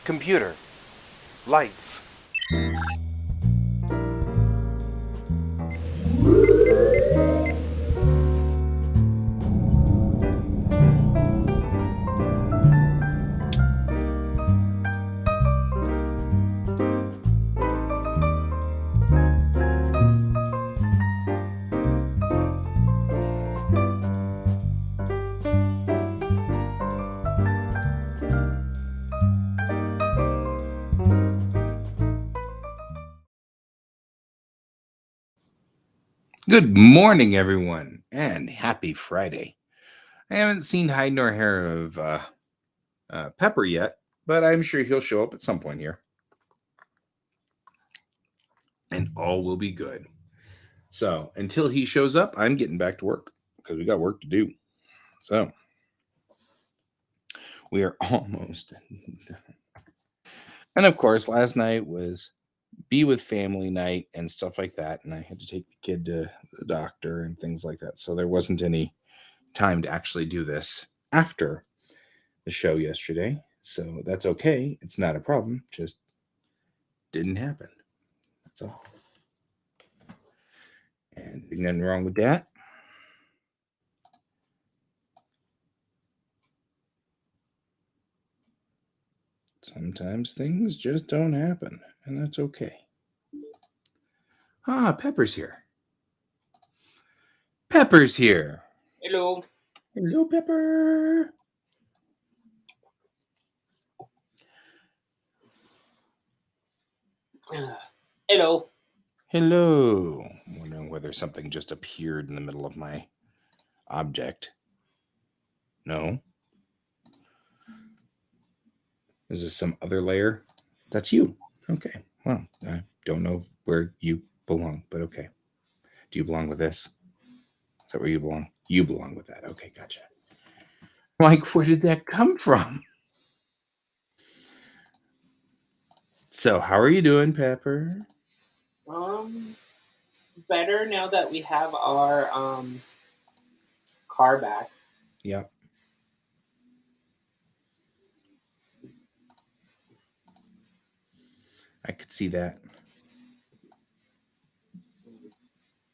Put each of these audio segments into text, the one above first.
Computer. Lights. Good morning, everyone, and happy Friday. I haven't seen hide nor hair of Pepper yet, but I'm sure he'll show up at some point here. And all will be good. So until he shows up, I'm getting back to work because we got work to do. So we are almost done. And of course, last night was be with family night and stuff like that. And I had to take the kid to the doctor and things like that. So there wasn't any time to actually do this after the show yesterday. So that's okay. It's not a problem. Just didn't happen. That's all. And there's nothing wrong with that. Sometimes things just don't happen, and that's okay. Ah, Pepper's here. Pepper's here. Hello. Hello, Pepper. Hello. Hello. I'm wondering whether something just appeared in the middle of my object. No. Is this some other layer? That's you. Okay. Well, I don't know where you belong, but okay. Do you belong with this? Is that where you belong? You belong with that. Okay, gotcha. Like, where did that come from? So, how are you doing, Pepper? Better now that we have our car back. Yep. I could see that.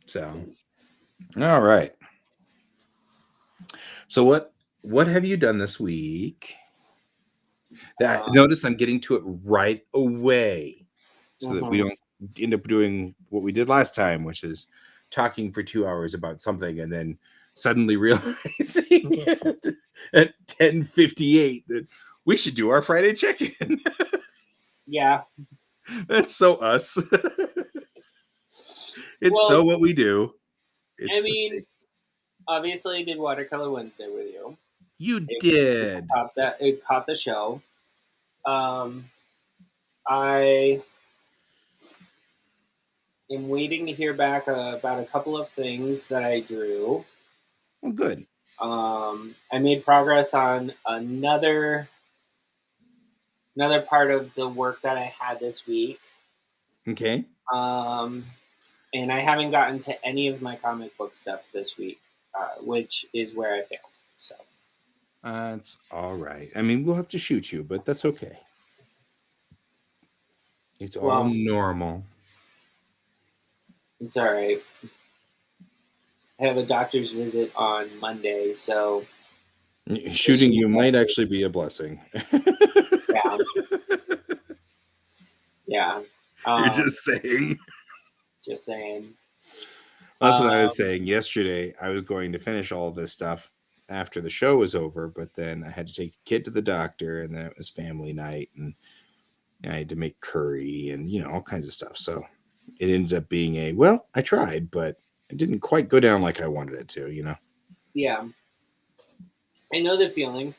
So, all right. So what have you done this week? Notice I'm getting to it right away, so that we don't end up doing what we did last time, which is talking for 2 hours about something and then suddenly realizing at 10:58 that we should do our Friday check-in. Yeah. That's so us. It's so what we do. Obviously, I did Watercolor Wednesday with you. You did. It caught the show. I am waiting to hear back about a couple of things that I drew. Well, good. I made progress on another part of the work that I had this week. Okay. And I haven't gotten to any of my comic book stuff this week, which is where I failed. So it's all right. I mean, we'll have to shoot you, but that's okay. It's all normal. It's all right. I have a doctor's visit on Monday, so shooting you might actually be a blessing. Yeah. Yeah. You're just saying. Just saying. That's what I was saying yesterday. I was going to finish all this stuff after the show was over, but then I had to take the kid to the doctor, and then it was family night, and I had to make curry and all kinds of stuff. So it ended up being I tried, but it didn't quite go down like I wanted it to. Yeah. I know the feeling.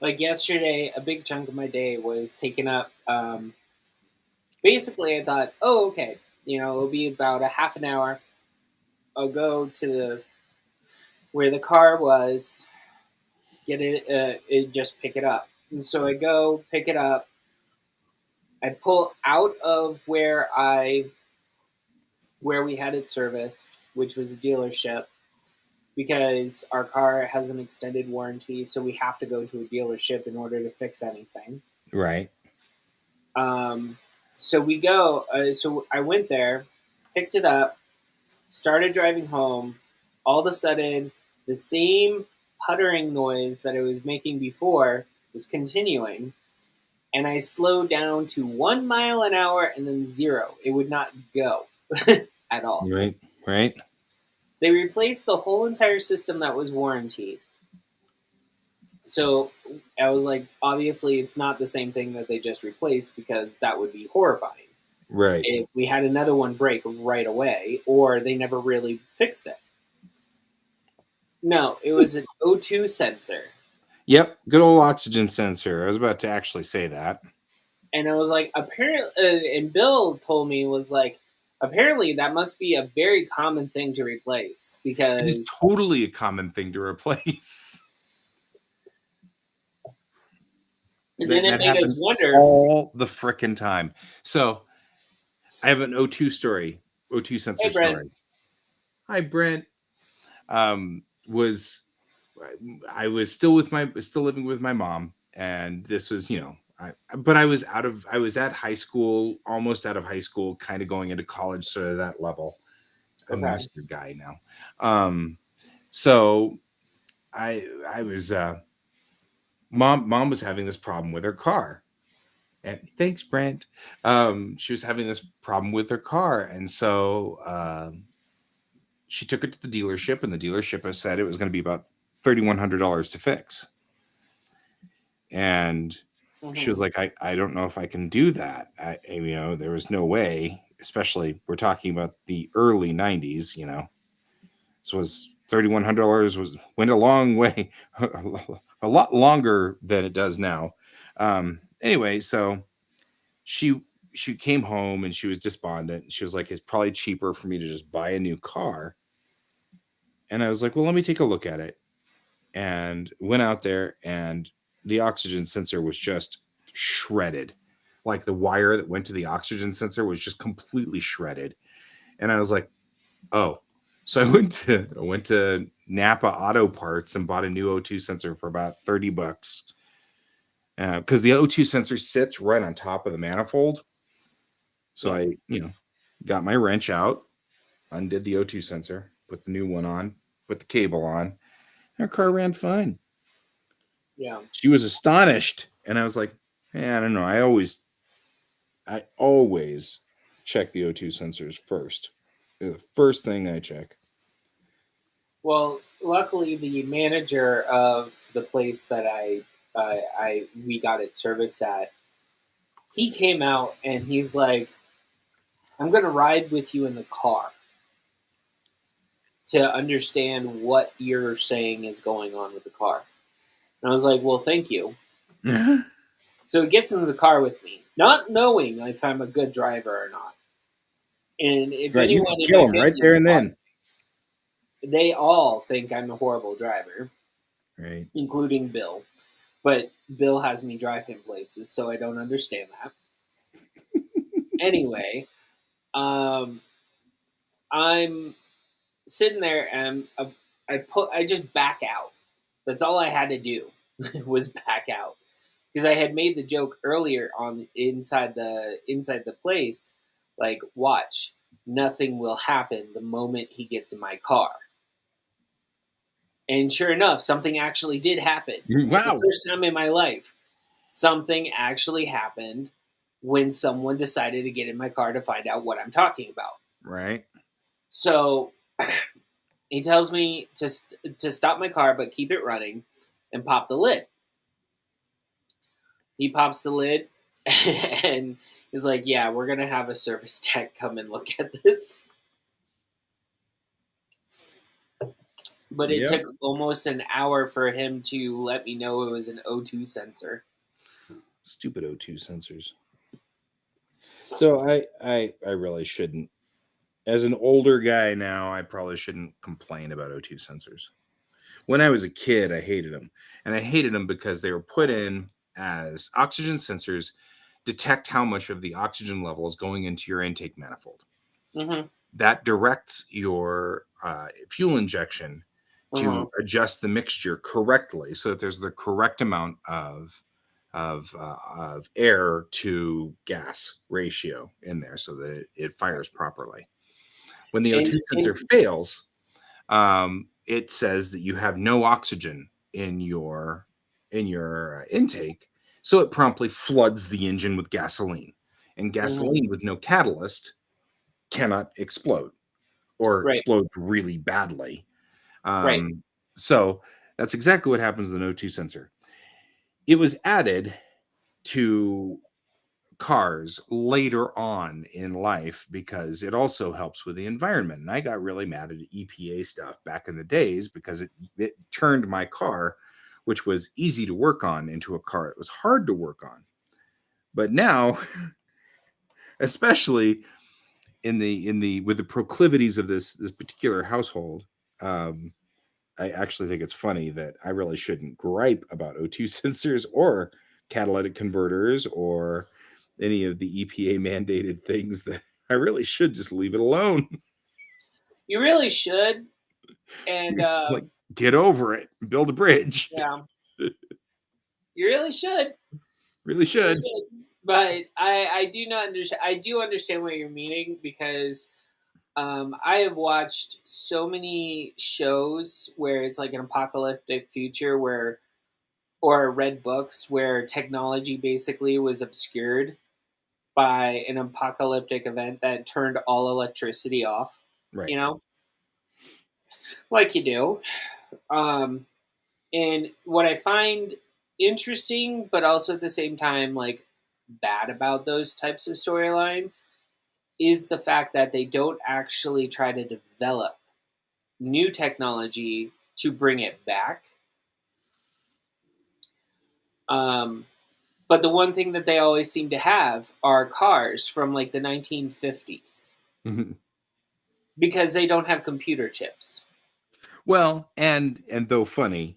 Like yesterday, a big chunk of my day was taken up. Basically, I thought, oh, okay, it'll be about a half an hour. I'll go to where the car was, get it, just pick it up. And so I go pick it up. I pull out of where we had it serviced, which was a dealership, because our car has an extended warranty, so we have to go to a dealership in order to fix anything. Right. Um, so we go. So I went there, picked it up, started driving home. All of a sudden, the same puttering noise that I was making before was continuing, and I slowed down to 1 mile an hour and then zero. It would not go at all. Right. Right. They replaced the whole entire system that was warranted. So I was like, obviously, it's not the same thing that they just replaced because that would be horrifying Right. if we had another one break right away or they never really fixed it. No, it was an O2 sensor. Yep. Good old oxygen sensor. I was about to actually say that. And I was like, apparently, and Bill told me was like, apparently that must be a very common thing to replace It is because, totally a common thing to replace. and then it That made us happens wonder. all the frickin' time. So I have an O2 story, O2 Hey, sensor Brent. story. Hi, Brent. Was I was still living with my mom, and this was, but I was at high school, almost out of high school, kind of going into college, sort of that level. I'm a Okay. Mr. Guy now. So I was mom was having this problem with her car. And thanks, Brent. She was having this problem with her car, and so she took it to the dealership, and the dealership has said it was going to be about $3,100 to fix. And she was Hmm. like, I don't know if I can do that. There was no way, especially we're talking about the early 90s, This was $3,100 went a long way, a lot longer than it does now. Anyway, so she she came home and she was despondent. She was like, it's probably cheaper for me to just buy a new car. And I was like, well, let me take a look at it. And went out there, and the oxygen sensor was just shredded. Like the wire that went to the oxygen sensor was just completely shredded. And I was like, oh. So I went to Napa Auto Parts and bought a new O2 sensor for about $30. Because the O2 sensor sits right on top of the manifold. So Yeah. I got my wrench out, undid the O2 sensor, put the new one on, put the cable on. Our car ran fine. Yeah. She was astonished, and I was like, I don't know. I always check the O2 sensors first. They're the first thing I check. Well, luckily, the manager of the place that we got it serviced at, he came out and he's like, "I'm gonna ride with you in the car to understand what you're saying is going on with the car." And I was like, "Well, thank you." So he gets into the car with me, not knowing if I'm a good driver or not. And if Right, you anyone could in kill my him right family there will and watch, then. they all think I'm a horrible driver, Right. including Bill. But Bill has me drive him places, so I don't understand that. Anyway, um, I'm sitting there and I just back out. That's all I had to do was back out because I had made the joke earlier on inside the place, like, watch, nothing will happen the moment he gets in my car. And sure enough, something actually did happen. For the Wow. first time in my life, something actually happened when someone decided to get in my car to find out what I'm talking about. Right. So he tells me to stop my car but keep it running and pop the lid. He pops the lid and is like, "Yeah, we're gonna have a service tech come and look at this." But it Yep. took almost an hour for him to let me know it was an O2 sensor. Stupid O2 sensors. So I really shouldn't. As an older guy now, I probably shouldn't complain about O2 sensors. When I was a kid, I hated them. And I hated them because they were put in as oxygen sensors detect how much of the oxygen level is going into your intake manifold. Mm-hmm. That directs your fuel injection Mm-hmm. to adjust the mixture correctly so that there's the correct amount of of air to gas ratio in there so that it fires properly. When the And O2 sensor fails, it says that you have no oxygen in your intake, so it promptly floods the engine with gasoline. And gasoline with no catalyst cannot explode, or right, explodes really badly. right. So that's exactly what happens with an O2 sensor. It was added to cars later on in life because it also helps with the environment. And I got really mad at EPA stuff back in the days because it turned my car, which was easy to work on, into a car it was hard to work on. But now, especially in the with the proclivities of this particular household, I actually think it's funny that I really shouldn't gripe about O2 sensors or catalytic converters or any of the EPA mandated things. That I really should just leave it alone. You really should. And Like, get over it, build a bridge. yeah, you really should. Really You really should. should. But I do not understand. I do understand what you're meaning because I have watched so many shows where it's like an apocalyptic future where, or read books where technology basically was obscured by an apocalyptic event that turned all electricity off. Right. You know, like you do. Um, and what I find interesting, but also at the same time like bad about those types of storylines, is the fact that they don't actually try to develop new technology to bring it back. Um, but the one thing that they always seem to have are cars from like the 1950s because they don't have computer chips. Well, and though funny,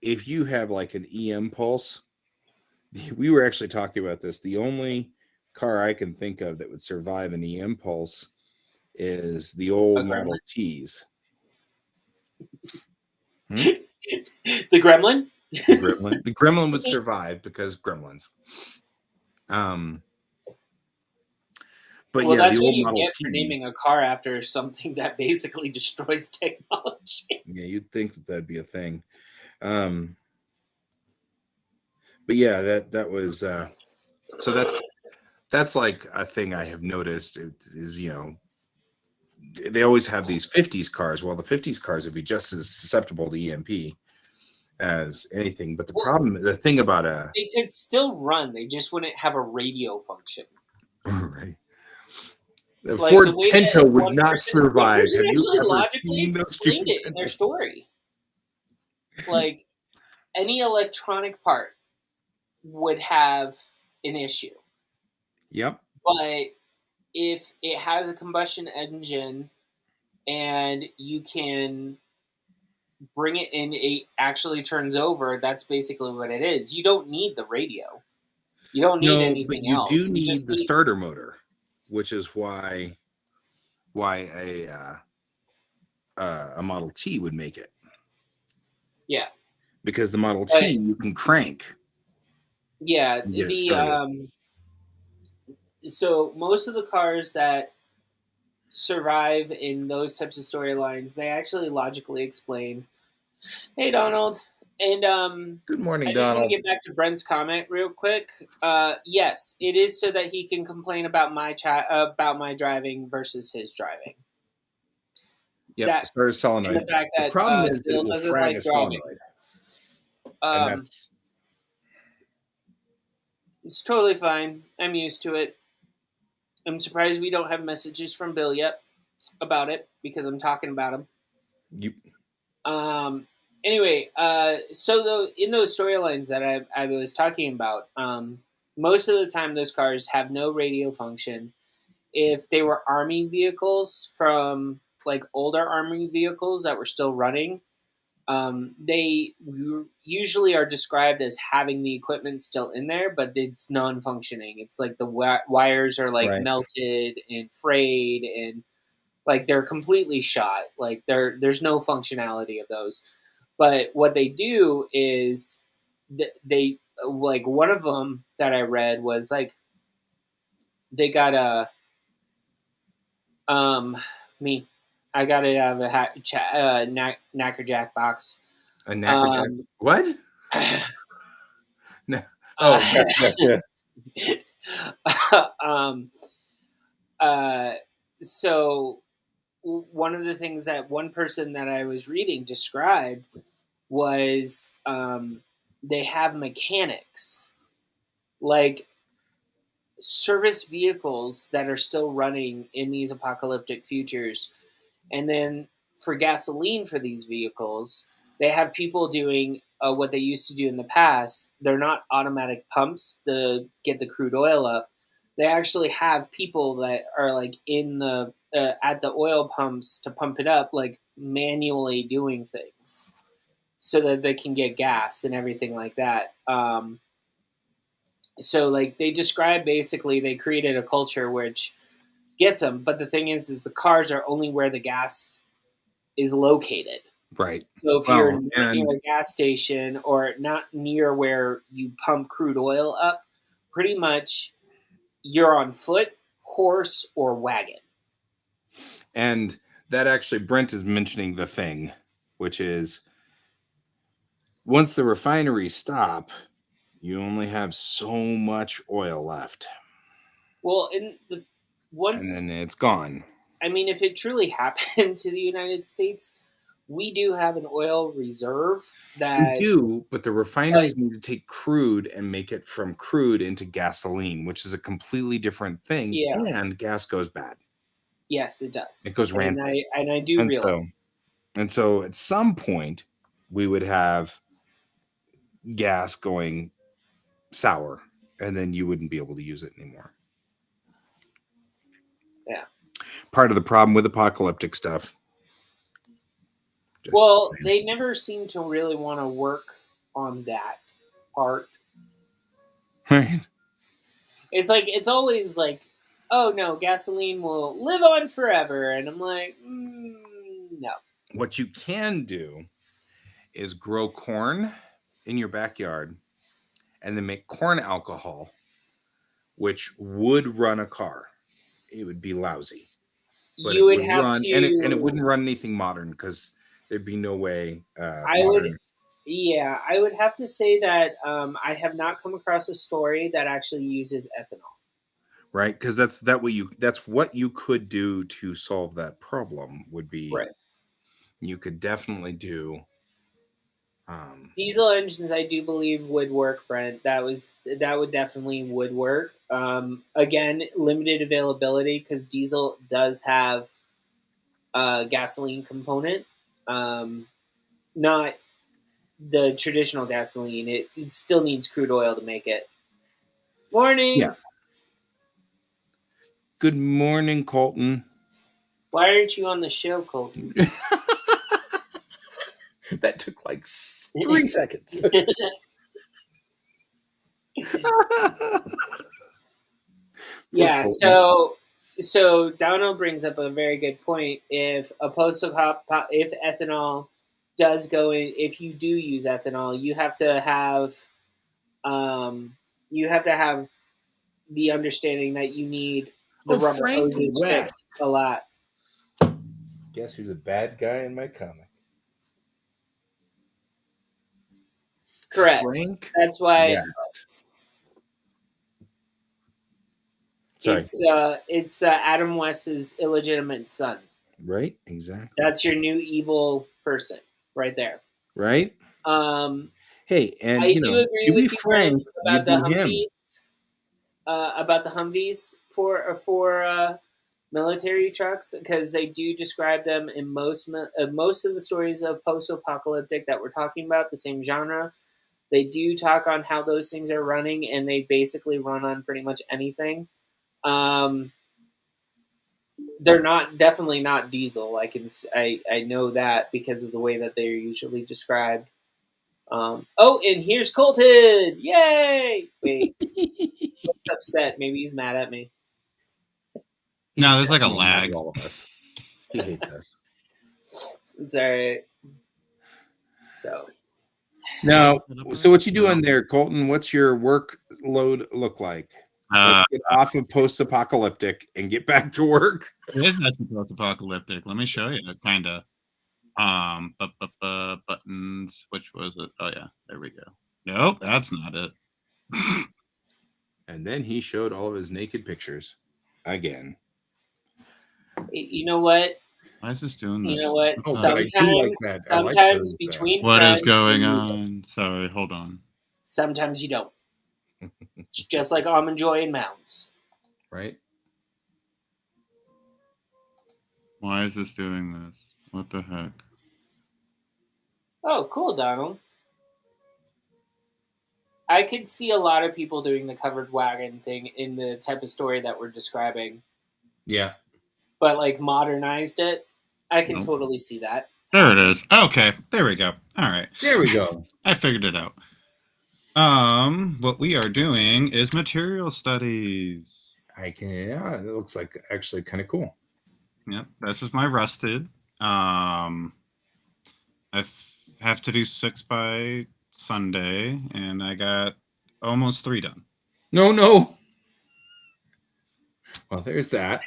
if you have like an EM pulse, we were actually talking about this. The only car I can think of that would survive an EM pulse is the A old gremlin. Model Ts. The gremlin? The gremlin would survive because gremlins. Um, but Well, yeah, the that's what old you Model get for Ts. naming a car after something that basically destroys technology. Yeah, you'd think that that'd be a thing. Um, but yeah, that was so that's like a thing I have noticed is, they always have these 50s cars. Well, the 50s cars would be just as susceptible to EMP as anything. But Well, the thing about a they could still run. They just wouldn't have a radio function. right, the Like the Ford way Pinto that would not one survive. person Have you actually ever logically seen those explained stupid it in their Pintos? story. Like any electronic part would have an issue, Yep. but if it has a combustion engine and you can bring it in, it actually turns over. That's basically what it is. You don't need the radio. You don't need No, but anything you do else. You need just the need, starter motor, which is why a Model T would make it, yeah, because the Model but T you can crank yeah. and get it The started. So most of the cars that survive in those types of storylines, they actually logically explain. Hey, Donald, and Good morning, I just want to Donald. get back to Brent's comment real quick. Yes, it is so that he can complain about about my driving versus his driving. Yep, That starter and the solenoid. fact The that problem is that it Bill will doesn't frag like a driving. solenoid, and Um, that's it's totally fine. I'm used to it. I'm surprised we don't have messages from Bill yet about it because I'm talking about him. you. Anyway, so in those storylines that I was talking about, most of the time those cars have no radio function. If they were army vehicles from like older army vehicles that were still running, they usually are described as having the equipment still in there, but it's non-functioning. It's like the wires are like Right. melted and frayed and like they're completely shot. Like there's no functionality of those. But what they do is they like one of them that I read was like they got a me I got it out of a Knacker Jack box. A knackerjack. Um, What? uh, No. Oh, yeah. um, uh, so one of the things that one person that I was reading described was they have mechanics like service vehicles that are still running in these apocalyptic futures. And then for gasoline for these vehicles, they have people doing what they used to do in the past. They're not automatic pumps to get the crude oil up. They actually have people that are like in the at the oil pumps to pump it up, like manually doing things so that they can get gas and everything like that. So like they describe basically they created a culture which gets them, but the thing is the cars are only where the gas is located. Right. So if you're Well, not near and a gas station or not near where you pump crude oil up, pretty much you're on foot, horse, or wagon. that actually Brent is mentioning the thing, which is once the refineries stop, you only have so much oil left, Well, in the and once then it's gone. I mean, if it truly happened to the United States, we do have an oil reserve We that, do, but the but refineries need to take crude and make it from crude into gasoline, which is a completely different thing, yeah, and gas goes bad. yes, it It does, goes and rancid. I do And realize. so at some point we would have gas going sour, and then you wouldn't be able to use it anymore. Yeah. Part of the problem with apocalyptic stuff. Just Well, saying. they never seem to really want to work on that part. Right. It's like it's always like, oh no, gasoline will live on forever, and I'm like, no. What you can do is grow corn in your backyard and then make corn alcohol, which would run a car. It would be lousy, but You it would would have run, and it to. wouldn't run anything modern because there'd be no way I would, modern, yeah, I would have to say that I have not come across a story that actually uses ethanol. right? Because that's what you could do to solve that problem. Would be Right. you could definitely do. Um, Diesel engines, I do believe would work, Brent. That would definitely would work. Again, limited availability because diesel does have a gasoline component. Um, Not the traditional gasoline. It still needs crude oil to make it. yeah. Morning. Good morning, Colton. Why aren't you on the show, Colton? That took like 3 seconds. Yeah. Colton. So Dono brings up a very good point. If if ethanol does go in, if you do use ethanol, um, you have to have the understanding that you need the Oh, rubber Frank hoses West. fixed a lot. Guess who's a bad guy in my comic? Correct. Frank That's why West. Sorry. it's Adam West's illegitimate son. Right? Exactly. That's your new evil person right there. Right? Um, Hey, and I do agree to be with you, Brent, frank, you be him. About the Humvees for military trucks because they do describe them in most of the stories of post-apocalyptic that we're talking about, the same genre. They do talk on how those things are running, and they basically run on pretty much anything. Um, they're definitely not diesel. I know that because of the way that they're usually described. Oh, and here's Colton! Yay! Wait, he's upset. Maybe he's mad at me. No, there's like a Definitely mad at lag. all of us. He hates us. It's all right. So, Now, Set up so right? what you doing No. there, Colton? What's your workload look like? Uh, Let's get off of post-apocalyptic and get back to work. it is actually post-apocalyptic. Let me show you. Kind of. Buttons. Which was it? Oh yeah, there we go. Nope, that's not it. And then he showed all of his naked pictures again. You know what? Why is this doing this? You know what? Oh, but I do like Sometimes, that. I like sometimes those, between What friends, is going you- on? Sorry, hold on. Sometimes you don't. Just like Almond Joy and Mounds. right? Why is this doing this? What the heck? Oh, cool, Donald. I could see a lot of people doing the covered wagon thing in the type of story that we're describing, Yeah. but like modernized it. I can Nope. totally see that. There it is. Okay, there we go. All right, There we go. I figured it out. What we are doing is material studies. Yeah, it looks like actually kind of cool. Yep, this is my rusted. Have to do 6 by Sunday, and I got almost 3 done. No. Well, there's that.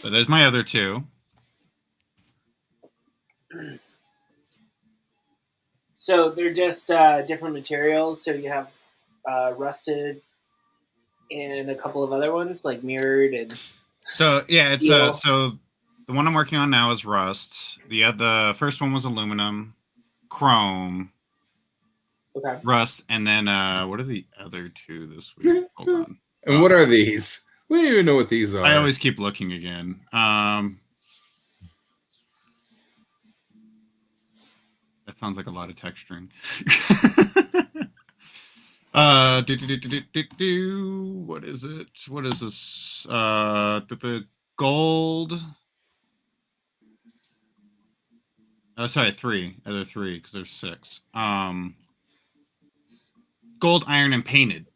So there's my other 2. So they're just different materials. So you have rusted and a couple of other ones like mirrored and So yeah, it's Steel. so the one I'm working on now is rust. The first one was aluminum, chrome, okay. rust, and then what are the other 2 this week? Hold on. And what are these? We don't even know what these are. I always keep looking again. That sounds like a lot of texturing. What is it? What is this? The gold. Oh, sorry, 3. Other 3 because there's 6. Gold, iron, and painted.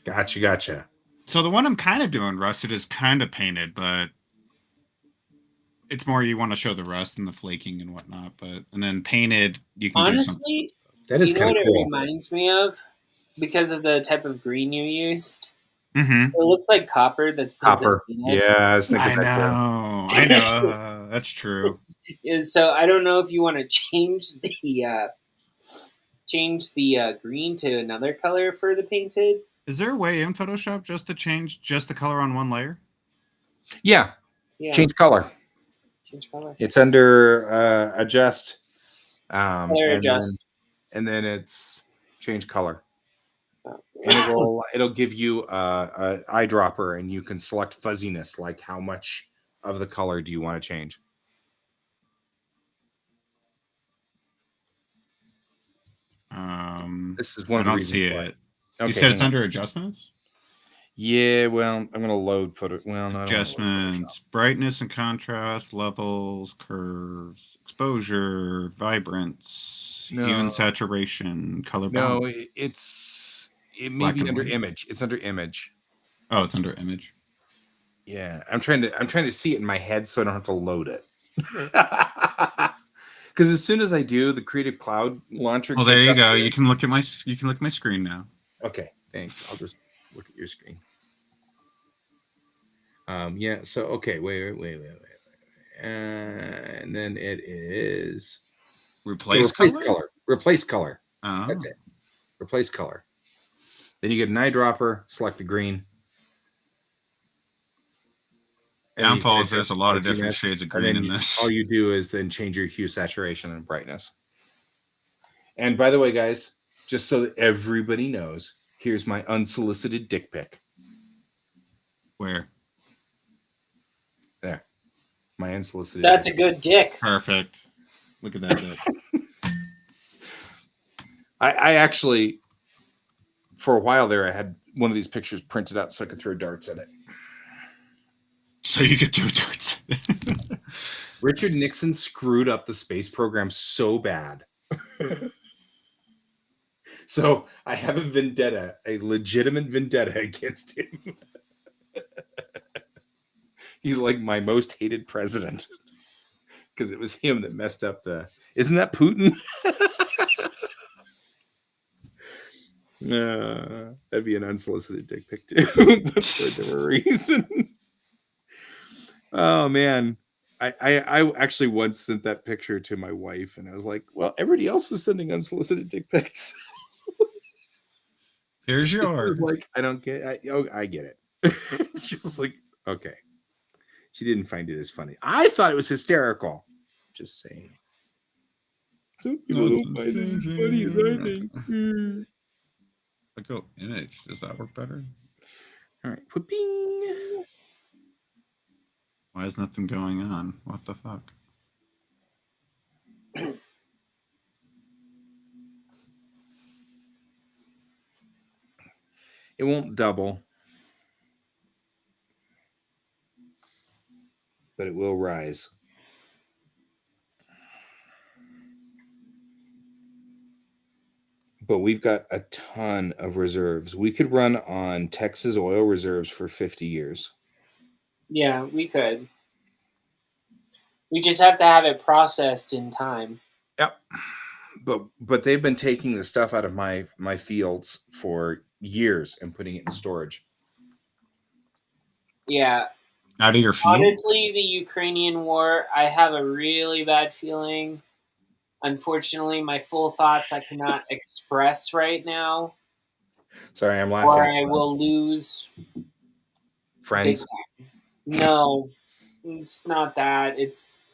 Gotcha. So the one I'm kind of doing rusted is kind of painted, but it's more you want to show the rust and the flaking and whatnot. And then painted, you can do something. Honestly, That is you know kind what of it cool. reminds me of? Because of the type of green you used. Mm-hmm. It looks like copper that's put Copper. painted. Yeah, I was thinking I that too. know. I know. That's true. So I don't know if you want to change the green to another color for the painted. Is there a way in Photoshop just to change just the color on one layer? Yeah. Yeah, Change color. change color. It's under adjust. Color adjust. And then it's change color. Oh. And it'll give you a eyedropper, and you can select fuzziness, like how much of the color do you want to change. This is one I of the don't reasons see why. it. Okay, You said it's hang on. under adjustments? Yeah, well, I'm gonna load photo. Well, no, I don't wanna load Adjustments, brightness and contrast, levels, curves, exposure, vibrance, hue No. and saturation, color Photoshop. No, balance. it may Black be and under white. image. It's under image. Oh, it's under image. Yeah, I'm trying to see it in my head so I don't have to load it. Because as soon as I do, the Creative Cloud launcher. Well, there gets you up go. there. You can look at my screen now. Okay, thanks. I'll just look at your screen. Yeah. So okay, wait. And then it is Replace color. color. Replace color. Oh. That's it. Replace color. Then you get an eyedropper. Select the green. And then you can Downfall is there's adjust a lot of fuzziness, different shades of and green then in this. all you do is then change your hue, saturation, and brightness. And by the way, guys, just so that everybody knows, here's my unsolicited dick pic. Where? There. My unsolicited That's a dick good dick. Perfect. Look at that. Dick. I actually, for a while there, I had one of these pictures printed out so I could throw darts at it. So you could do darts. Richard Nixon screwed up the space program so bad. So I have a vendetta, a legitimate vendetta against him. He's like my most hated president because it was him that messed up the. Isn't that Putin? That'd be an unsolicited dick pic too, but for a different reason. Oh man. I actually once sent that picture to my wife and I was like, well, everybody else is sending unsolicited dick pics. Here's She yours. was like, I don't get I get it. She was like, okay. She didn't find it as funny. I thought it was hysterical. Just saying. Some people don't find this as funny as I think. Like, oh, image. Does that work better? All right. Whooping. Why is nothing going on? What the fuck? It won't double, but it will rise. But we've got a ton of reserves. We could run on Texas oil reserves for 50 years. Yeah, we could. We just have to have it processed in time. Yep. But they've been taking the stuff out of my fields for years and putting it in storage. Yeah. Out of your field? Honestly, the Ukrainian war, I have a really bad feeling. Unfortunately, my full thoughts I cannot express right now, Sorry, I'm or laughing. I will lose big Friends. time. No, it's not that. It's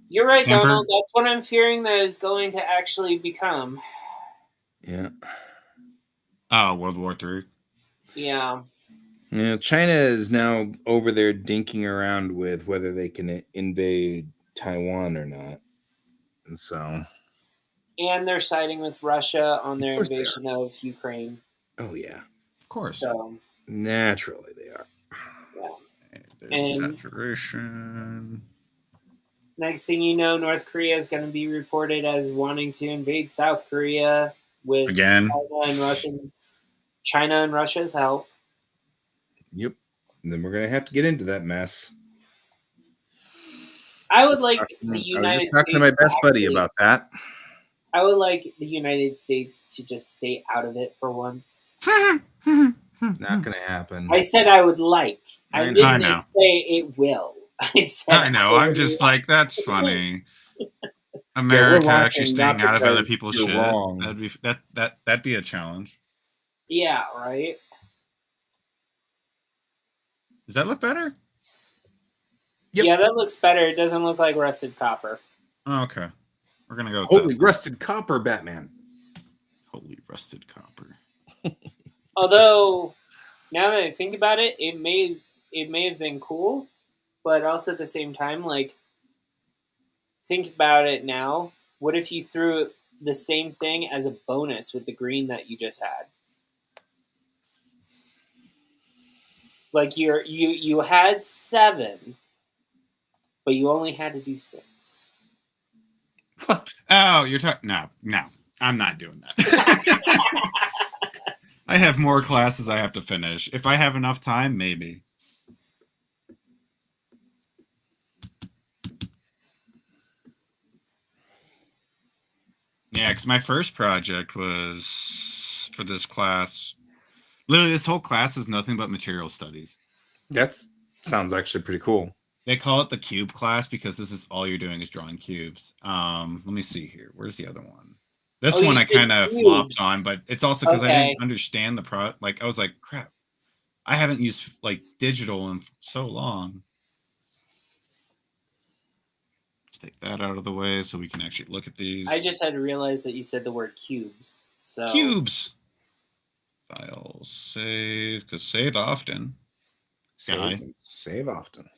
You're right, Camper? Donald. That's what I'm fearing that is going to actually become. Yeah. Oh, World War III. Yeah. Yeah, China is now over there dinking around with whether they can invade Taiwan or not. And so, And they're siding with Russia on their course they invasion of Ukraine. oh yeah, Of course. So, naturally they are. yeah. There's And- saturation. Next thing you know, North Korea is going to be reported as wanting to invade South Korea with Again. China and Russia's help. Yep. And then we're gonna have to get into that mess. I would like I the was United just talking to my best buddy actually- about that. I would like the United States to just stay out of it for once. Not gonna happen. I said I would like. I I didn't know. say it will. I said I know. I'm would just like. like, that's funny. America actually laughing staying not out of other because people's you're shit. wrong. That'd be a challenge. Yeah, right. Does that look better? Yep. Yeah, that looks better. It doesn't look like rusted copper. Oh, okay. We're gonna go with Holy that. rusted copper, Batman. Holy rusted copper. Although, now that I think about it, it may have been cool, but also at the same time, like, think about it now. What if you threw the same thing as a bonus with the green that you just had? Like you had 7, but you only had to do 6. Oh, you're talking. No, I'm not doing that. I have more classes I have to finish. If I have enough time, maybe. Yeah, because my first project was for this class. Literally, this whole class is nothing but material studies. That sounds actually pretty cool. They call it the cube class because this is all you're doing is drawing cubes. Let me see here. Where's the other one? This Oh, one you I did kind of cubes. flopped on, but it's also because I Okay. didn't understand the pro. Like I was like, crap, I haven't used like digital in so long. Let's take that out of the way so we can actually look at these. I just had to realize that you said the word cubes. So Cubes. File save, because save often. Guy. Save often.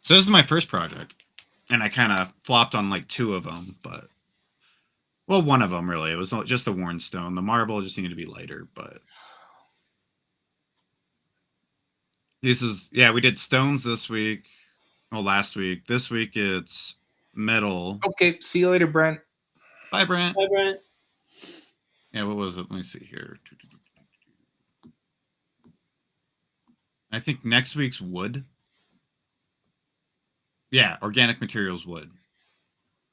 So this is my first project, and I kind of flopped on like 2 of them, but well, one of them really. It was just the worn stone. The marble just needed to be lighter, but this is we did stones this week. Well, last week. This week it's metal. Okay, see you later, Brent. Bye, Brent. Hi, Brent. Yeah, what was it? Let me see here. I think next week's wood. Yeah, organic materials wood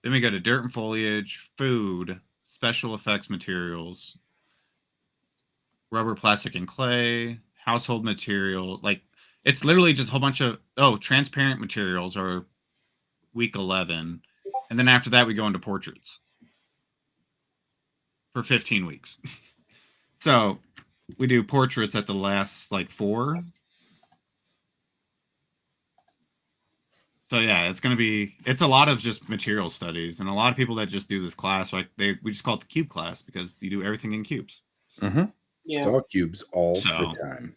Then we go to dirt and foliage, food, special effects materials, rubber, plastic, and clay, household material. Like, it's literally just a whole bunch of transparent materials are week 11, and then after that we go into portraits for 15 weeks. So we do portraits at the last like 4. So yeah, it's a lot of just material studies, and a lot of people that just do this class, like we just call it the cube class because you do everything in cubes. Mm-hmm. Yeah. It's all cubes all the time.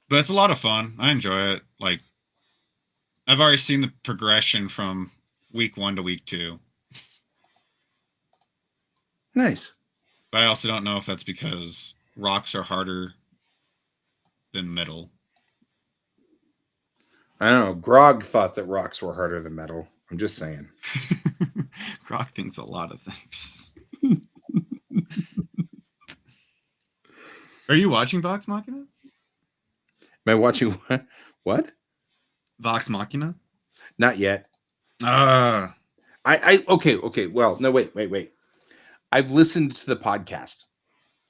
But it's a lot of fun. I enjoy it. Like, I've already seen the progression from week 1 to week 2. Nice. But I also don't know if that's because rocks are harder than metal. I don't know. Grog thought that rocks were harder than metal. I'm just saying. Grog thinks a lot of things. Are you watching Vox Machina? Am I watching what? Vox Machina? Not yet. Okay. Well, no, wait. I've listened to the podcast.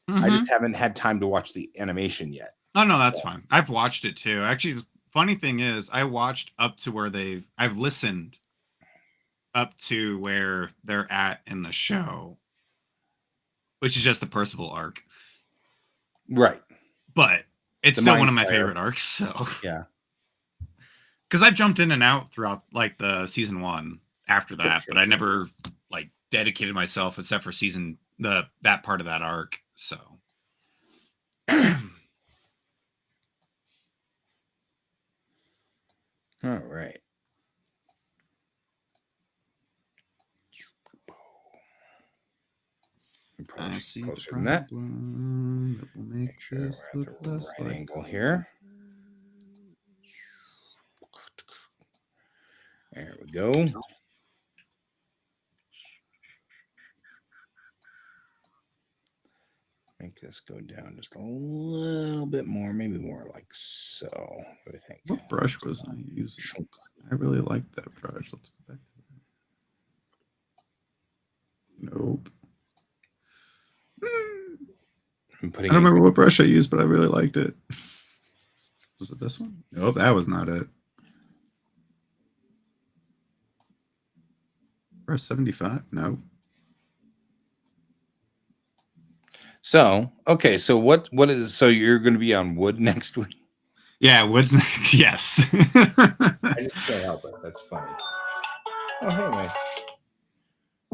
Mm-hmm. I just haven't had time to watch the animation yet. Oh no, that's fine. I've watched it too. Actually, the funny thing is, I watched up to where I've listened up to where they're at in the show, which is just the Percival arc. Right. But it's still one of my favorite arcs. So yeah. Because I've jumped in and out throughout like the season 1 after that, but I never like dedicated myself except for that part of that arc. So all right. I see closer the than that. That will make sure this we're look at the less right like angle here. There we go. Make this go down just a little bit more, maybe more like so. What do you think? What brush was I using? I really liked that brush. Let's go back to that. Nope. I don't remember what brush I used, but I really liked it. Was it this one? Nope, that was not it. Brush 75? No. So, okay, so what is so you're going to be on wood next week? Yeah, wood's next. Yes. I just can't help it. That's funny. Oh, hey, man.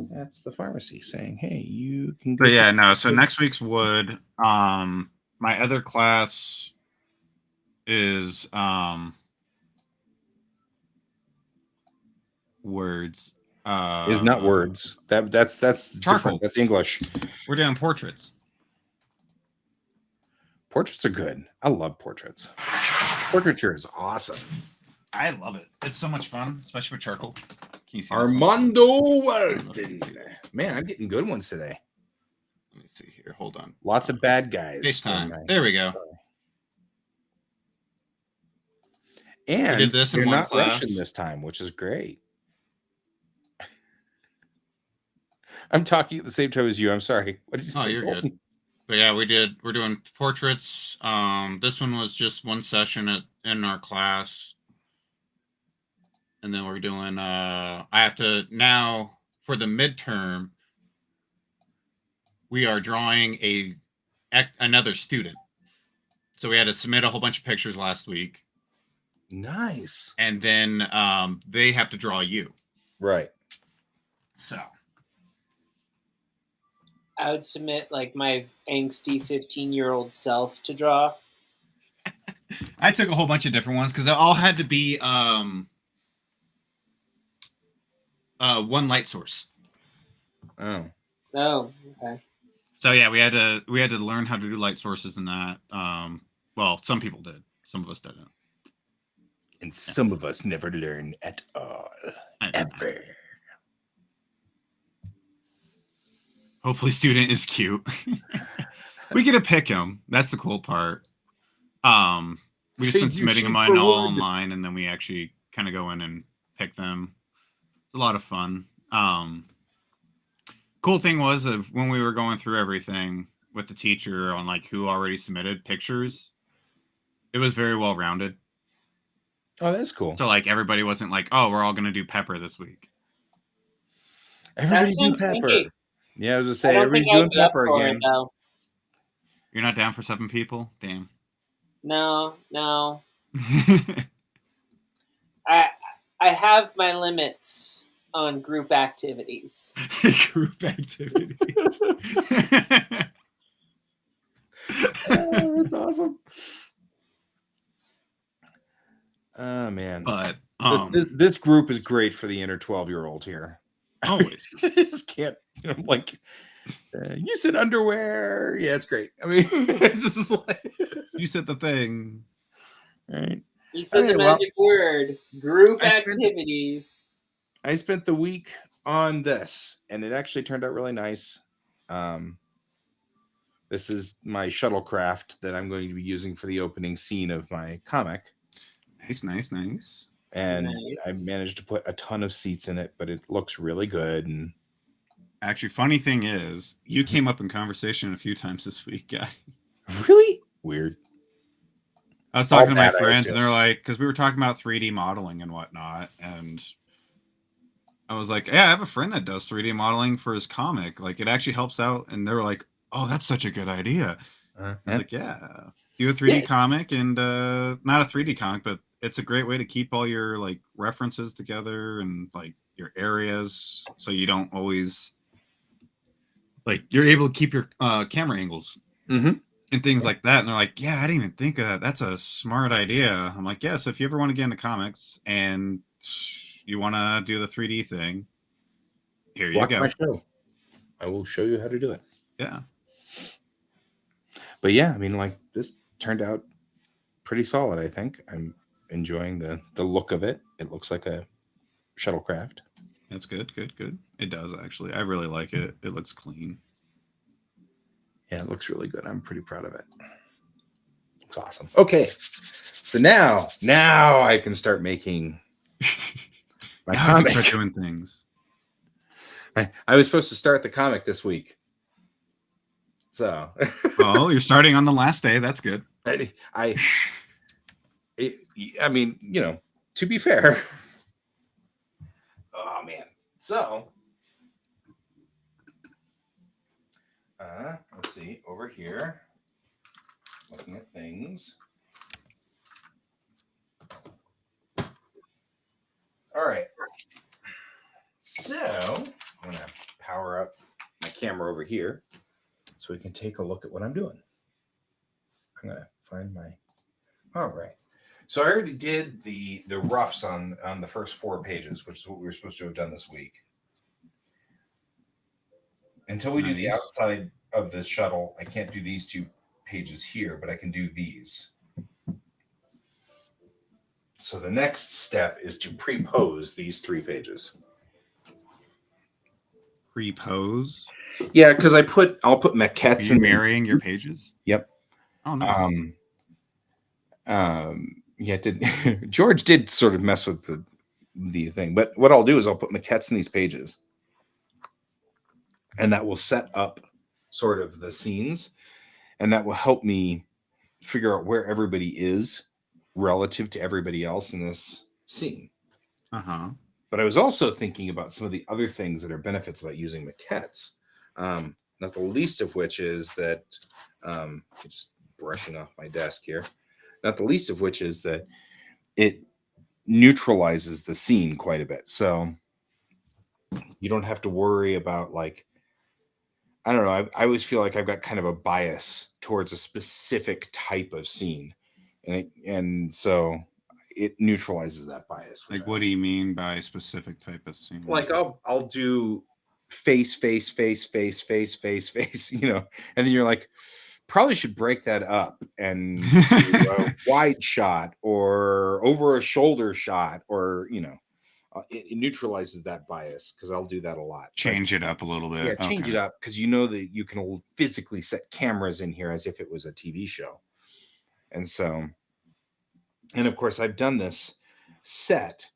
That's the pharmacy saying, "Hey, you can go." But yeah, no. So next week's wood. My other class is words. Is not words. That's charcoal. different. That's English. We're doing portraits. Portraits are good. I love portraits. Portraiture is awesome. I love it. It's so much fun, especially with charcoal. Can you see Armando Walton. Man, I'm getting good ones today. Let me see here. Hold on. Lots of bad guys. FaceTime. There we go. And we did this in you're one not class. Russian this time, which is great. I'm talking at the same time as you. I'm sorry. What did you say? Oh, you're good. But yeah, we're doing portraits. This one was just one session in our class. And then we're doing I have to now for the midterm we are drawing another student. So we had to submit a whole bunch of pictures last week. Nice. And then they have to draw you. Right. So I would submit like my angsty 15-year-old self to draw. I took a whole bunch of different ones because they all had to be one light source. Oh, okay. So yeah, we had to learn how to do light sources in that. Well, some people did. Some of us didn't. And some of us never learn at all. Ever. Hopefully student is cute. We get to pick him. That's the cool part. We just been submitting them all online, and then we actually kind of go in and pick them. It's a lot of fun. Cool thing was of when we were going through everything with the teacher on like who already submitted pictures, it was very well rounded. Oh, that's cool. So like everybody wasn't like, oh, we're all gonna do Pepper this week. Everybody That do seems Pepper. sneaky. Yeah, I was gonna I say don't everybody's think I'd doing be up Pepper for it, again. though. You're not down for 7 people? Damn. No. I have my limits on group activities. Group activities. Oh, that's awesome. Oh man, But this group is great for the inner 12-year-old here. always. I just can't. I'm like, you said underwear. Yeah, it's great. I mean, it's just like, You said the thing. right. You said Okay, the well, magic word, group I spent- activity. I spent the week on this, and it actually turned out really nice. This is my shuttlecraft that I'm going to be using for the opening scene of my comic. Nice. And Nice. I managed to put a ton of seats in it, but it looks really good. And Actually, funny thing is, you came up in conversation a few times this week, guy. really weird. I was talking to my bad, I friends, assume. and they're like, because we were talking about 3D modeling and whatnot, and I was like, yeah, I have a friend that does 3D modeling for his comic. Like, it actually helps out. And they were like, oh, that's such a good idea. I was like, yeah, do a 3D comic, and not a 3D comic, but it's a great way to keep all your like references together and like your areas, so you don't always like you're able to keep your camera angles Mhm. and things like that. And they're like, yeah, I didn't even think of that. That's a smart idea. I'm like, yeah. So if you ever want to get into comics and you want to do the 3D thing, here you Watch go. my show. I will show you how to do it. Yeah. But yeah, I mean, like, this turned out pretty solid. I think I'm enjoying the look of it. It looks like a shuttlecraft. That's good. It does actually. I really like it. It looks clean. Yeah, it looks really good. I'm pretty proud of it. Looks awesome. Okay, so now I can start making my Now I can comic. start doing things. I was supposed to start the comic this week, so Well, you're starting on the last day. That's good. I mean, you know, to be fair. Oh man. So let's see over here. Looking at things. All right. So I'm gonna power up my camera over here so we can take a look at what I'm doing. I'm gonna find my. All right. So I already did the roughs on the first 4 pages, which is what we were supposed to have done this week. Until we do the Nice. outside of this shuttle, I can't do these 2 pages here, but I can do these. So the next step is to pre-pose these 3 pages. Pre-pose. Yeah, because I'll put Are maquettes you in marrying your pages? Yep. Oh no. Yeah, George did sort of mess with the thing, but what I'll do is I'll put maquettes in these pages, and that will set up sort of the scenes, and that will help me figure out where everybody is relative to everybody else in this scene. Uh-huh. But I was also thinking about some of the other things that are benefits about using maquettes. Not the least of which is that just brushing off my desk here. Not the least of which is that it neutralizes the scene quite a bit. So you don't have to worry about, like, I don't know. I always feel like I've got kind of a bias towards a specific type of scene, and so it neutralizes that bias. Like, what do you mean by specific type of scene? Like I'll do face, you know, and then you're like, probably should break that up and do a wide shot or over a shoulder shot, or you know, it neutralizes that bias because I'll do that a lot. Change it up a little bit. Yeah, change it up because you know that you can physically set cameras in here as if it was a TV show, and so, and of course I've done this set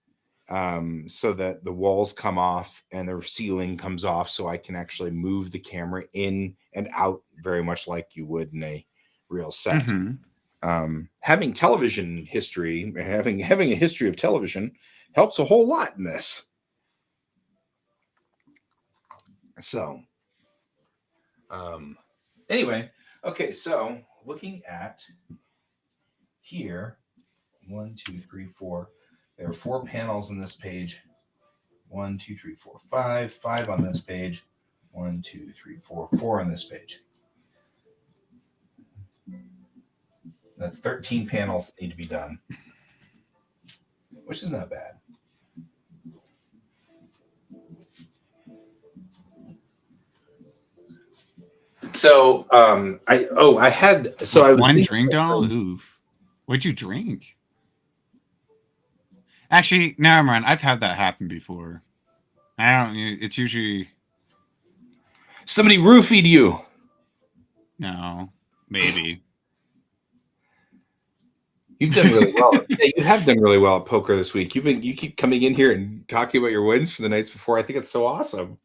so that the walls come off and the ceiling comes off, so I can actually move the camera in and out very much like you would in a real set. Having television history, having a history of television helps a whole lot in this. So, anyway, okay, so looking at here, 1, 2, 3, 4. There are 4 panels in this page. 1, 2, 3, 4, 5. 5 on this page. 1, 2, 3, 4. 4 on this page. That's 13 panels that need to be done, which is not bad. So I had one drink, Donald. Oof. What'd you drink? Actually, never mind. I've had that happen before. I don't. It's usually somebody roofied you. No, maybe. You've done really well. Yeah, you have done really well at poker this week. You keep coming in here and talking about your wins for the nights before. I think it's so awesome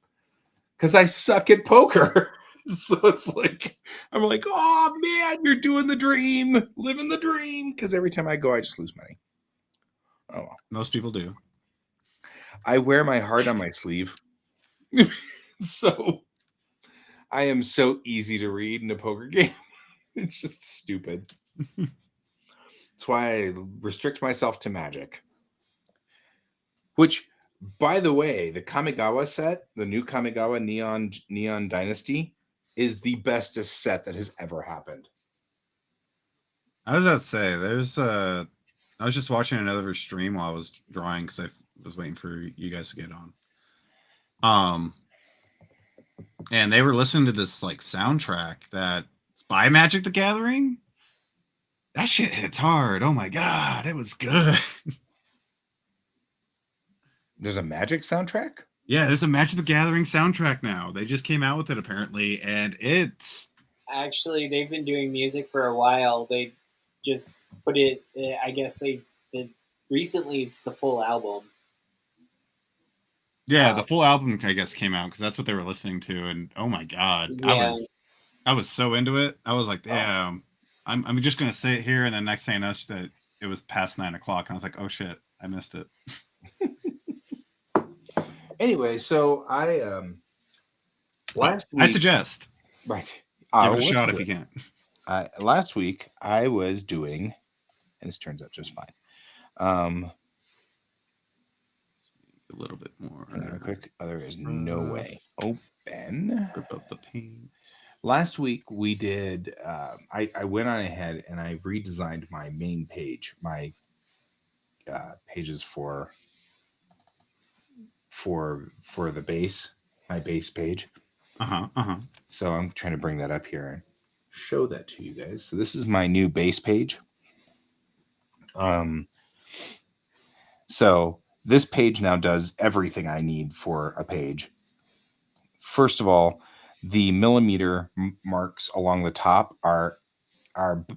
because I suck at poker. So it's like I'm like, oh man, you're doing the dream, living the dream. Because every time I go, I just lose money. Oh, well. Most people do. I wear my heart on my sleeve, so I am so easy to read in a poker game. It's just stupid. That's why I restrict myself to Magic. Which, by the way, the Kamigawa set, the new Kamigawa Neon Dynasty, is the bestest set that has ever happened. I was about to say, I was just watching another stream while I was drawing because I was waiting for you guys to get on. And they were listening to this like soundtrack that's by Magic the Gathering. That shit hits hard. Oh my god, it was good. There's a Magic soundtrack? Yeah, there's a Magic the Gathering soundtrack now. They just came out with it apparently, and it's actually they've been doing music for a while. They just put it. I guess recently it's the full album. Yeah, the full album I guess came out because that's what they were listening to, and oh my god, yeah. I was so into it. I was like, damn, I'm just gonna sit here, and then next thing I know that it was past 9 o'clock, and I was like, oh shit, I missed it. Anyway, so I suggest right. Give it a shot if you can. Last week I was doing, and this turns out just fine. A little bit more. Quick. Oh, there is no way. Open. Rip up the paint. Last week we did. I went on ahead and I redesigned my main page, my pages for the base, my base page. So I'm trying to bring that up here and show that to you guys. So this is my new base page. So this page now does everything I need for a page. First of all, the millimeter marks along the top are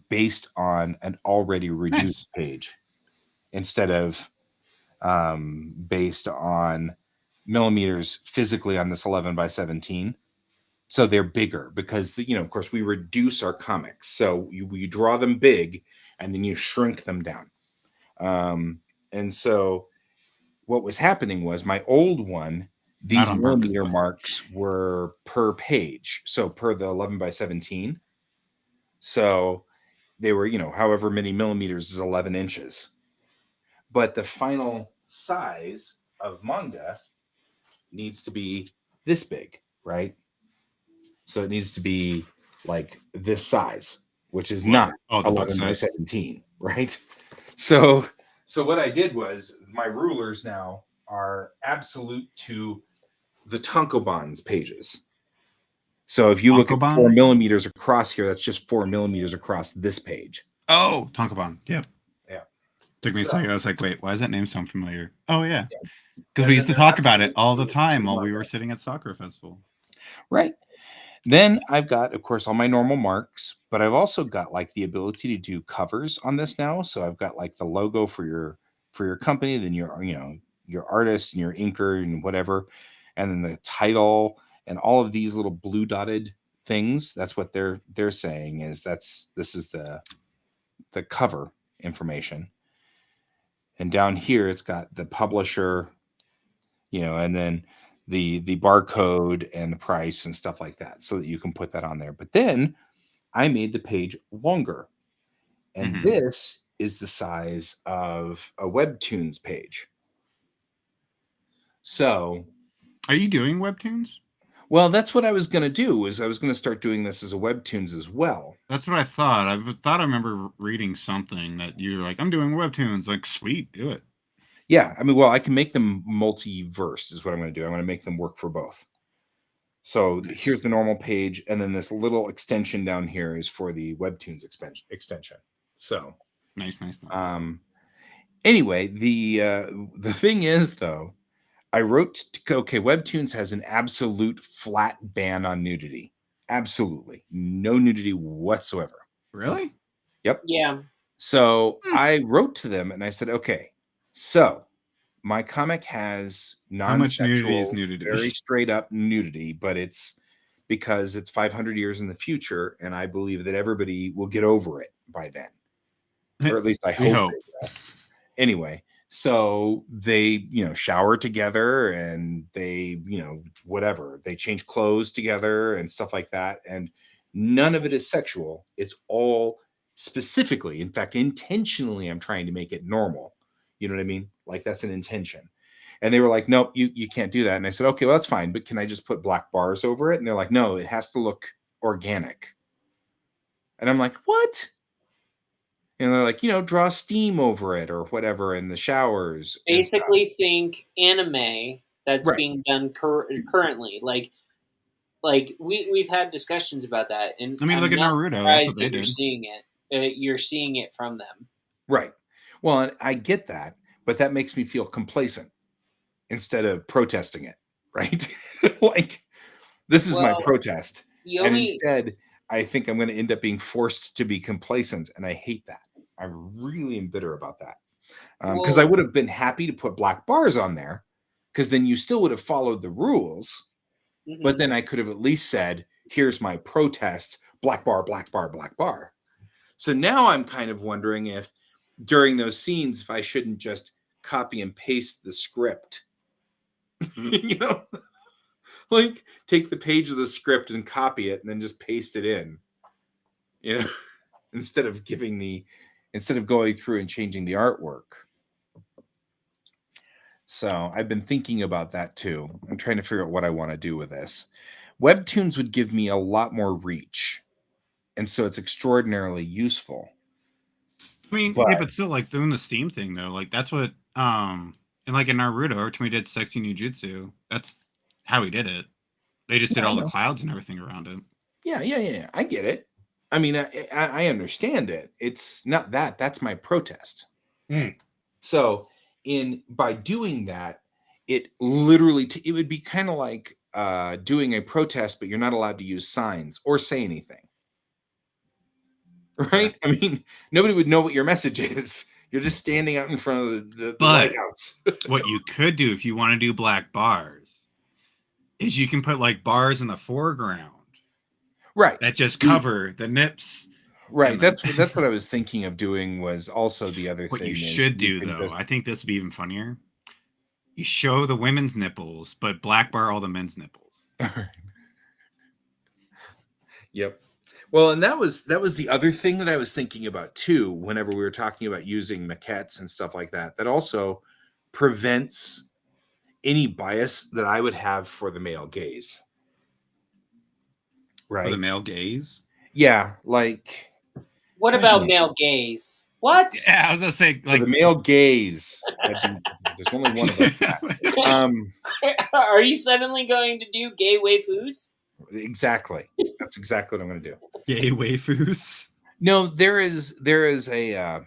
based on an already reduced page instead of based on millimeters physically on this 11 by 17. So they're bigger because, of course, we reduce our comics. So we draw them big and then you shrink them down. And so what was happening was my old one, these millimeter marks were per page. So per the 11 by 17. So they were, however many millimeters is 11 inches. But the final size of manga needs to be this big, right? So it needs to be like this size, which is not 11 by 17, right? So what I did was my rulers now are absolute to the Tankobon's pages. So if you look at 4 millimeters across here, that's just 4 millimeters across this page. Oh, Tankobon. Yep. Yeah. Took me a second. I was like, wait, why does that name sound familiar? Oh, yeah. Because we used to talk about it all the time while we were sitting at Sakura Festival. Right. Then I've got, of course, all my normal marks, but I've also got like the ability to do covers on this now. So I've got like the logo for your company, then your your artist and your inker and whatever, and then the title and all of these little blue dotted things. That's what they're saying is this is the cover information. And down here it's got the publisher, and then the barcode and the price and stuff like that, so that you can put that on there. But then I made the page longer, and this is the size of a Webtoons page. So, are you doing Webtoons? Well, that's what I was going to do. I was going to start doing this as a Webtoons as well. That's what I thought. I thought I remember reading something that you were like, I'm doing Webtoons. Like, sweet, do it. Yeah, I mean, well, I can make them multiverse is what I'm going to do. I'm going to make them work for both. So here's the normal page, and then this little extension down here is for the Webtoons extension. So nice. Anyway, the thing is, though, I wrote, okay, Webtoons has an absolute flat ban on nudity. Absolutely. No nudity whatsoever. Really? Yep. Yeah. So I wrote to them and I said, okay, so my comic has non-sexual, nudity? very straight up nudity, but it's because it's 500 years in the future, and I believe that everybody will get over it by then. Or at least I hope. They will. Anyway, so they, shower together, and they, whatever. They change clothes together and stuff like that. And none of it is sexual. It's all specifically, in fact, intentionally, I'm trying to make it normal. You know what I mean? Like, that's an intention. And they were like, nope, you can't do that. And I said, okay, well, that's fine, but can I just put black bars over it? And they're like, no, it has to look organic. And I'm like, what? And they're like, draw steam over it or whatever in the showers. Basically, think anime that's being done currently. Like we've had discussions about that. And I mean, look at Naruto. That's what they did. You're seeing it from them. Right. Well, and I get that, but that makes me feel complacent instead of protesting it, right? Like, this is my protest. And instead, I think I'm going to end up being forced to be complacent, and I hate that. I really am bitter about that. Because I would have been happy to put black bars on there, because then you still would have followed the rules, but then I could have at least said, here's my protest, black bar, black bar, black bar. So now I'm kind of wondering if during those scenes, if I shouldn't just copy and paste the script, like take the page of the script and copy it and then just paste it in, instead of going through and changing the artwork. So I've been thinking about that too. I'm trying to figure out what I want to do with this. Webtoons would give me a lot more reach, and so it's extraordinarily useful. I mean, but still, like, doing the Steam thing though, like that's what and like in Naruto, every time we did Sexy Ninjutsu, that's how he did it. They just did all the clouds and everything around it. Yeah. I get it. I mean, I understand it. It's not that. That's my protest. So by doing that, it literally it would be kind of like doing a protest, but you're not allowed to use signs or say anything. Right? I mean, nobody would know what your message is. You're just standing out in front of the White House. What you could do if you want to do black bars is you can put like bars in the foreground. Right. That just cover the nips. Right. That's what I was thinking of doing, was also the other what thing. What you should do, though, I think this would be even funnier. You show the women's nipples, but black bar all the men's nipples. All right. Yep. Well, and that was the other thing that I was thinking about too, whenever we were talking about using maquettes and stuff like that. That also prevents any bias that I would have for the male gaze. Right. For the male gaze? Yeah, like. What about male gaze? What? Yeah, I was gonna say, like, the male gaze. There's only one of them. Are you suddenly going to do gay waifus? Exactly. That's exactly what I'm going to do. Gay waifus? No, there is a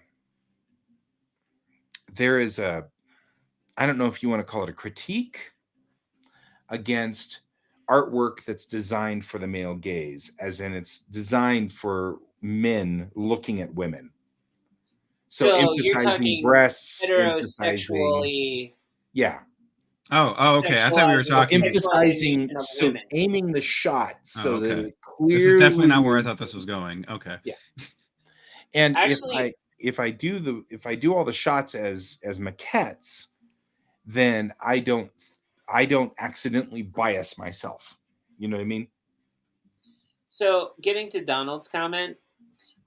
I don't know if you want to call it a critique against artwork that's designed for the male gaze, as in it's designed for men looking at women. So emphasizing breasts, heterosexually. Yeah. Oh, okay. I thought we were Sexualizing- talking. Emphasizing, of so women. aiming the shot so Oh, that okay. it clearly. This is definitely not where I thought this was going. Okay. Yeah. And Actually- if I do all the shots as maquettes, then I don't accidentally bias myself. You know what I mean? So, getting to Donald's comment,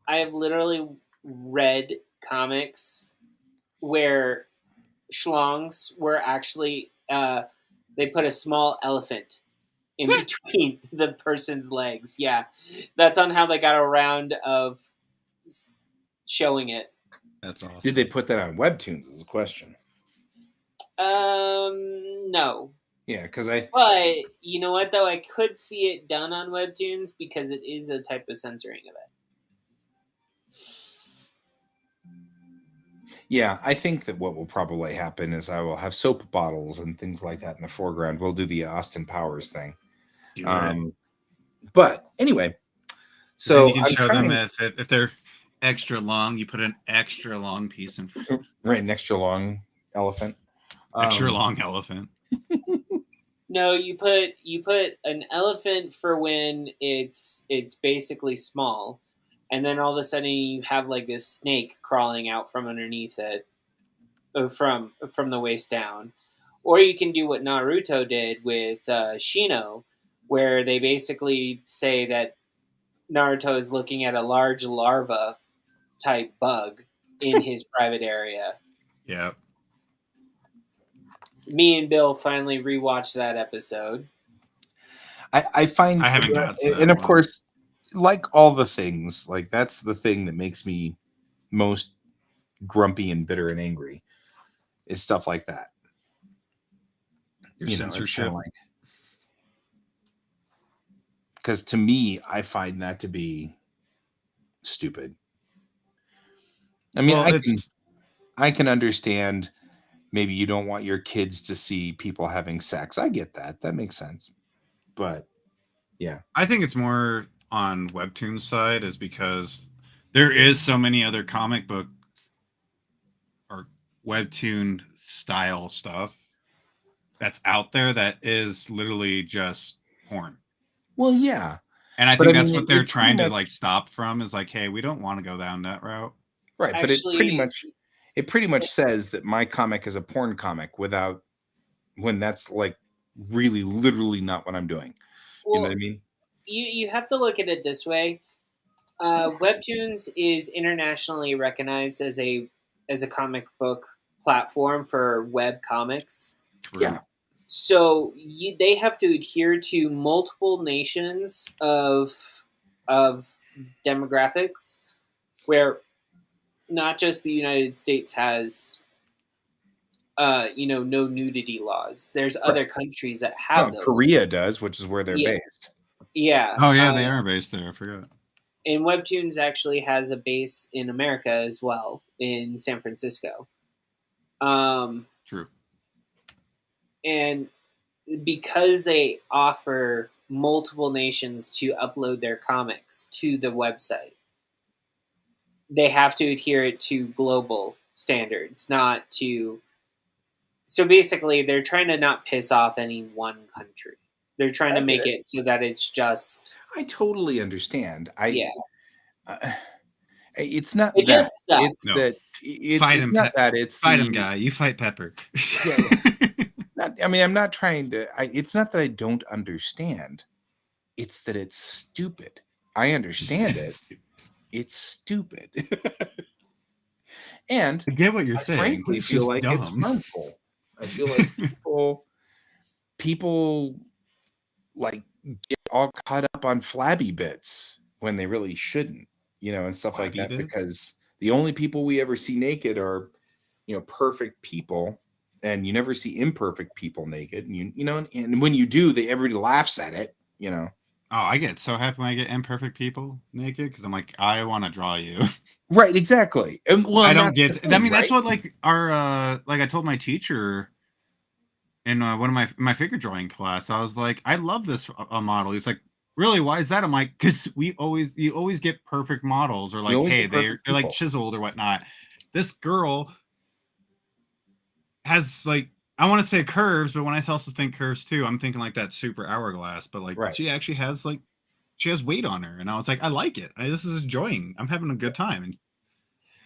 I have literally read comics where schlongs were actually they put a small elephant in between the person's legs. Yeah, that's on how they got around of showing it. That's awesome. Did they put that on webtoons? Is a question. No. Yeah, because But you know what though, I could see it done on webtoons because it is a type of censoring of it. Yeah, I think that what will probably happen is I will have soap bottles and things like that in the foreground. We'll do the Austin Powers thing. Do it. But anyway, Then so you can I'm show trying them if they're extra long, you put an extra long piece in front. right, an extra long elephant. Extra long elephant. No, you put an elephant for when it's basically small, and then all of a sudden you have like this snake crawling out from underneath it, from the waist down. Or you can do what Naruto did with Shino, where they basically say that Naruto is looking at a large larva type bug in his private area. Yeah. Me and Bill finally rewatched that episode. I find I haven't got to that and of one. course, like all the things, like that's the thing that makes me most grumpy and bitter and angry is stuff like that. Your You know, it's censorship. kinda like, because to me, I find that to be stupid. I mean, Well, I can understand maybe you don't want your kids to see people having sex. I get that. That makes sense. But yeah. I think it's more on Webtoon's side is because there is so many other comic book or Webtoon style stuff that's out there that is literally just porn. Well, yeah. And I But think I that's mean, what they're it trying pretty to much- like stop from is like, hey, we don't want to go down that route. Right. But Actually- it pretty much says that my comic is a porn comic without when that's like really literally not what I'm doing. You know what I mean? You have to look at it this way. Webtoons is internationally recognized as a comic book platform for web comics. True. Yeah. So they have to adhere to multiple nations of demographics, where not just the United States has no nudity laws. There's other countries that have those. Korea does, which is where they're Yeah. based. Yeah. Oh yeah, they are based there. I forgot. And Webtoons actually has a base in America as well, in San Francisco. True. And because they offer multiple nations to upload their comics to the website, they have to adhere to global standards, not to... So basically, they're trying to not piss off any one country. They're trying to make it so that it's just... I totally understand. It's not It that. just sucks. It's No. that. It's Fight it's him, not that. It's Fight the, him, guy. You fight Pepper. I mean, I'm not trying to. It's not that I don't understand. It's that it's stupid. I understand it. It's stupid. And I get what you're I saying. frankly It's feel just like it's dumb. harmful. I feel like people like get all caught up on flabby bits when they really shouldn't, and stuff like Flabby that, bits? because the only people we ever see naked are, perfect people, and you never see imperfect people naked, and and when you do, everybody laughs at it, Oh, I get so happy when I get imperfect people naked because I'm like, I want to draw you. Right, exactly. And well, I and don't that's the get. I thing, mean, that's right? what like our like I told my teacher in one of my figure drawing class. I was like, I love this model. He's like, really? Why is that? I'm like, because you always get perfect models, or like, always hey, get they're perfect like people. chiseled or whatnot. This girl has like I want to say curves, but when I also think curves too, I'm thinking like that super hourglass. But like Right. she actually has like she has weight on her, and I was like, I like it. This is enjoying. I'm having a good time, and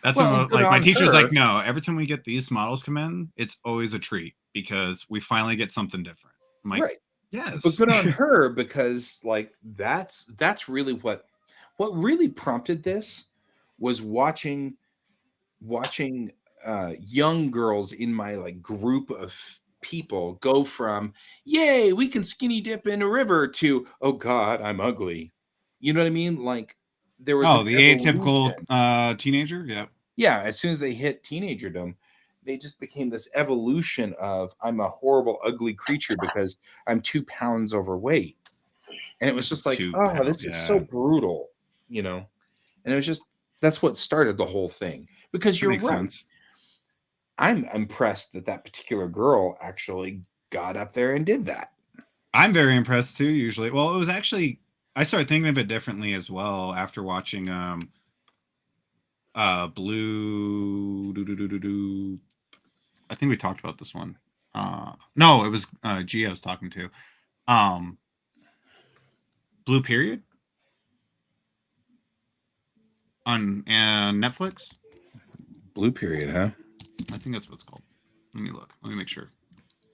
that's Well, when and good like my on teacher's her. like, no. Every time we get these models come in, it's always a treat because we finally get something different. I'm like, Right. But yes, good on her, because like that's really what really prompted this was watching young girls in my like group of people go from yay we can skinny dip in a river to oh god I'm ugly. You know what I mean? Like there was oh, an the atypical evolution. teenager. Yeah, Yeah, as soon as they hit teenagerdom, they just became this evolution of I'm a horrible ugly creature because I'm 2 pounds overweight. And it was just like, two oh, pound. this is so Yeah, brutal, you know. And it was just that's what started the whole thing. Because that you're makes right. sense. I'm impressed that that particular girl actually got up there and did that. I'm very impressed too. Usually, well, it was actually I started thinking of it differently as well after watching Blue. I think we talked about this one. No, it was Gia I was talking to. Um, Blue Period on Netflix. Blue period, huh? I think that's what it's called. Let me look. Let me make sure.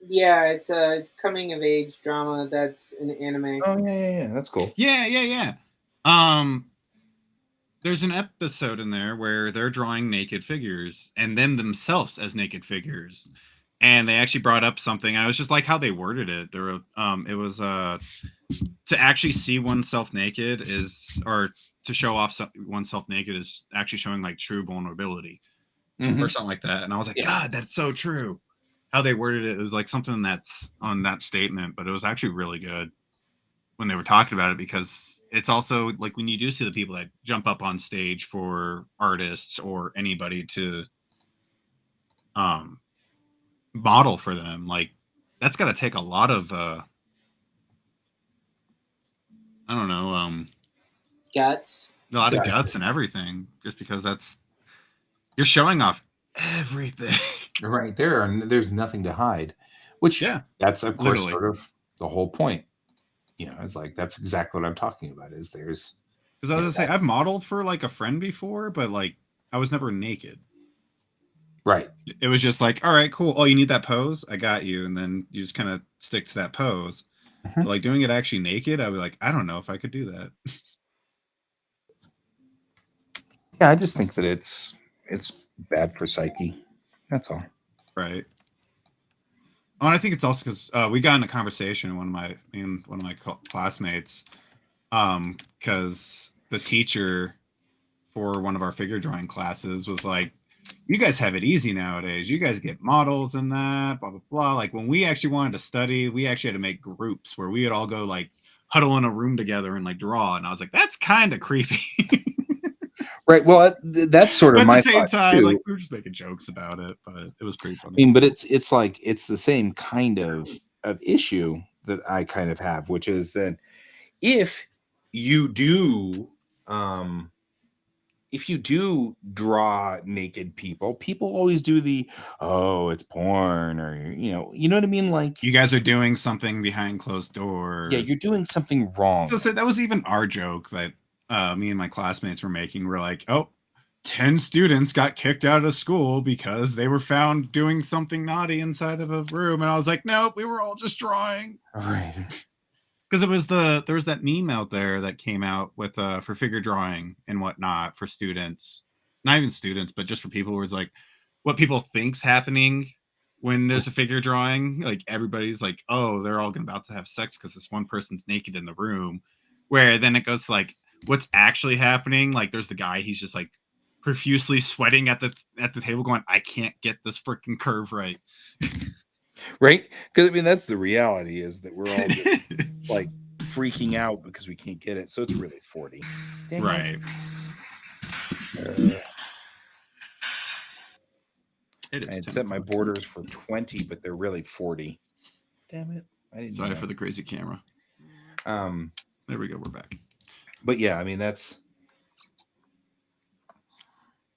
Yeah, it's a coming of age drama that's an anime. Oh yeah. That's cool. Yeah. Um, there's an episode in there where they're drawing naked figures and them themselves as naked figures. And they actually brought up something. I was just like how they worded it. There were, it was to actually see oneself naked is, or to show off oneself naked is actually showing like true vulnerability or Mhm. something like that. And I was like, Yeah. God, that's so true. How they worded it, it was like something that's on that statement, but it was actually really good when they were talking about it because it's also like when you do see the people that jump up on stage for artists or anybody to um model for them, like that's got to take a lot of I don't know, Guts. a lot of Yeah. guts and everything, just because that's you're showing off everything. Right. There's nothing to hide. Which Yeah, that's of course literally. sort of the whole point. You know, it's like that's exactly what I'm talking about, is there's Because I was gonna say I've that's modeled for like a friend before, but like I was never naked. right. It was just like, all right, cool. Oh, you need that pose? I got you. And then you just kind of stick to that pose. But Mhm. like doing it actually naked, I was like, I don't know if I could do that. Yeah, I just think that it's bad for psyche. That's all. Right. Oh, and I think it's also because we got in a conversation, me and one of my classmates, because the teacher for one of our figure drawing classes was like, you guys have it easy nowadays. You guys get models and that, blah, blah, blah. Like when we actually wanted to study, we actually had to make groups where we would all go like huddle in a room together and like draw. And I was like, that's kind of creepy. Right. Well, that's sort But of at the my same thought time, like too. we were just making jokes about it, but it was pretty I funny. mean, but it's like it's the same kind of issue that I kind of have, which is that if you do um if you do draw naked people, people always do the oh, it's porn, or you know what I mean? Like, You guys are doing something behind closed yeah, doors. you're doing something wrong. So that was even our joke that me and my classmates were making. We're like, oh, 10 students got kicked out of school because they were found doing something naughty inside of a room. And I was like, nope, we were all just drawing. Right. Because there was that meme out there that came out with for figure drawing and whatnot for students, not even students, but just for people where it's like what people think's happening when there's a figure drawing. Like everybody's like, oh, they're all about to have sex because this one person's naked in the room. Where then it goes to like what's actually happening. Like there's the guy, he's just like profusely sweating at the table, going, I can't get this freaking curve right. Right? Because I mean, that's the reality, is that we're all just like freaking out because we can't get it. So it's really 40. Dang right. it. It I is had 10 set my o'clock. borders for 20, but they're really 40. Damn it. I didn't Sorry know. for the crazy camera. There we go. We're back. But yeah, I mean, that's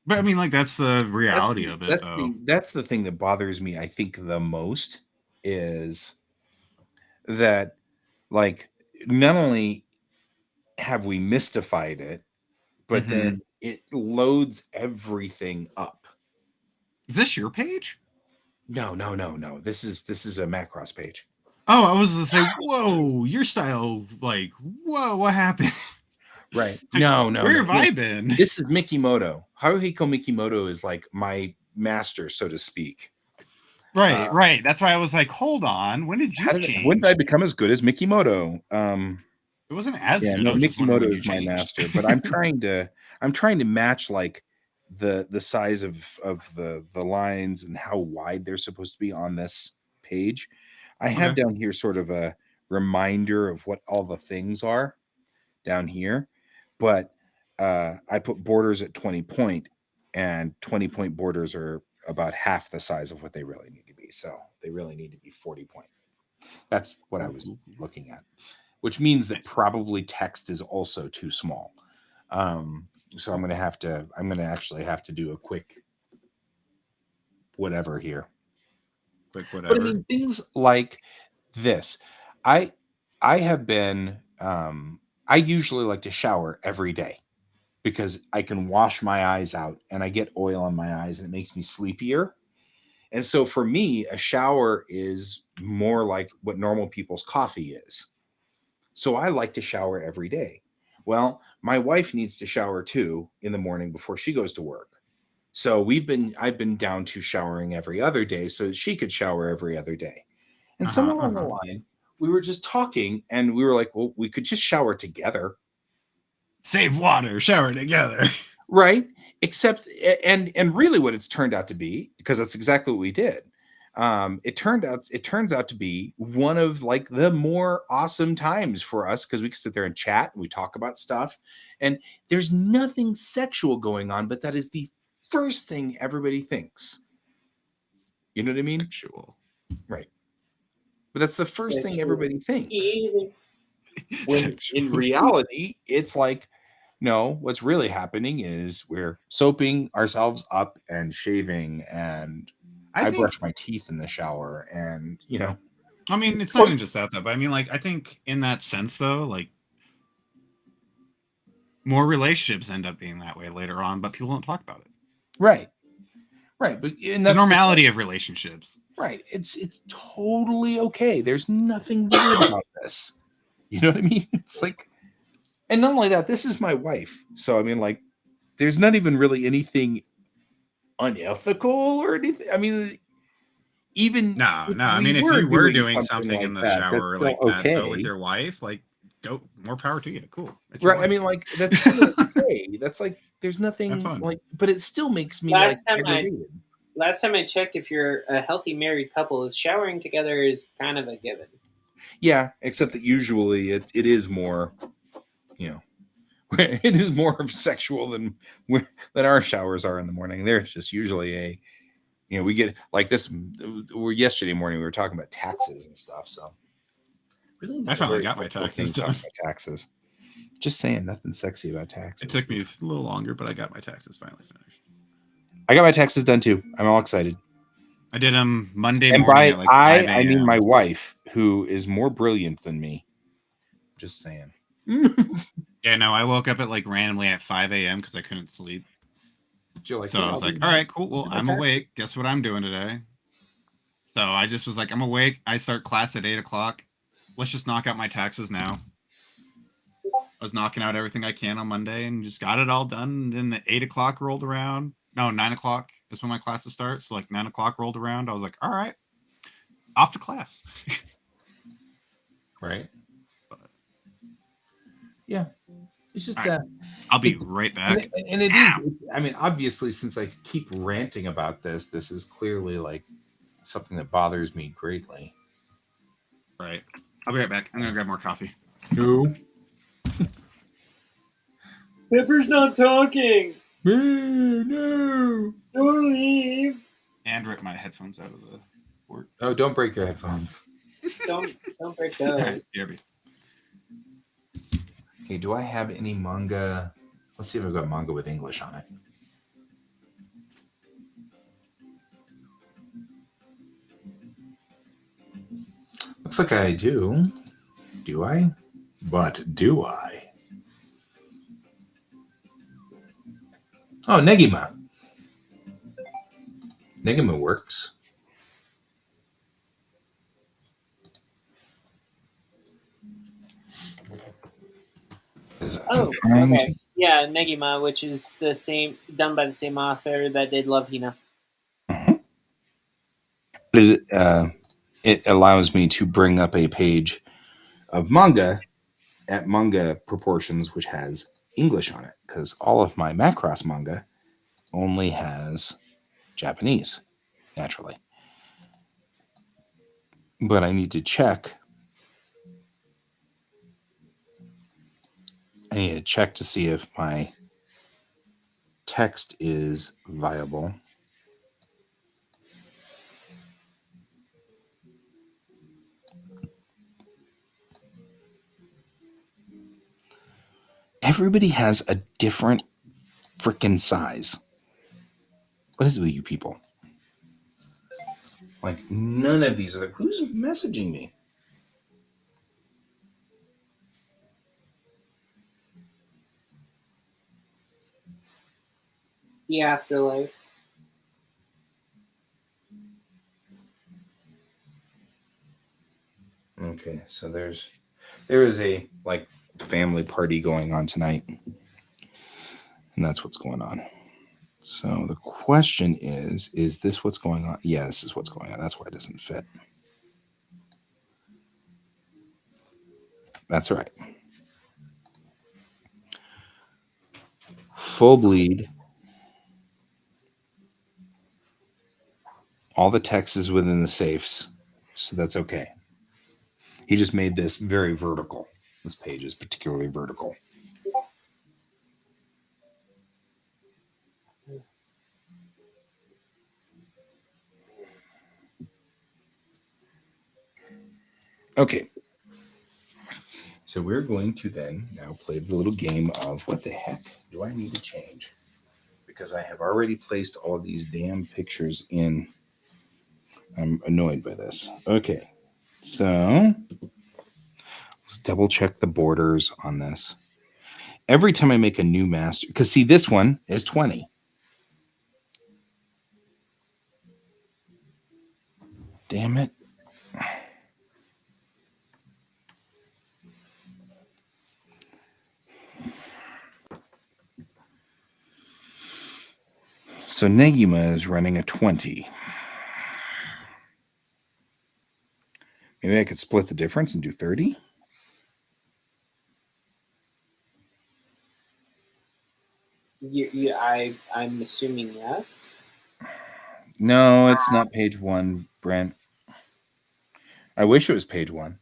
But I mean, like that's the reality of it, though. that's the thing that bothers me, I think, the most, is that, like, not only have we mystified it, but Mhm. then it loads everything up. Is this your page? No. This is a Macross page. Oh, I was gonna say, whoa, your style, like, whoa, what happened? Right. Like, No. where have I been? This is Mikimoto. Haruhiko Mikimoto is like my master, so to speak. Right, right. That's why I was like, hold on, when did you change? When did I become as good as Mikimoto? It wasn't as Yeah, good. no, I was just wondering when Mikimoto you is my changed. master, but I'm trying to match like the size of the lines and how wide they're supposed to be on this page. I have Okay. down here sort of a reminder of what all the things are down here, but I put borders at 20 point, and 20 point borders are about half the size of what they really need to be. So they really need to be 40 point. That's what I was looking at, which means that probably text is also too small. So I'm going to actually have to do a quick whatever here. Quick But whatever. I mean, things like this, I have been, I usually like to shower every day because I can wash my eyes out and I get oil on my eyes and it makes me sleepier. And so for me, a shower is more like what normal people's coffee is. So I like to shower every day. Well, my wife needs to shower too in the morning before she goes to work. So I've been down to showering every other day so that she could shower every other day. And somewhere along the line, we were just talking and we were like, well, we could just shower together. Save water, shower together. Right. Except, and really what it's turned out to be, because that's exactly what we did. It turns out to be one of like the more awesome times for us because we can sit there and chat and we talk about stuff, and there's nothing sexual going on, but that is the first thing everybody thinks. You know what I mean? Sexual. Right. But that's the first thing everybody thinks. Even When in reality, it's like, no, what's really happening is we're soaping ourselves up and shaving, and I brush my teeth in the shower, and I mean, it's not even just that though, but I mean, like, I think in that sense though, like, more relationships end up being that way later on, but people don't talk about it. Right. But and The that's normality of relationships. Right. It's totally okay. There's nothing weird about this. You know what I mean? It's like, and not only that, this is my wife. So I mean, like, there's not even really anything unethical or anything. I mean, even No. I mean, if you were doing something in the shower like that though with your wife, like, go, more power to you. Cool. Right. I mean, like, that's still okay. That's like, there's nothing like, but it still makes me like aggravated. Last time I checked, if you're a healthy married couple, showering together is kind of a given. Yeah, except that usually it is more, it is more of sexual than our showers are in the morning. There's just usually we get like this. Yesterday morning we were talking about taxes and stuff. So really, I finally got my taxes done. Taxes. Just saying, nothing sexy about taxes. It took me a little longer, but I got my taxes finally finished. I got my taxes done too. I'm all excited. I did them Monday and morning at like 5 I mean my wife, who is more brilliant than me. Just saying. Yeah, no, I woke up at like randomly at 5 a.m. because I couldn't sleep. Like, so I was like, all right, cool. Well, I'm awake. Guess what I'm doing today? So I just was like, I'm awake. I start class at 8 o'clock. Let's just knock out my taxes now. I was knocking out everything I can on Monday and just got it all done. And then the 8 o'clock rolled around. No, 9 o'clock is when my classes start. So like 9 o'clock rolled around. I was like, all right, off to class. Right. But, yeah. It's just I'll be right back. And it is. I mean, obviously, since I keep ranting about this is clearly like something that bothers me greatly. Right. I'll be right back. I'm gonna grab more coffee. No. Pepper's not talking. No. Don't leave. And rip my headphones out of the port. Oh, don't break your headphones. Don't break those. Okay, do I have any manga? Let's see if I've got manga with English on it. Looks like I do. Do I? But do I? Oh, Negima. Negima works. Oh, okay. Yeah, Negima, which is the same, done by the same author that did Love Hina. It allows me to bring up a page of manga at manga proportions, which has English on it, because all of my Macross manga only has Japanese, naturally. But I need to check. I need to check to see if my text is viable. Everybody has a different freaking size. What is it with you people? Like, none of these are like, who's messaging me? The Afterlife. Okay, so there is a like family party going on tonight, and that's what's going on. So the question is this what's going on? Yeah, this is what's going on. That's why it doesn't fit. That's right. Full bleed. All the text is within the safes, so that's okay. He just made this very vertical. This page is particularly vertical. Okay. So we're going to then now play the little game of what the heck do I need to change? Because I have already placed all of these damn pictures in. I'm annoyed by this. Okay. So let's double check the borders on this. Every time I make a new master, because see, this one is 20. Damn it. So Negima is running a 20. Maybe I could split the difference and do 30. I'm assuming yes. No, it's not page 1, Brent. I wish it was page 1.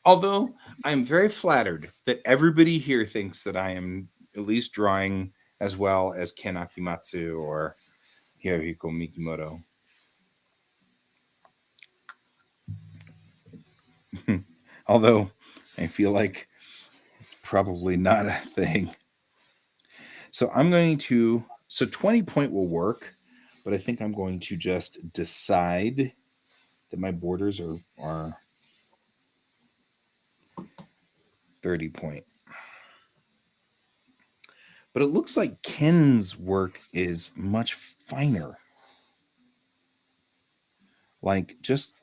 Although I'm very flattered that everybody here thinks that I am at least drawing as well as Ken Akimatsu or Hirohiko Mikimoto. Although I feel like probably not a thing. So I'm going to, so 20 point will work, but I think I'm going to just decide that my borders are 30 point. But it looks like Ken's work is much finer. Like just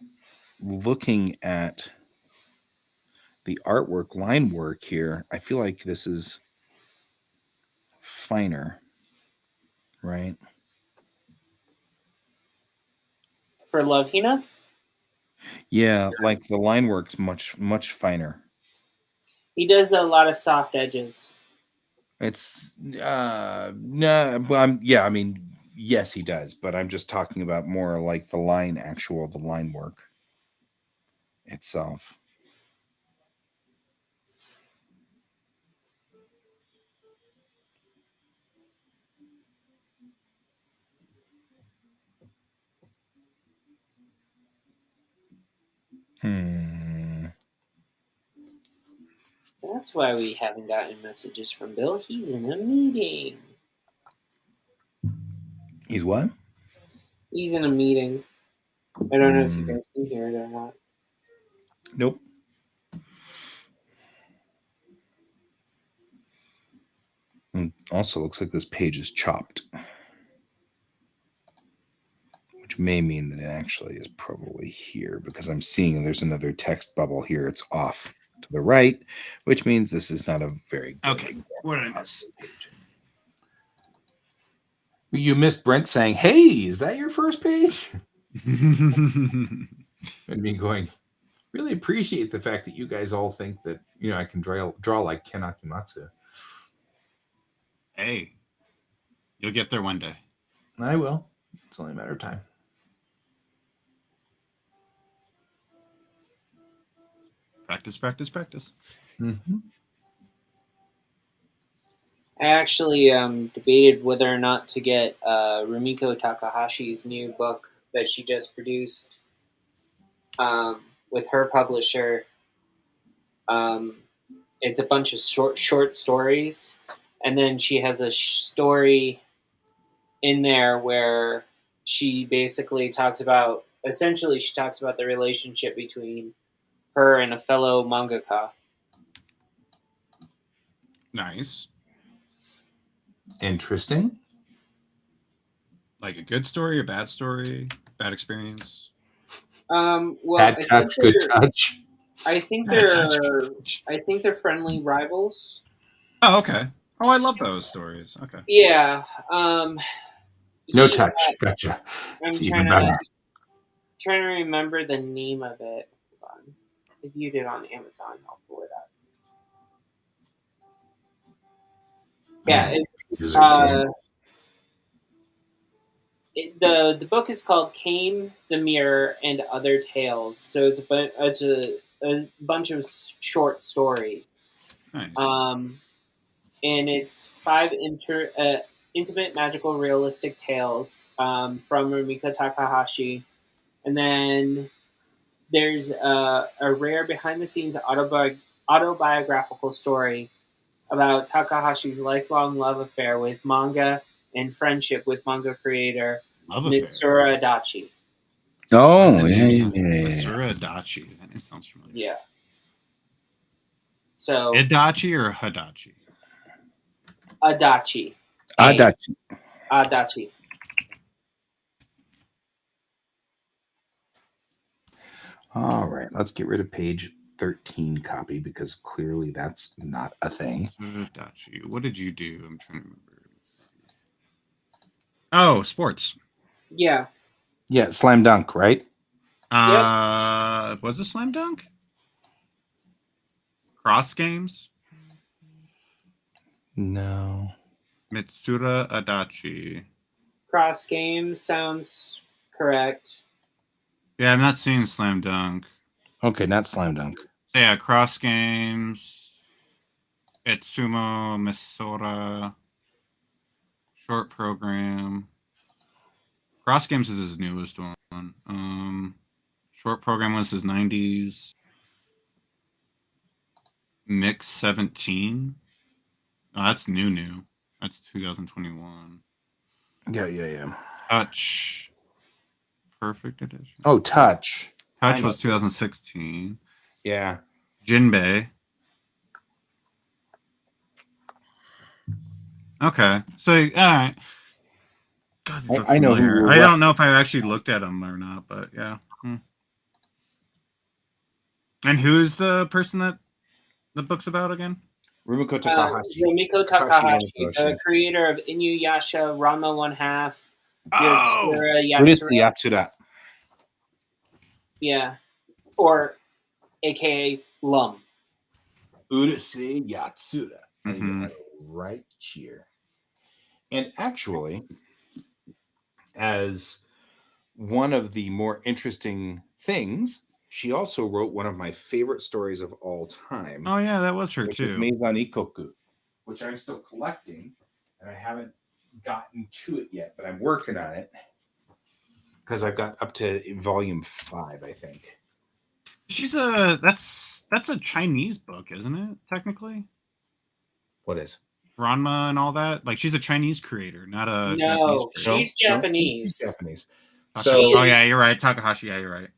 looking at the artwork, line work here, I feel like this is finer, right? For Love Hina? Yeah, like the line work's much finer. He does a lot of soft edges. It's no, but I mean, yes, he does, but I'm just talking about more like the line work itself. That's why we haven't gotten messages from Bill. He's in a meeting. He's what? He's in a meeting. I don't know if you guys can hear it or not. Nope. And also looks like this page is chopped, which may mean that it actually is probably here because I'm seeing there's another text bubble here. It's off to the right, which means this is not a very good Okay, what did I miss? page. You missed Brent saying, "Hey, is that your first page?" And me going, really appreciate the fact that you guys all think that I can draw like Ken Akimatsu. Hey, you'll get there one day. I will. It's only a matter of time. Practice, practice, practice. Mm-hmm. I actually debated whether or not to get Rumiko Takahashi's new book that she just produced with her publisher. It's a bunch of short stories, and then she has a story in there where she basically talks about the relationship between her and a fellow mangaka. Nice. Interesting. Like a good story, a bad story, bad experience. Well, Bad touch, good touch. I think Bad they're friendly rivals. Oh, okay. Oh, I love those stories. Okay. Yeah. No touch. Gotcha. I'm It's trying even better. to remember the name of it. Hold on. I viewed it on Amazon. I'll pull it up. Yeah, Man, it's these are dense. the book is called Kame, the Mirror, and Other Tales. So it's a bunch of short stories. Nice. And it's 5 intimate, magical, realistic tales from Rumiko Takahashi. And then there's a rare behind-the-scenes autobiographical story about Takahashi's lifelong love affair with manga and friendship with manga creator Mitsuru Adachi. Oh, Mitsuru Adachi. That name sounds familiar. Yeah. So Adachi or Hadachi? Adachi. Adachi. All right, let's get rid of page 13 copy because clearly that's not a thing. Adachi. What did you do? I'm trying to remember. Oh, sports. Yeah. Yeah, slam dunk, right? Was it slam dunk? Cross games? No. Mitsuru Adachi. Cross games sounds correct. Yeah, I'm not seeing slam dunk. Okay, not slam dunk. So yeah, cross games. Itsumo Misora. Short program. Cross games is his newest one. Short program was his 90s. Mix 17. Oh, that's new. That's 2021. Yeah. Touch. Perfect edition. Oh, Touch. Touch was 2016. Yeah. Jinbei. Okay. So, all right. God, these look I know who familiar. we're I don't know if I actually looked at them or not, but yeah. And who's the person that the book's about again? Rumiko Takahashi. Rumiko Takahashi, the creator of Inuyasha, Ranma 1/2, Urusei Yatsura. Yeah. Or AKA Lum. Urusei Yatsura. Mm-hmm. Right here. And actually, as one of the more interesting things, she also wrote one of my favorite stories of all time. Oh yeah, that was her too. Meizan Ikoku, which I'm still collecting, and I haven't gotten to it yet, but I'm working on it because I've got up to volume 5, I think. That's a Chinese book, isn't it? Technically, what is Ranma and all that? Like she's a Chinese creator, not a no. Japanese She's Japanese. She's Japanese. So, yeah, you're right. Takahashi. Yeah, you're right.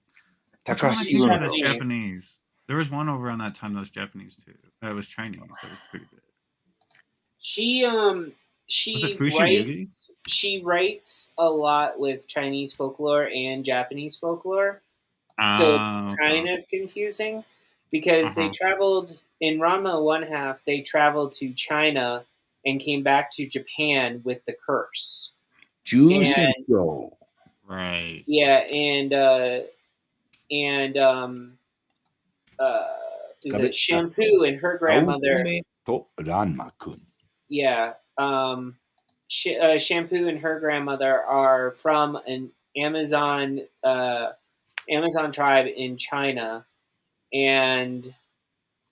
Takahashi is Japanese. There was one over on that time that was Japanese too. That was Chinese. That was pretty good. She Was it Fushi Yugi? she writes a lot with Chinese folklore and Japanese folklore. So it's kind Okay. of confusing because they Uh-huh. traveled in Ranma one half, they traveled to China and came back to Japan with the curse. Juice and And go. Right. yeah, and uh is it Shampoo and her grandmother? Saotome to Ranma-kun. Yeah. Shampoo and her grandmother are from an Amazon tribe in China, and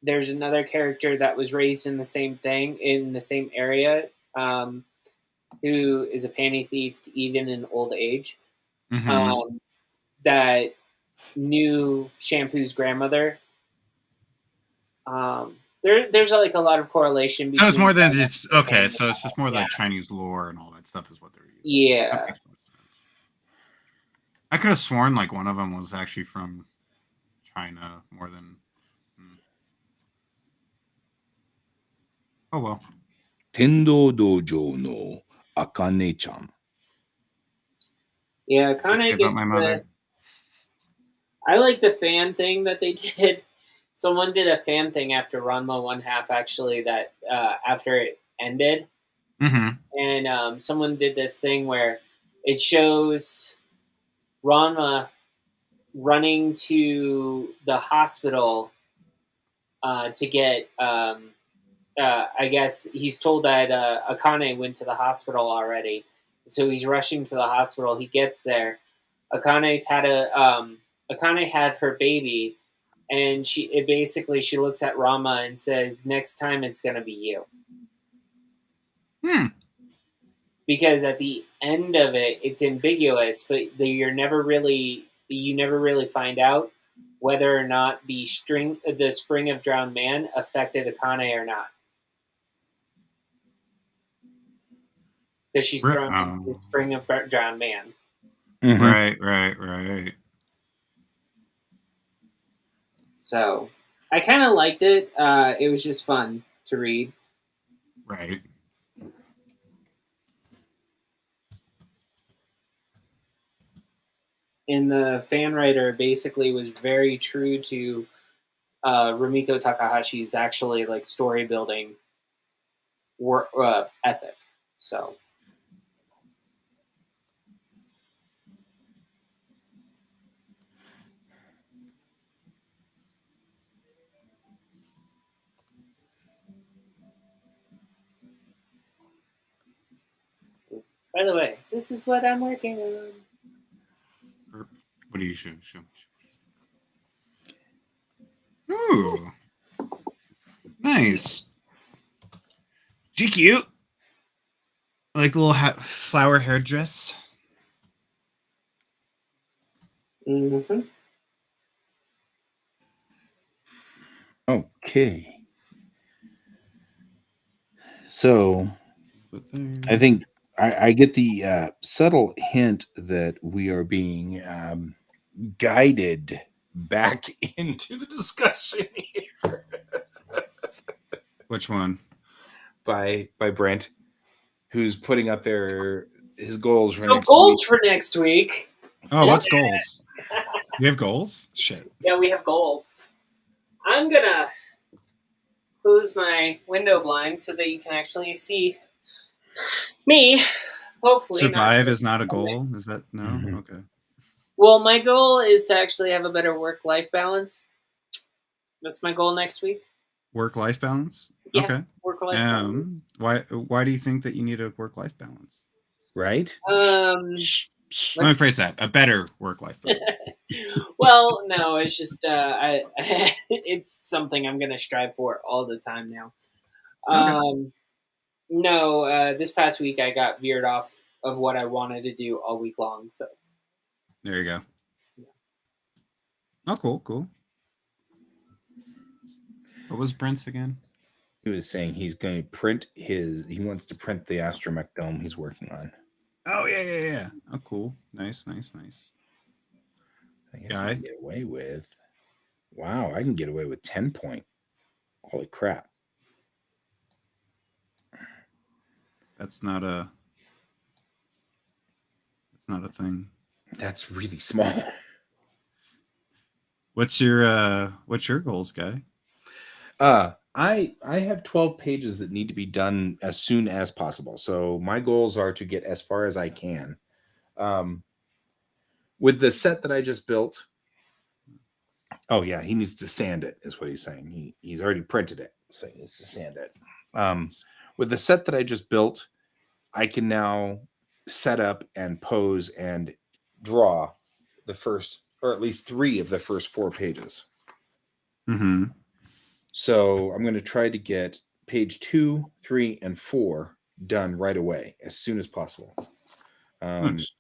there's another character that was raised in the same thing in the same area, who is a panty thief even in old age. Mm-hmm. That knew Shampoo's grandmother. There's like a lot of correlation So it's between more than China just and okay. Japan. So it's just more Yeah, the Chinese lore and all that stuff is what they're using. That yeah. makes more sense. I could have sworn like one of them was actually from China more than. Oh well. Tendo Dojo no Akane-chan. Yeah, Just Kane give up my gets the. mother. I like the fan thing that they did. Someone did a fan thing after Ranma one half actually that after it ended, Mm-hmm. and someone did this thing where it shows Ranma running to the hospital to get. I guess he's told that Akane went to the hospital already, so he's rushing to the hospital. He gets there. Akane had her baby, and she looks at Rama and says, "Next time it's gonna be you," Hmm. because at the end of it, it's ambiguous, but you never really find out whether or not the spring of drowned man affected Akane or not, because she's thrown into the spring of drowned man. Mhm. Right. So I kind of liked it. It was just fun to read. Right. And the fan writer basically was very true to Rumiko Takahashi's actually like story building ethic. So by the way, this is what I'm working on. What do you show? Ooh, nice. GQ. Like a little flower hair dress. Mm-hmm. Okay. So I think I get the subtle hint that we are being guided back into discussion here Which one? by Brent, who's putting up his goals for So next goals week. for next week. Oh, what's goals? We have goals? Shit. Yeah, we have goals. I'm gonna close my window blinds so that you can actually see me. Hopefully not. Survive is not a goal? Is that no? Mhm. Okay. Well, my goal is to actually have a better work-life balance. That's my goal next week. Work-life balance? Yeah, Okay. work-life balance. Why do you think that you need a work-life balance? Right? Let me phrase that. A better work-life balance. Well, no, it's just it's something I'm gonna strive for all the time now. Okay. No, this past week I got veered off of what I wanted to do all week long. So There you go. Oh, cool. What was Brent's again? He was saying he wants to print the astromech dome he's working on. Oh yeah. Oh, cool. Nice. I guess Guy. he can get away with Wow, I can get away with 10 point. Holy crap. That's not a thing. That's really small. What's your goals, guy? I have 12 pages that need to be done as soon as possible. So my goals are to get as far as I can. With the set that I just built. Oh yeah, he needs to sand it, is what he's saying. He's already printed it, so he needs to sand it. With the set that I just built, I can now set up and pose and draw the first, or at least 3 of the first 4 pages. Mm-hmm. So I'm going to try to get page 2, 3, and 4 done right away as soon as possible. Nice.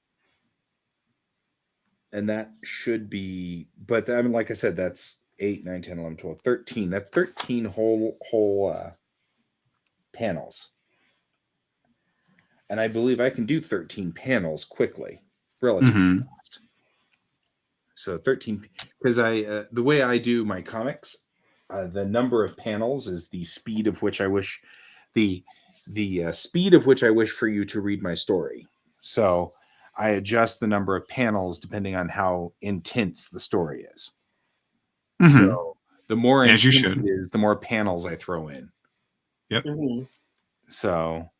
And that should be, but I mean, like I said, that's 8, 9, 10, 11, 12, 13. That's 13 whole panels. And I believe I can do 13 panels quickly, relatively fast. So 13, because the way I do my comics, the number of panels is the speed of which I wish the speed of which I wish for you to read my story. So I adjust the number of panels depending on how intense the story is. Mm-hmm. So the more As you intense should. it is, the more panels I throw in. Yep. Mm-hmm. So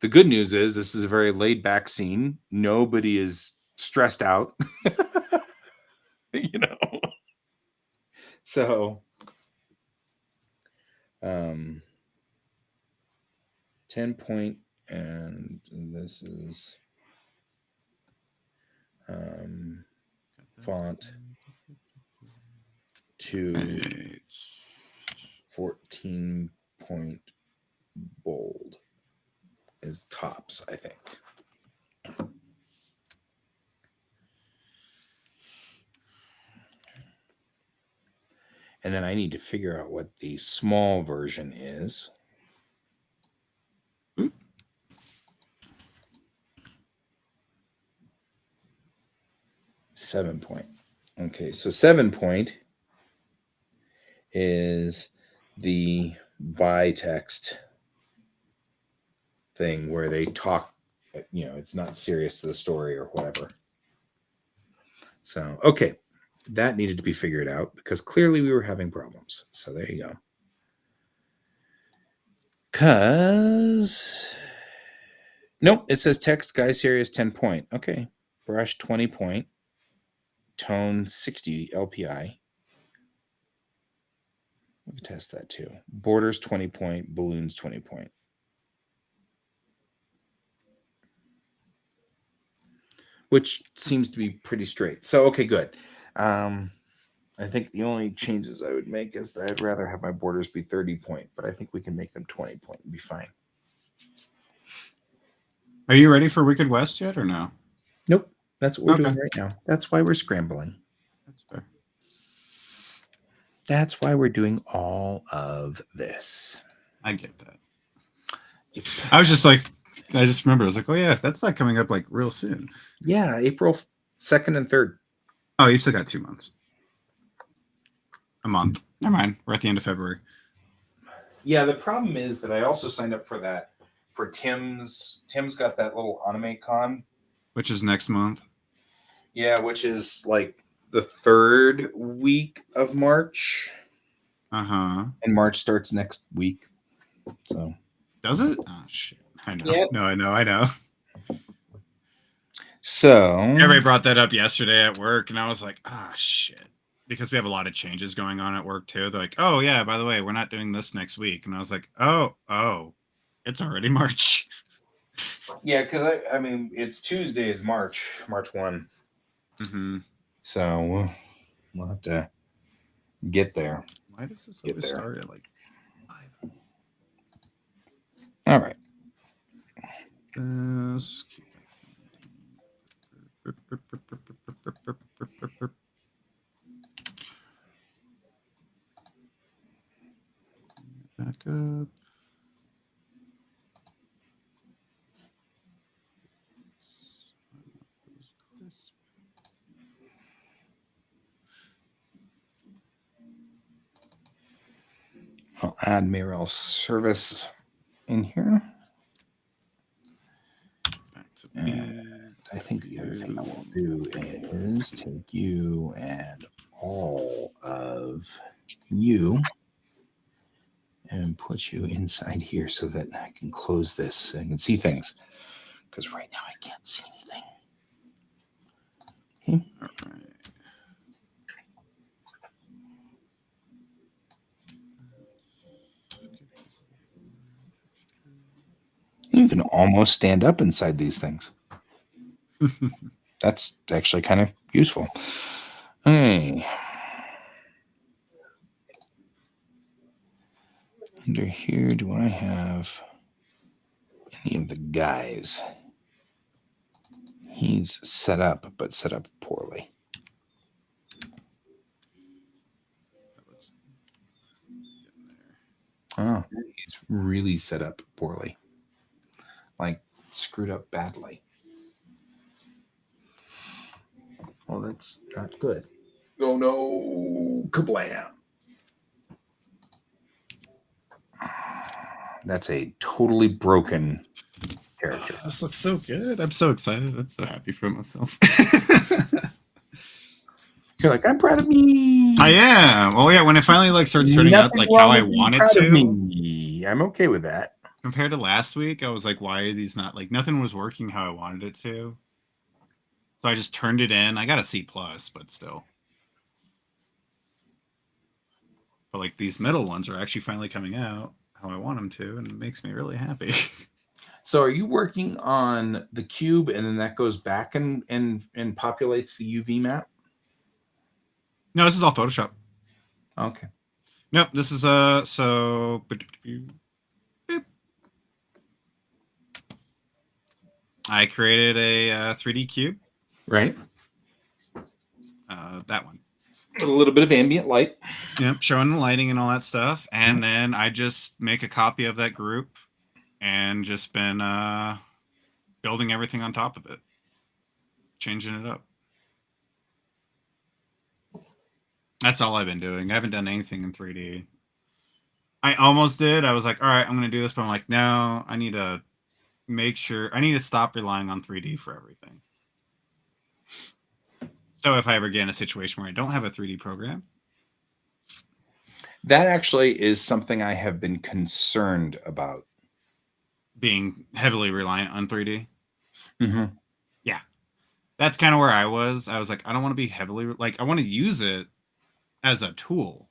the good news is this is a very laid back scene. Nobody is stressed out. You know. So 10 point, and this is font to 14 point bold is tops, I think. And then I need to figure out what the small version is. Ooh. 7 point. Okay, so 7 point is the by text thing where they talk, it's not serious to the story or whatever. So, okay, that needed to be figured out because clearly we were having problems. So there you go. Nope, it says text guy serious 10 point. Okay, brush 20 point, tone 60 LPI. We can test that too. Borders 20 point, balloons 20 point. Which seems to be pretty straight. So, okay, good. I think the only changes I would make is that I'd rather have my borders be 30 point, but I think we can make them 20 point and be fine. Are you ready for Wicked West yet or no? Nope. That's what we're Okay. doing right now. That's why we're scrambling. That's fair. That's why we're doing all of this. I get that. I was just like, I just remember, I was like, oh yeah, that's not coming up like real soon. Yeah, April 2nd and 3rd. Oh, you still got 2 months. A month. Never mind. We're at the end of February. Yeah, the problem is that I also signed up for that for Tim's. Tim's got that little anime con. Which is next month. Yeah, which is like the 3rd week of March. Uh-huh. And March starts next week. So does it? Oh shit. I know. Yep. No, I know. So everybody brought that up yesterday at work, and I was like, ah, shit. Because we have a lot of changes going on at work too. They're like, oh yeah, by the way, we're not doing this next week. And I was like, oh, it's already March. Yeah, because I mean, it's Tuesday is March 1. Mm-hmm. So we'll have to get there. Why does this always start at like 5? All right. This. Back up. Admiral Service in here. Back to And I think the other thing I will do is take you and all of you and put you inside here so that I can close this so I can see things. Because right now I can't see anything. Okay. All right. You can almost stand up inside these things. That's actually kind of useful. Okay. Under here, do I have any of the guys? He's set up, but set up poorly. Oh, he's really set up poorly. Like, screwed up badly. Well, that's not good. Oh no, kablam. That's a totally broken character. This looks so good. I'm so excited. I'm so happy for myself. You're like, I'm proud of me. I am. Oh yeah, when it finally like starts turning out like how I want it to. Me. I'm okay with that. Compared to last week, I was like, why are these not like nothing was working how I wanted it to? So I just turned it in. I got a C+, but still. But like these middle ones are actually finally coming out how I want them to, and it makes me really happy. So are you working on the cube and then that goes back and populates the UV map? No, this is all Photoshop. Okay. Nope, this is so I created a 3D cube. Right. That one. A little bit of ambient light. Yep, showing the lighting and all that stuff. And then I just make a copy of that group and just been building everything on top of it. Changing it up. That's all I've been doing. I haven't done anything in 3D. I almost did. I was like, all right, I'm going to do this. But I'm like, no, I need to make sure. I need to stop relying on 3D for everything. So if I ever get in a situation where I don't have a 3D program. That actually is something I have been concerned about. Being heavily reliant on 3D. Mm-hmm. Yeah. That's kind of where I was. I was like, I don't want to be heavily, like, I want to use it as a tool.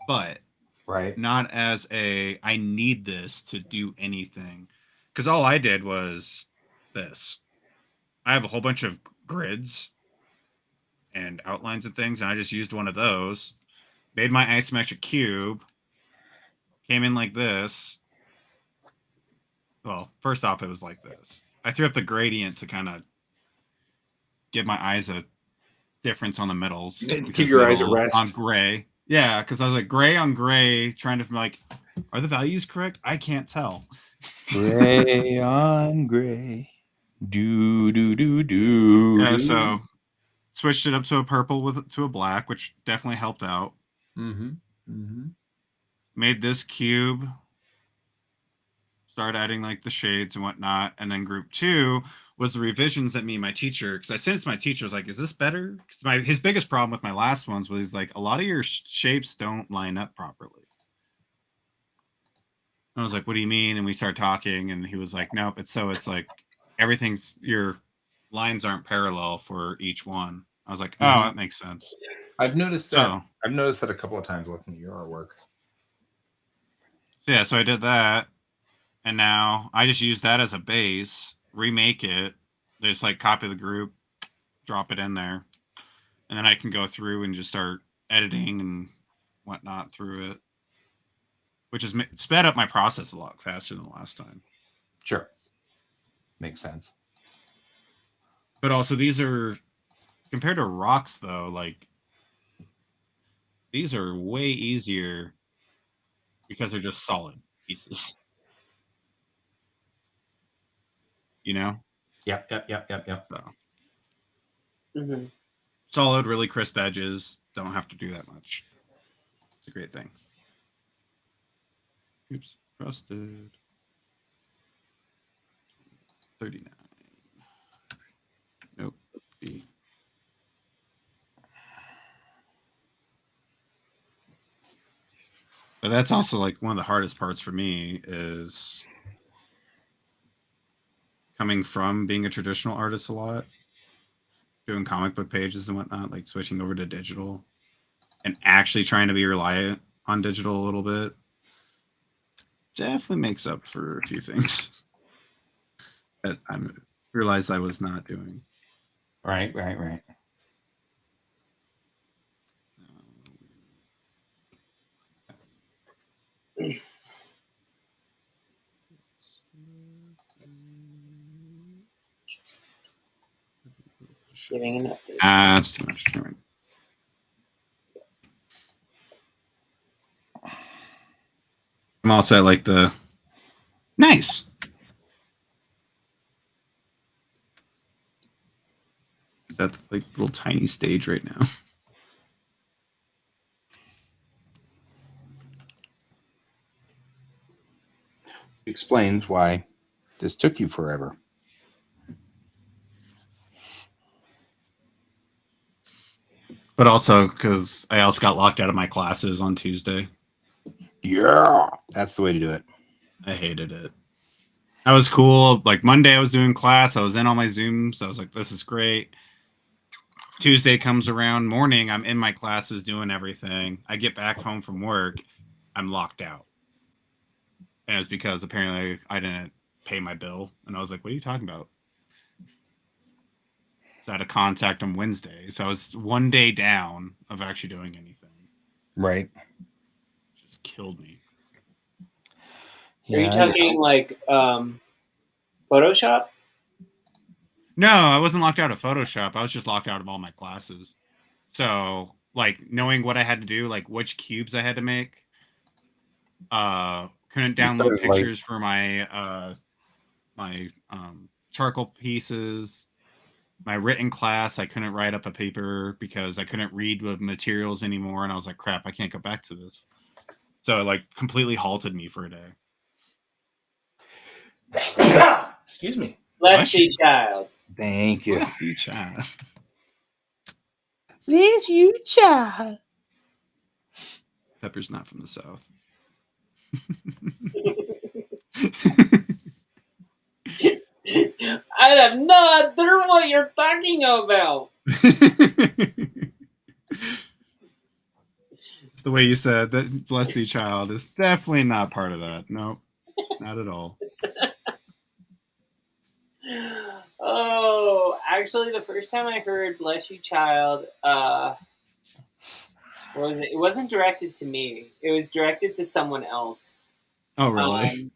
But right, not as a, I need this to do anything. Because all I did was this. I have a whole bunch of grids and outlines and things, and I just used one of those, made my isometric cube, came in like this. Well, first off, it was like this. I threw up the gradient to kind of give my eyes a difference on the middles. Give your eyes a rest. On gray. Yeah, because I was like, gray on gray, trying to like, are the values correct? I can't tell. Gray on gray. Do, do, do, do. Yeah, so switched it up to a purple to a black, which definitely helped out. Mm-hmm. Mm-hmm. Made this cube. Started adding like the shades and whatnot. And then group 2 was the revisions that me and my teacher, because I sent it to my teacher, I was like, is this better? Because his biggest problem with my last ones was like, a lot of your shapes don't line up properly. I was like, what do you mean? And we started talking, and he was like, nope, it's like everything's, your lines aren't parallel for each one. I was like, oh, that makes sense. I've noticed that. I've noticed that a couple of times looking at your artwork. So yeah, so I did that. And now I just use that as a base, remake it, just like copy the group, drop it in there. And then I can go through and just start editing and whatnot through it, which has sped up my process a lot faster than the last time. Sure. Makes sense. But also these are, compared to rocks though, like these are way easier because they're just solid pieces. You know? Yep. So. Mm-hmm. Solid, really crisp edges. Don't have to do that much. It's a great thing. Oops, frosted. 39. Nope. B. But that's also like one of the hardest parts for me is coming from being a traditional artist a lot, doing comic book pages and whatnot, like switching over to digital and actually trying to be reliant on digital a little bit. Definitely makes up for a few things that I realized I was not doing. Right. Giving an update. That's too much. Never mind. I'm also at like the nice. Is that the, like little tiny stage right now? Explains why this took you forever. But also because I also got locked out of my classes on Tuesday. Yeah, that's the way to do it. I hated it. That was cool. Like Monday, I was doing class. I was in all my Zooms. I was like, this is great. Tuesday comes around morning. I'm in my classes doing everything. I get back home from work. I'm locked out. And it's because apparently I didn't pay my bill. And I was like, what are you talking about? So I had a contact on Wednesday. So I was one day down of actually doing anything. Right. Just killed me. Are you talking like Photoshop? No, I wasn't locked out of Photoshop. I was just locked out of all my classes. So, like, knowing what I had to do, like which cubes I had to make, couldn't download pictures for my my charcoal pieces. My written class, I couldn't write up a paper because I couldn't read the materials anymore, and I was like, crap, I can't go back to this. So it like completely halted me for a day. Excuse me. Bless thee, child. Thank you. Bless thee, child. Bless you, child. Pepper's not from the South. I have no idea what you're talking about. It's the way you said that. Bless thee, child is definitely not part of that. Nope, not at all. Oh, actually, the first time I heard "Bless You, Child," what was it? It wasn't directed to me. It was directed to someone else. Oh, really?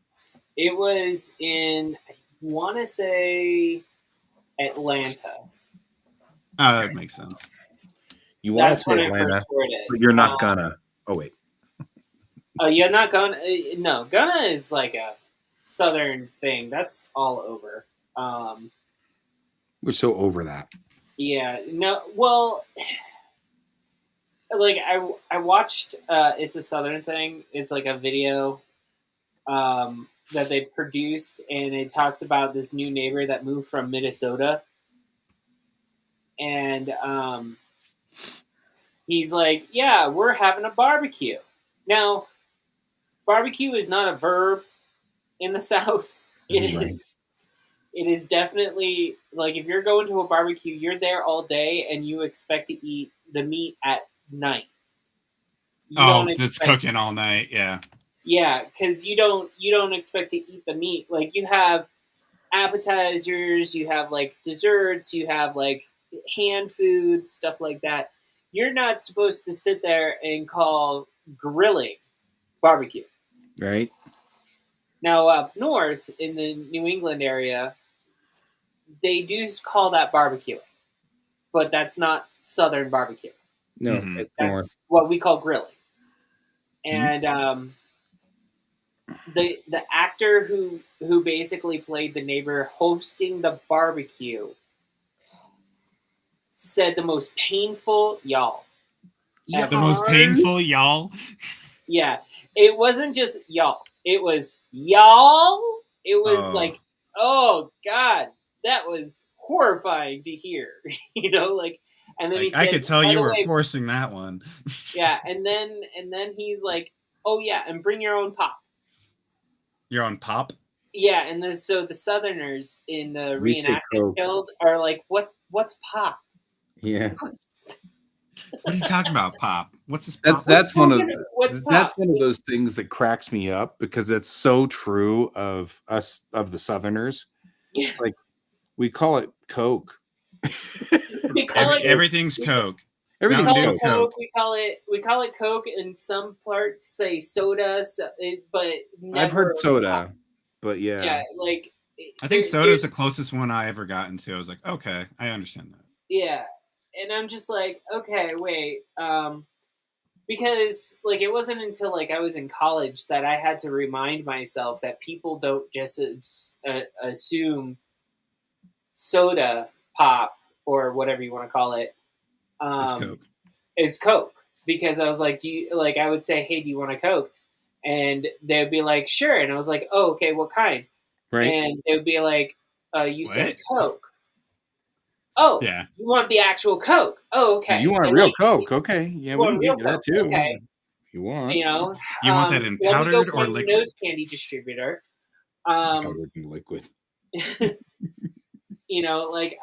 It was in, I want to say, Atlanta. Oh, that makes sense. You want to That's when say I Atlanta, first heard it. but you're not gonna. Oh, wait. Oh, you're not gonna? No, Ghana is like a southern thing. That's all over. We're so over that. Yeah. No. Well, like I watched. It's a southern thing. It's like a video that they produced, and it talks about this new neighbor that moved from Minnesota, and he's like, "Yeah, we're having a barbecue." Now, barbecue is not a verb in the South. It Right. is. It is definitely like if you're going to a barbecue, you're there all day, and you expect to eat the meat at night. It's cooking all night. Yeah. Yeah, because you don't expect to eat the meat. Like you have appetizers, you have like desserts, you have like hand food, stuff like that. You're not supposed to sit there and call grilling barbecue. Right. Now up north in the New England area, they do call that barbecue, but that's not Southern barbecue. No, Mhm. it's more. That's what we call grilling. And the actor who basically played the neighbor hosting the barbecue said the most painful y'all. The most painful, y'all. Yeah, it wasn't just y'all. it was y'all. It was Oh. like, oh God, that was horrifying to hear. Like, and then he I says, could tell by you the were way, forcing that one. yeah, and then he's like, oh yeah, and bring your own pop. You're on pop. Yeah, and so the Southerners in the We say reenactment Coke. guild are like, what's pop? Yeah. What are you talking about, pop? What's this That's pop? that's one of What's that's pop? one of those things that cracks me up because it's so true of us, of the Southerners. Yeah. It's like we call it Coke. We call it Everything's Coke. we Everything's call Mountain it Dew, Coke. Coke. We call it Coke, and some parts say soda, but never I've heard pop. soda, but Yeah, yeah. like I think there- soda's there's- the closest one I ever got into. I was like, okay, I understand that. yeah, and I'm just like, okay, wait, because like it wasn't until like I was in college that I had to remind myself that people don't just assume soda pop or whatever you want to call it It's Coke. is Coke, because I was like, do you like? I would say, hey, do you want a Coke? And they'd be like, sure. And I was like, oh, okay, what kind? Right. And they would be like, you said What? Coke. Oh, Yeah. you want the actual Coke? Oh, okay. You want And, real like, Coke? Okay. Yeah, you we want can real get you that Coke? too. Okay. If you want. You know, You want that in let me go powdered or find the liquid? nose candy distributor. Powdered and liquid. Like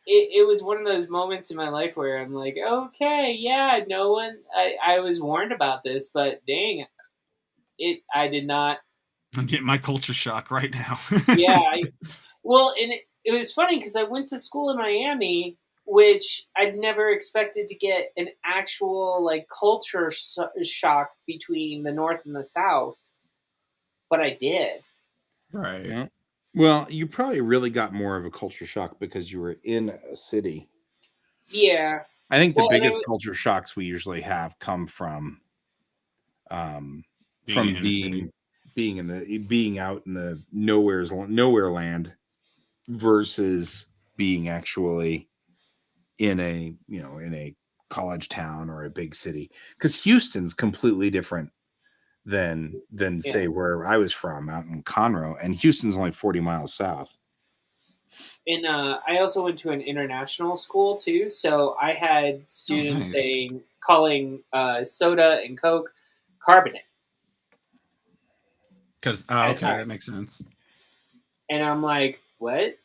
it was one of those moments in my life where I'm like, okay, yeah, no one, I was warned about this, but dang, I did not. I'm getting my culture shock right now. Yeah, and it was funny because I went to school in Miami, which I'd never expected to get an actual like culture shock between the North and the South, but I did. Right. Yeah. Well, you probably really got more of a culture shock because you were in a city. Yeah. I think the Well, and biggest culture shocks we usually have come from Being in a city. being out in the nowhere land versus being actually in a college town or a big city, because Houston's completely different than Yeah. say where I was from out in Conroe, and Houston's only 40 miles south. And I also went to an international school too, so I had students nice. calling soda and Coke carbonate. Because At okay, times. that makes sense. And I'm like, what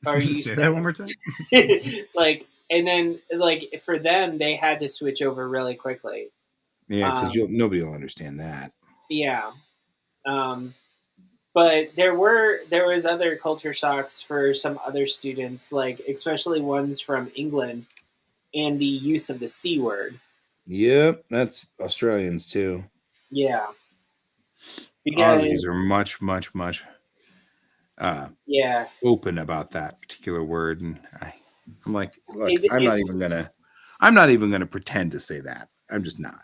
are you Say saying? that one more time? Like, and then like for them, they had to switch over really quickly. Yeah, because nobody will understand that. Yeah. But there was other culture shocks for some other students, like especially ones from England, and the use of the C word. Yep, that's Australians too. Yeah. Because Aussies are much yeah, open about that particular word, and I'm like, look, It- I'm not it's- even gonna pretend to say that. I'm just not.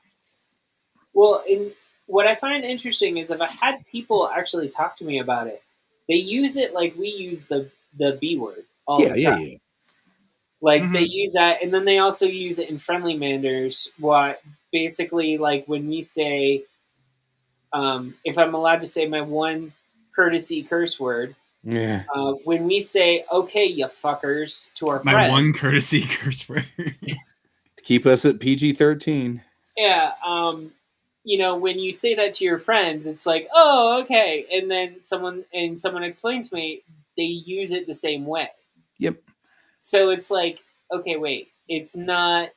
well, and what I find interesting is if I had people actually talk to me about it, they use it like we use the B word all the time. Yeah. Like Mhm. they use that, and then they also use it in friendly manners. What basically like when we say, if I'm allowed to say my one courtesy curse word, Yeah. when we say "okay, you fuckers" to our My friends, one courtesy curse word. Keep us at PG-13. yeah, when you say that to your friends, it's like, oh, okay, and then someone explained to me they use it the same way. Yep. So it's like, okay, wait, it's not.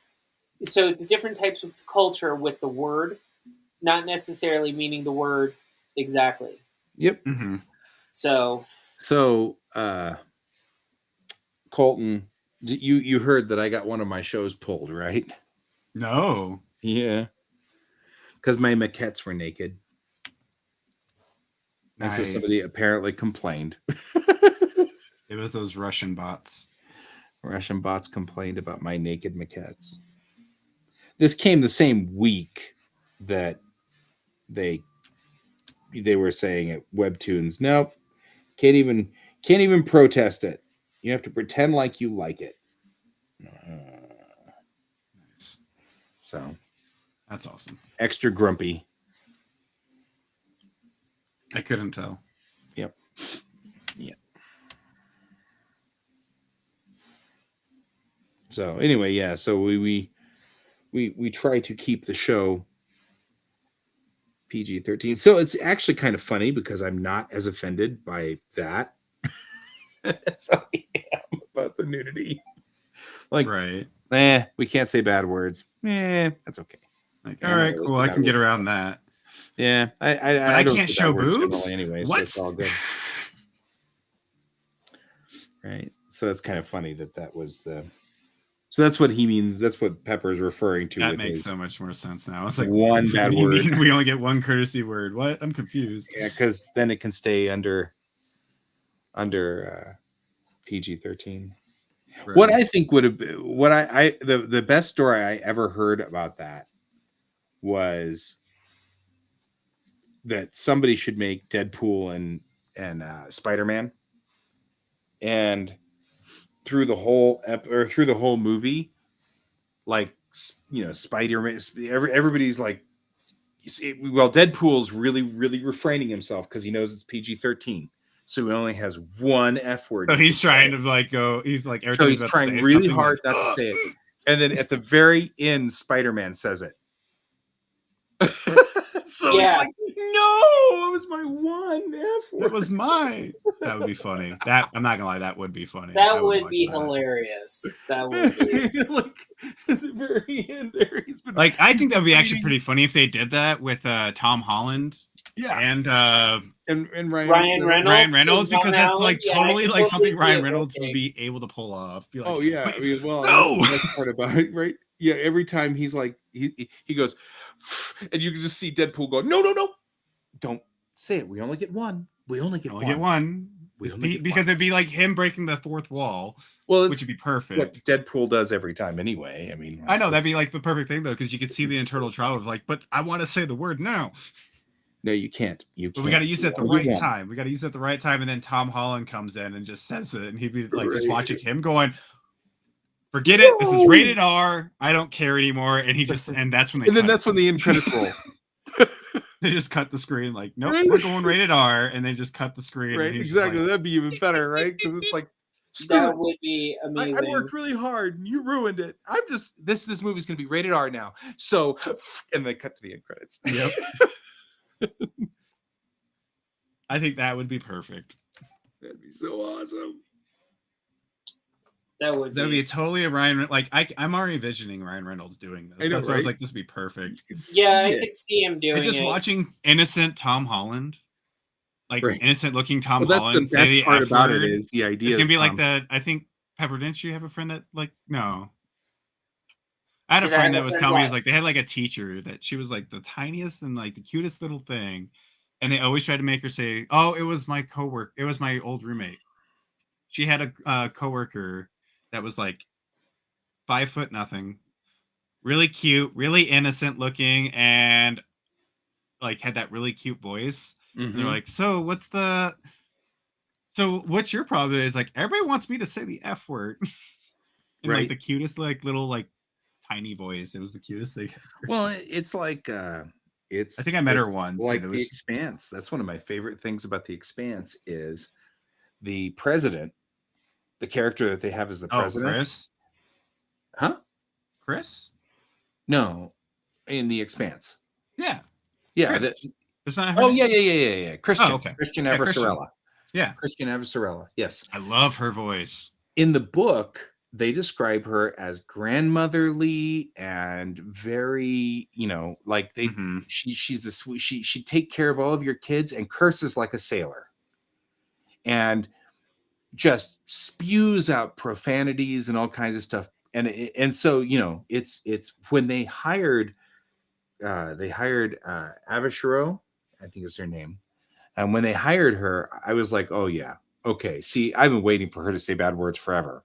So it's the different types of culture with the word, not necessarily meaning the word exactly. Yep. Mm-hmm. So, Colton, you heard that I got one of my shows pulled, right? No. Yeah. Because my maquettes were naked. And so somebody apparently complained. It was those Russian bots. Russian bots complained about my naked maquettes. This came the same week that they were saying at Webtoons, nope, can't even protest it. You have to pretend like you like it. Nice. So that's awesome. Extra grumpy. I couldn't tell. Yep. Yeah. So anyway, yeah. So we try to keep the show PG-13. So it's actually kind of funny because I'm not as offended by that as I am about the nudity. Like, Right. we can't say bad words. That's okay. Like, I'm all not right, gonna cool. say I bad can get words. around that. Yeah, But I I don't can't say show bad words boobs. generally anyway, so What? it's all good. Right. So it's kind of funny that was the. So that's what he means. That's what Pepper is referring to. That with makes his, so much more sense now. It's like one what bad do you word. mean we only get one courtesy word? What? I'm confused. Yeah, because then it can stay under PG-13. Right. What I think would have what the best story I ever heard about that was that somebody should make Deadpool and Spider-Man, and through the whole through the whole movie, like, you know, Spider-Man, everybody's like, well, Deadpool's really refraining himself because he knows it's PG-13, so he only has one F word. So he's trying to like go. He's like every So time he's about to trying say really something, hard like, not to say it, and then at the very end, Spider-Man says it. So he's Yeah. like, "No, it was my one F word." That was mine. That would be funny. That I'm not gonna lie, that would be funny. That I would watch be that. hilarious. That would be. Like at the very end there, he's been Like, I think that would be actually reading- pretty funny if they did that with Tom Holland yeah, and Ryan Reynolds, because Tom that's Holland, like yeah, I totally can like totally something see Ryan it Reynolds would working. be able to pull off. Be like, oh yeah. "Wait, I mean, well, no!" that's the best part about it, right? Yeah, every time he's like, he goes, and you can just see Deadpool go, no, don't say it. We only get one. We only get only one. get one. We It'd only be- get because one. it'd be like him breaking the fourth wall, Well, which would be what perfect. Deadpool does every time anyway. I mean, I know that'd be it's- like the perfect thing though, because you could see the internal trial of like, but I want to say the word now. no, you can't. You But can't. we got to use it at the You only right get one. time. We got to use it at the right time, and then Tom Holland comes in and just says it, and he'd be like just Right. watching him going, "Forget it. This is No! rated R. I don't care anymore." And he just and that's when they And then cut that's when the end credits roll. they just cut the screen like, "Nope, Right. we're going rated R," and they just cut the screen. Right, and he's just exactly. like, That'd be even better, right? Because it's like, screw That it. would be I amazing. worked really hard and you ruined it. I'm just this movie's gonna be rated R now. So, and they cut to the end credits. "Yep." I think that would be perfect. That'd be so awesome. That would That would be. be totally a Ryan. Like I'm already envisioning Ryan Reynolds doing this. I know, That's why I was right? like, this would be perfect. You can Yeah, I see it. could see him doing And just it. watching innocent Tom Holland, like Right. innocent looking Tom Well, that's Holland, the say best the part F about it word. is the idea. It's gonna be that like Tom- the. I think Pepper, didn't you have a friend that like no? I had a Did I friend have that a was friend telling me what? is like they had like a teacher that she was like the tiniest and like the cutest little thing, and they always tried to make her say, "Oh, it was my coworker. It was my old roommate." She had a coworker that was like 5 foot nothing, really cute, really innocent looking, and like had that really cute voice. And they're Mhm. like, so what's your problem? Is like everybody wants me to say the F word in like Right. the cutest like little like tiny voice. It was the cutest thing ever. Well, it's like it's. I think I met her it's once, Like and it The was Expanse. That's one of my favorite things about The Expanse is the president. The character that they have as the president. Chris. Huh? Chris? No, in The Expanse. Yeah. Yeah. Chris. It's not her Oh name? yeah. Christian. Oh, okay. Christian Yeah, Christian. Aversorella. Yeah. Christian Aversorella. Yes. I love her voice. In the book, they describe her as grandmotherly and very, like they. Mhm. She's the sweet. She take care of all of your kids and curses like a sailor, and just spews out profanities and all kinds of stuff. And so it's when they hired Avishiro, I think is her name. And when they hired her, I was like, oh yeah, okay. See, I've been waiting for her to say bad words forever.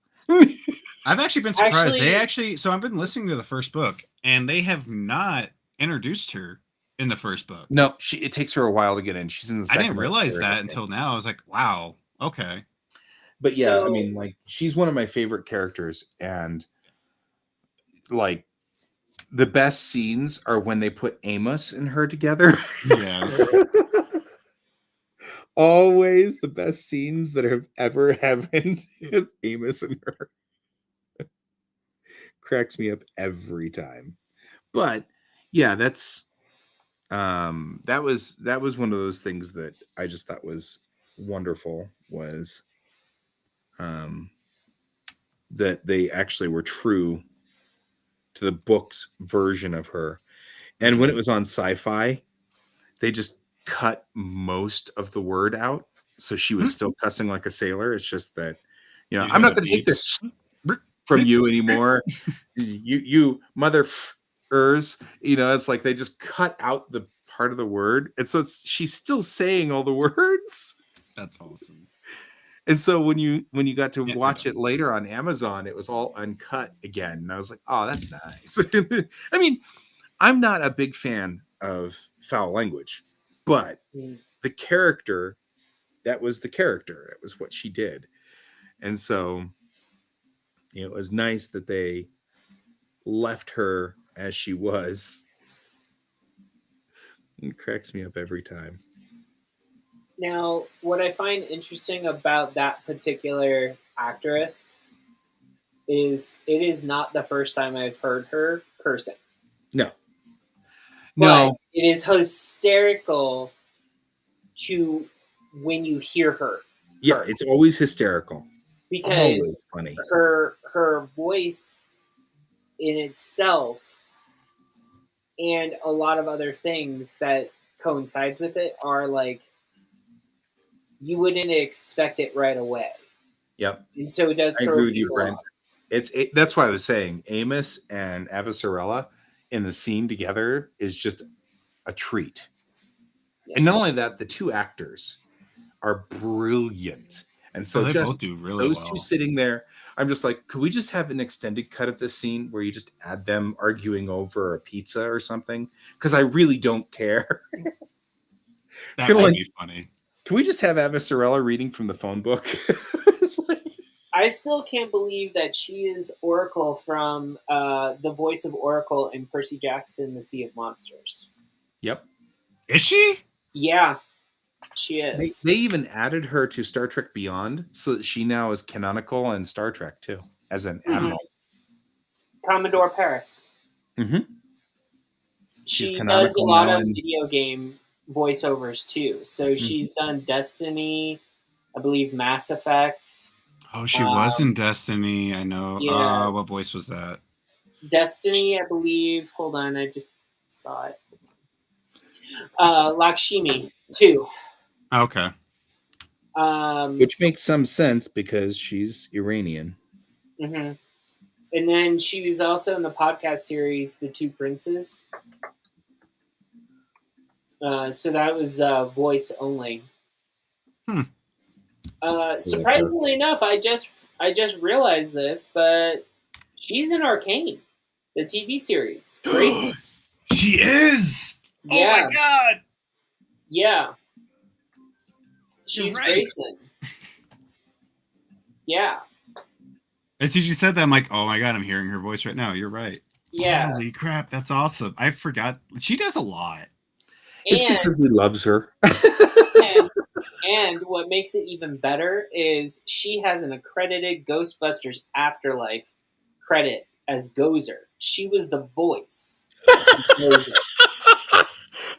I've actually been surprised. Actually- So I've been listening to the first book, and they have not introduced her in the first book. No, it takes her a while to get in. She's in the I second. didn't or realize third, I that think. until now. I was like, wow, okay. But yeah, I So- mean, like, she's one of my favorite characters, and like the best scenes are when they put Amos and her together. Yes. always the best scenes that have ever happened is Amos and her. Cracks me up every time. But yeah, that was one of those things that I just thought was wonderful, was um that they actually were true to the book's version of her. And when it was on Sci-Fi, they just cut most of the word out, so she was still cussing like a sailor. It's just that, You I'm hear not the going to take this beeps. from you anymore. You mother ers. It's like they just cut out the part of the word, and so she's still saying all the words. That's awesome. And so when you got to Yeah, watch yeah. it later on Amazon, it was all uncut again, and I was like, oh, that's nice. I mean, I'm not a big fan of foul language, but the character, that was the character. That was what she did. And so it was nice that they left her as she was. It cracks me up every time. Now, what I find interesting about that particular actress is it is not the first time I've heard her cursing. No. But it is hysterical to when you hear her. Yeah, it's always hysterical. Because always funny. Her voice in itself and a lot of other things that coincides with it are like you wouldn't expect it right away. Yep. And so it does I throw agree with you, people Brent. off. That's why I was saying Amos and Avasarala in the scene together is just a treat. Yeah. And not only that, the two actors are brilliant. And so they just both do really those well. two sitting there, I'm just like, could we just have an extended cut of this scene where you just add them arguing over a pizza or something? Because I really don't care. That might be funny. Can we just have Avasarala reading from the phone book? I still can't believe that she is Oracle from the voice of Oracle in Percy Jackson, The Sea of Monsters. Yep. Is she? Yeah, she is. They even added her to Star Trek Beyond so that she now is canonical in Star Trek too, as an admiral. Commodore Paris. Mm-hmm. She does a lot of video game voiceovers too. So she's done Destiny, I believe Mass Effect. Oh, she was in Destiny. I know. Yeah. What voice was that? Destiny, I believe. Hold on, I just saw it. Lakshmi too. Okay. Which makes some sense because she's Iranian. Mm-hmm. And then she was also in the podcast series The Two Princes. So that was voice only. Surprisingly enough, I just realized this, but she's in Arcane, the TV series. She is. Yeah. Oh my god. Yeah. She's Grayson. Yeah. As soon as you said that, I'm like, oh my god, I'm hearing her voice right now. You're right. Yeah. Holy crap, that's awesome. I forgot. She does a lot. It's because we loves her. and what makes it even better is she has an accredited Ghostbusters Afterlife credit as Gozer. She was the voice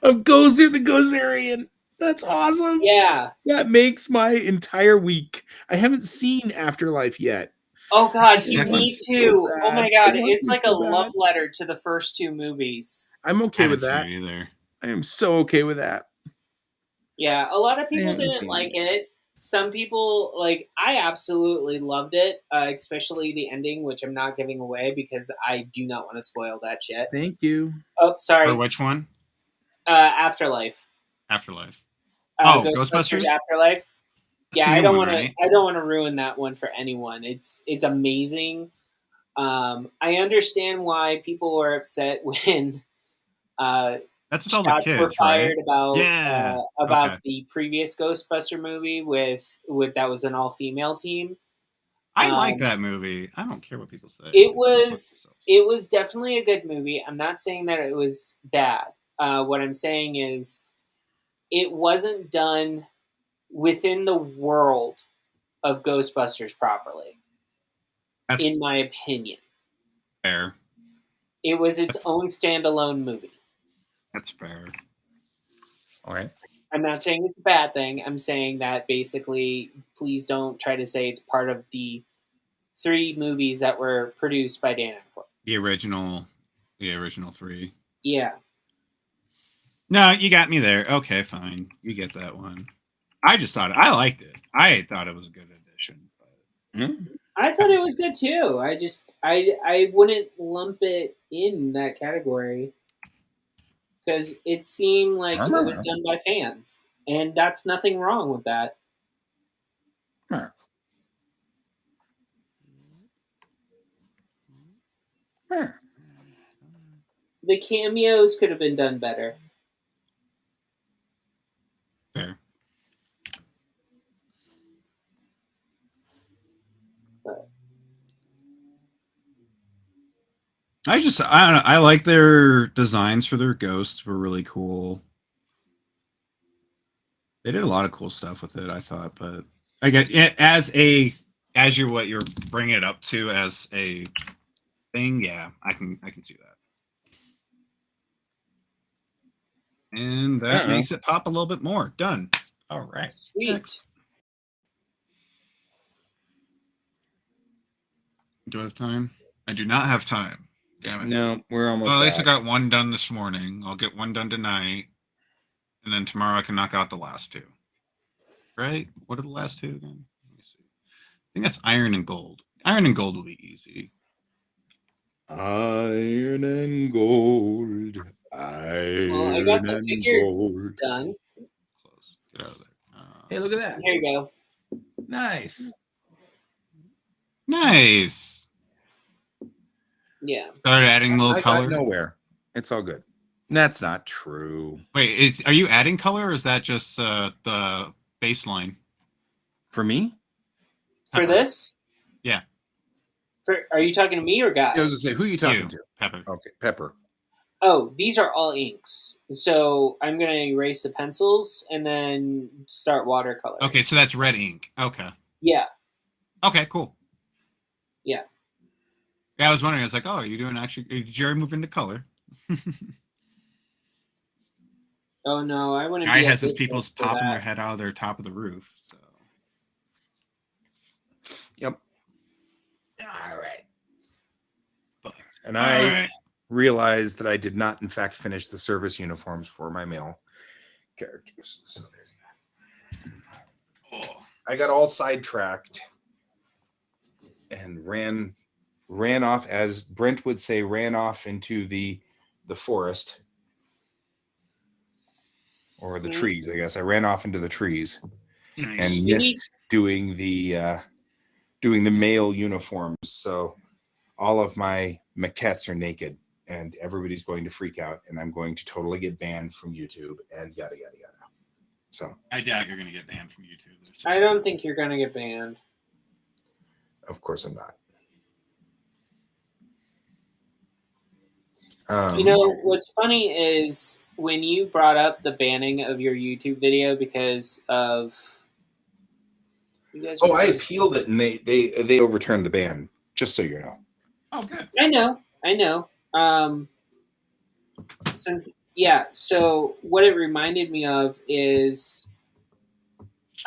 of Gozer the Gozerian. That's awesome. Yeah. That makes my entire week. I haven't seen Afterlife yet. Oh god, you need to. So oh my god, it's like a love letter to the first two movies. I'm okay with that. Either. I am so okay with that. Yeah, a lot of people didn't like it. Some people, I absolutely loved it, especially the ending, which I'm not giving away because I do not want to spoil that shit. Thank you. Oh, sorry. For which one? Afterlife. Afterlife. Ghostbusters Afterlife. Yeah, I don't want to. I don't want to ruin that one for anyone. It's amazing. I understand why people were upset when that's what all the kids were fired right? about the previous Ghostbuster movie with that was an all-female team. I like that movie. I don't care what people say. It was definitely a good movie. I'm not saying that it was bad. What I'm saying is it wasn't done within the world of Ghostbusters properly, That's in my opinion. fair. It was its own standalone movie. That's fair. All right. I'm not saying it's a bad thing. I'm saying that basically, please don't try to say it's part of the 3 movies that were produced by Dan Aykroyd. The original 3. Yeah. No, you got me there. Okay, fine. You get that one. I just thought I liked it. I thought it was a good addition. But I thought it was good too. I wouldn't lump it in that category because it seemed like it was done by fans, and that's nothing wrong with that. Huh. The cameos could have been done better. fair. But I don't know. I like their designs for their ghosts were really cool. They did a lot of cool stuff with it, I thought, but I get as you're bringing it up to as a thing, yeah, I can see that. And that makes it pop a little bit more. Done. All right. sweet. Next. Do I have time? I do not have time. Damn it. No, we're almost. Well, at least I back. got one done this morning. I'll get one done tonight. And then tomorrow I can knock out the last 2. Right? What are the last 2 again? Let me see. I think that's Iron and Gold. Iron and Gold will be easy. Iron and gold. Iron Well, I got the and figure gold. done. Close. Get out of there. Hey, look at that. Here you go. Nice. Nice. Yeah. Started adding a little I color. got nowhere. It's all good. That's not true. Wait, are you adding color or is that just the baseline? For me? For this? Yeah. Are you talking to me or Guy? I was going to say, who are you talking You, to? Pepper. Okay, Pepper. Oh, these are all inks. So I'm going to erase the pencils and then start watercolor. Okay, so that's red ink. Okay. Yeah. Okay, cool. Yeah. Yeah, I was wondering. I was like, oh, are you doing actually? Did Jerry move into color? Oh, no, I wouldn't Guy be has at his this people point for popping that. their head out of their top of the roof. So. Yep. All right. And All I right. realized that I did not, in fact, finish the service uniforms for my male characters. So there's that. Oh. I got all sidetracked and ran off, as Brent would say, ran off into the forest or the trees. I guess I ran off into the trees Nice. and missed doing the male uniforms. So all of my maquettes are naked, and everybody's going to freak out, and I'm going to totally get banned from YouTube and yada yada yada. So I doubt you're going to get banned from YouTube. I don't think you're going to get banned. Of course I'm not. You know, what's funny is when you brought up the banning of your YouTube video because of... You guys I appealed it, and they overturned the ban, just so you know. Oh, good. I know. So what it reminded me of is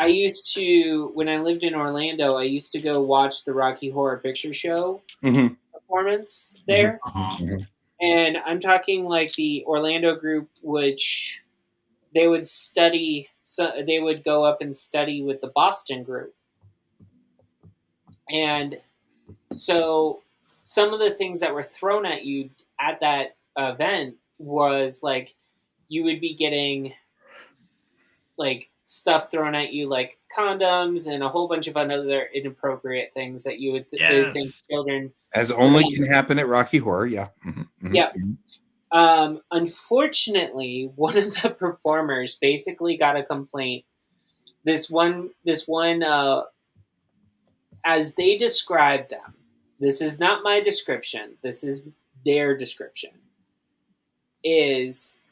I used to, when I lived in Orlando, I used to go watch the Rocky Horror Picture Show performance there. And I'm talking like the Orlando group, which they would study, so they would go up and study with the Boston group. And so some of the things that were thrown at you at that event was like you would be getting like stuff thrown at you like condoms and a whole bunch of other inappropriate things that you would think children, as only can happen at Rocky Horror. Yeah. Yeah. Unfortunately, one of the performers basically got a complaint. This one as they described them, this is not my description, this is their description, is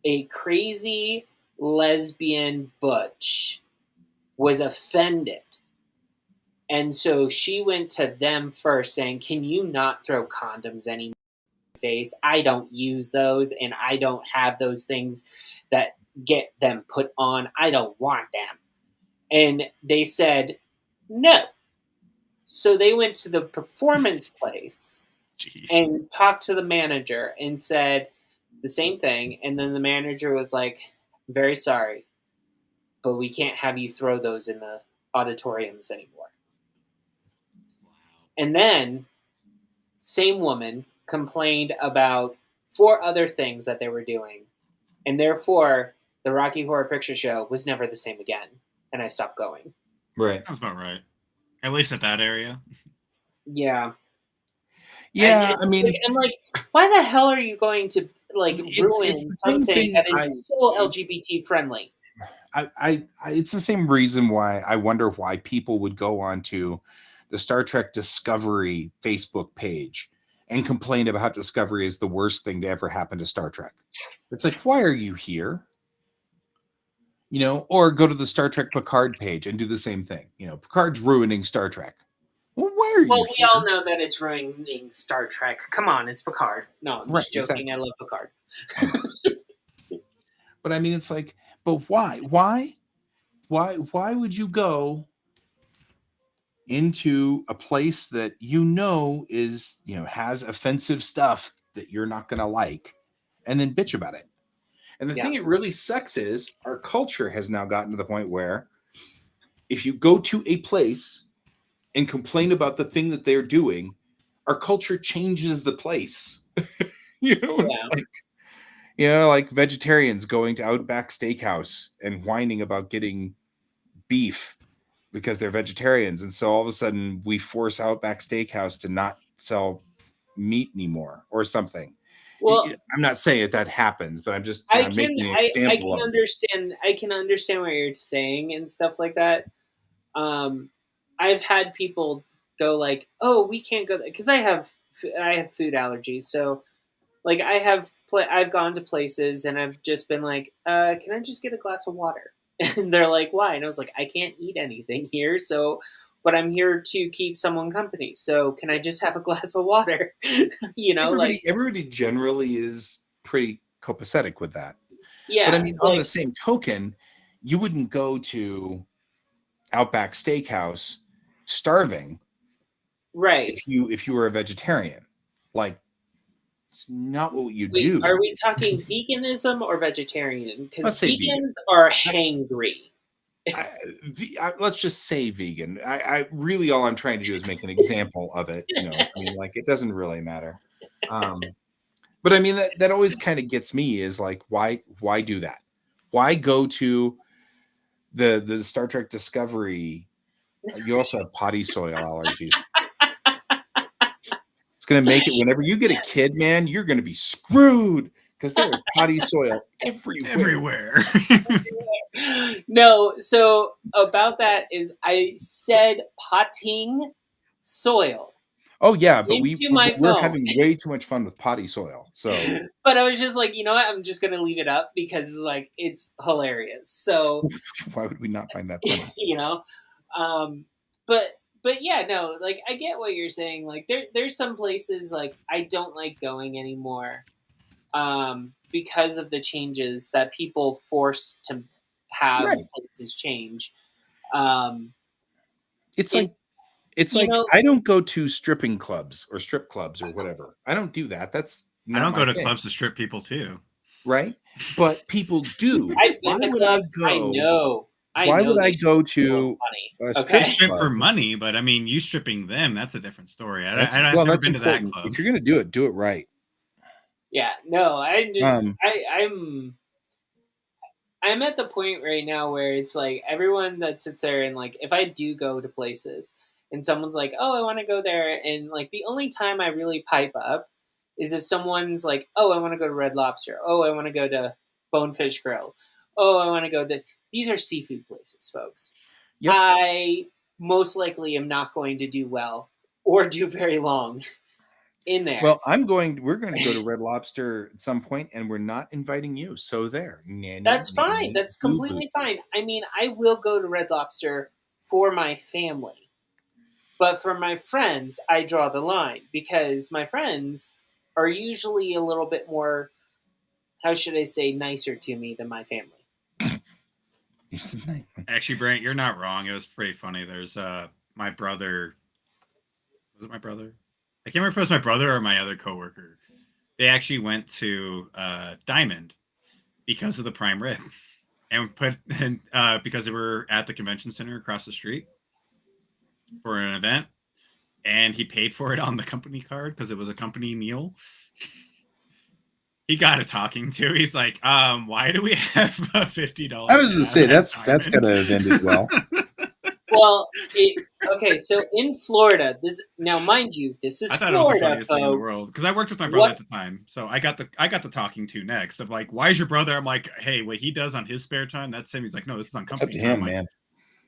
a crazy lesbian butch was offended. And so she went to them first saying, can you not throw condoms anymore in my face? I don't use those, and I don't have those things that get them put on. I don't want them. And they said, no. So they went to the performance place Jeez. and talked to the manager and said the same thing. And then the manager was like, very sorry, but we can't have you throw those in the auditoriums anymore. And then, same woman complained about 4 other things that they were doing. And therefore, the Rocky Horror Picture Show was never the same again. And I stopped going. Right. Sounds about right. At least at that area. Yeah. Yeah, And I mean, I'm like, why the hell are you going to ruin it's the same something thing that is so LGBT friendly? It's the same reason why I wonder why people would go onto the Star Trek Discovery Facebook page and complain about how Discovery is the worst thing to ever happen to Star Trek. It's like, why are you here? Or go to the Star Trek Picard page and do the same thing. Picard's ruining Star Trek. Well, why are you Well, we here? all know that it's ruining Star Trek. Come on, it's Picard. No, I'm just joking. Exactly. I love Picard. But I mean, it's like, but why? Why would you go into a place that is has offensive stuff that you're not going to like, and then bitch about it? And the thing it really sucks is our culture has now gotten to the point where if you go to a place and complain about the thing that they're doing, our culture changes the place. It's like vegetarians going to Outback Steakhouse and whining about getting beef because they're vegetarians. And so all of a sudden we force Outback Steakhouse to not sell meat anymore or something. Well, I'm not saying that happens, but I'm just making an example of it. I can understand what you're saying and stuff like that. I've had people go like, "Oh, we can't go," because I have food allergies. So, like, I've gone to places and I've just been like, "Can I just get a glass of water?" And they're like, "Why?" And I was like, "I can't eat anything here, but I'm here to keep someone company. So can I just have a glass of water?" Everybody generally is pretty copacetic with that. Yeah. But I mean, on the same token, you wouldn't go to Outback Steakhouse starving, right? If you were a vegetarian. Like, it's not what you do. Are we talking veganism or vegetarian? Because vegans are hangry. Let's just say vegan. I really, all I'm trying to do is make an example of it. I mean, like, it doesn't really matter. But I mean, that always kind of gets me is like, why do that? Why go to the Star Trek Discovery? You also have potty soil allergies. It's going to make it, whenever you get a kid, man, you're going to be screwed because there's potty soil everywhere. No, so about that is I said potting soil. Oh yeah, but we're having way too much fun with potty soil. So, but I was just like, you know what? I'm just gonna leave it up because it's hilarious. So why would we not find that funny? But yeah, no, like I get what you're saying. Like there's some places like I don't like going anymore, because of the changes that people force to have places change. It's like I don't go to stripping clubs or strip clubs or whatever. I don't do that. I don't go to clubs to strip people too. Right? But people do. Why would I go? I know. Why would I go to a strip for money? But I mean, you stripping them, that's a different story. I've never been to that club. If you're going to do it right. Yeah, no, I'm at the point right now where it's like everyone that sits there and like if I do go to places and someone's like, "Oh, I want to go there," and like the only time I really pipe up is if someone's like, "Oh, I want to go to Red Lobster. Oh, I want to go to Bonefish Grill. Oh, I want to go to this." These are seafood places, folks. Yep. I most likely am not going to do well or do very long in there. Well, we're going to go to Red Lobster at some point, and we're not inviting you. So there. Nanny, That's fine. nanny, That's boo-boo. completely fine. I mean, I will go to Red Lobster for my family. But for my friends, I draw the line because my friends are usually a little bit more, how should I say, nicer to me than my family. Actually, Brent, you're not wrong. It was pretty funny. There's my brother. Was it my brother? I can't remember if it was my brother or my other coworker. They actually went to Diamond because of the prime rib, and because they were at the convention center across the street for an event, and he paid for it on the company card because it was a company meal. He got a talking to. He's like, why do we have $50? I was going to say that's going to have ended well. Well, okay, so in Florida, now mind you, this is I thought Florida, it was the funniest thing in the folks. world because I worked with my brother at the time, so I got the talking to next of like, why is your brother? I'm like, hey, what he does on his spare time, that's him. He's like, no, this is on company It's up to him, time. man. Like,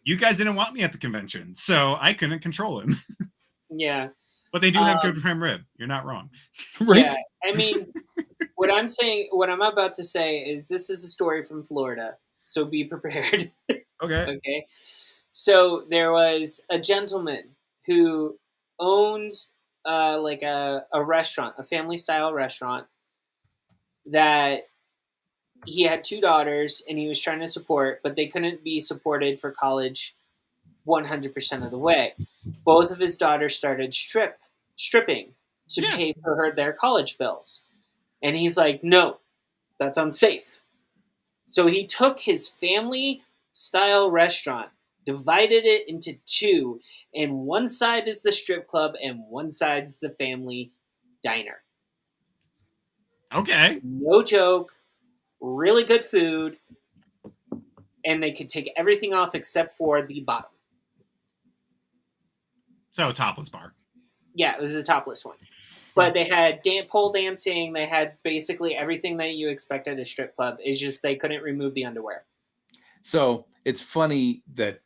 you guys didn't want me at the convention, so I couldn't control him. Yeah, but they do have good prime rib. You're not wrong. Right? yeah. I mean, what I'm about to say is this is a story from Florida, so be prepared. Okay. Okay. So there was a gentleman who owned like a restaurant, a family style restaurant that he had 2 daughters and he was trying to support, but they couldn't be supported for college 100% of the way. Both of his daughters started stripping to pay for their college bills. And he's like, no, that's unsafe. So he took his family style restaurant, divided it into 2, and one side is the strip club and one side's the family diner. Okay. No joke. Really good food. And they could take everything off except for the bottom. So topless bar. Yeah, it was a topless one. But they had pole dancing. They had basically everything that you expect at a strip club. It's just they couldn't remove the underwear. So it's funny that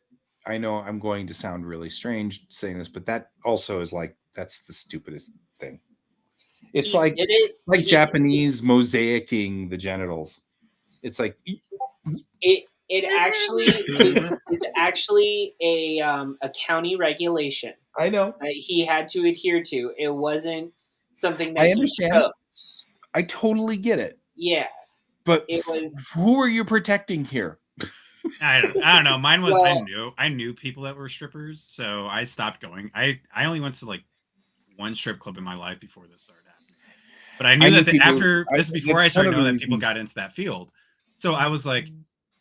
I know I'm going to sound really strange saying this, but that also is like, that's the stupidest thing. It's like Japanese mosaicing the genitals. It's like it actually is actually a county regulation. I know he had to adhere to. It wasn't something that I understand. He chose. I totally get it. Yeah, but it was. Who are you protecting here? I don't know. Mine was I knew people that were strippers, so I stopped going. I only went to like one strip club in my life before this started happening. But I knew that before I started knowing that people got into that field. So I was like,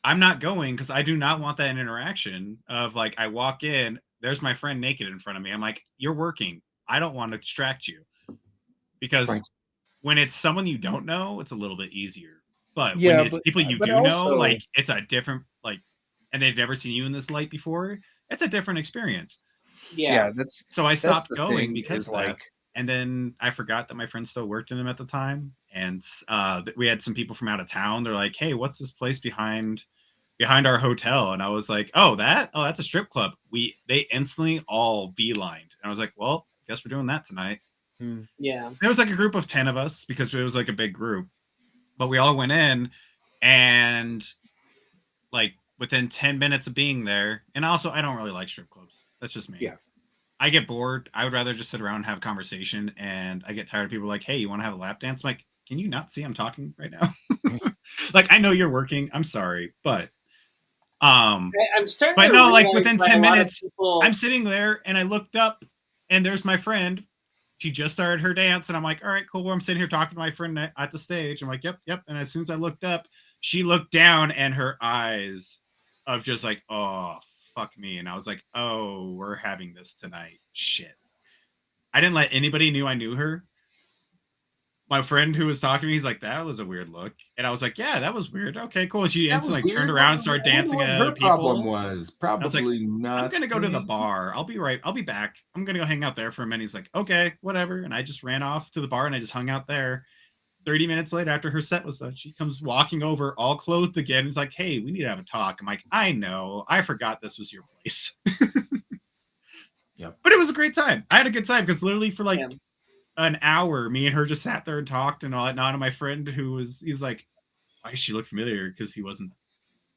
I'm not going because I do not want that interaction of like I walk in, there's my friend naked in front of me. I'm like, you're working. I don't want to distract you. Because when it's someone you don't know, it's a little bit easier. But when it's people you do know, like it's a different and they've never seen you in this light before, it's a different experience. Yeah, so I stopped going because and then I forgot that my friend still worked in them at the time, and we had some people from out of town. They're like, "Hey, what's this place behind our hotel?" And I was like, "Oh, that's a strip club." They instantly all beelined, and I was like, "Well, guess we're doing that tonight." Yeah, there was like a group of 10 of us because it was like a big group, but we all went in, and like within 10 minutes of being there, and also I don't really like strip clubs. That's just me. Yeah. I get bored. I would rather just sit around and have a conversation, and I get tired of people like, hey, you want to have a lap dance? I'm like, can you not see I'm talking right now? Like, I know you're working. I'm sorry, but I'm starting. But no, like within 10 minutes, I'm sitting there and I looked up, and there's my friend. She just started her dance, and I'm like, all right, cool. I'm sitting here talking to my friend at the stage. I'm like, yep. And as soon as I looked up, she looked down, and her eyes of just like, oh, fuck me. And I was like, oh, we're having this tonight. Shit. I didn't let anybody knew I knew her. My friend who was talking to me, he's like, that was a weird look. And I was like, yeah, that was weird. Okay, cool. And she instantly turned around and started dancing at other people. Problem was probably not. I'm going to go to the bar. I'll be back. I'm going to go hang out there for a minute. He's like, okay, whatever. And I just ran off to the bar and I just hung out there. 30 minutes later, after her set was done, she comes walking over all clothed again. It's like, hey, we need to have a talk. I'm like, I know. I forgot this was your place. Yep. But it was a great time. I had a good time because literally for like an hour. Me and her just sat there and talked and all that. And my friend he's like, why does she look familiar? Because he wasn't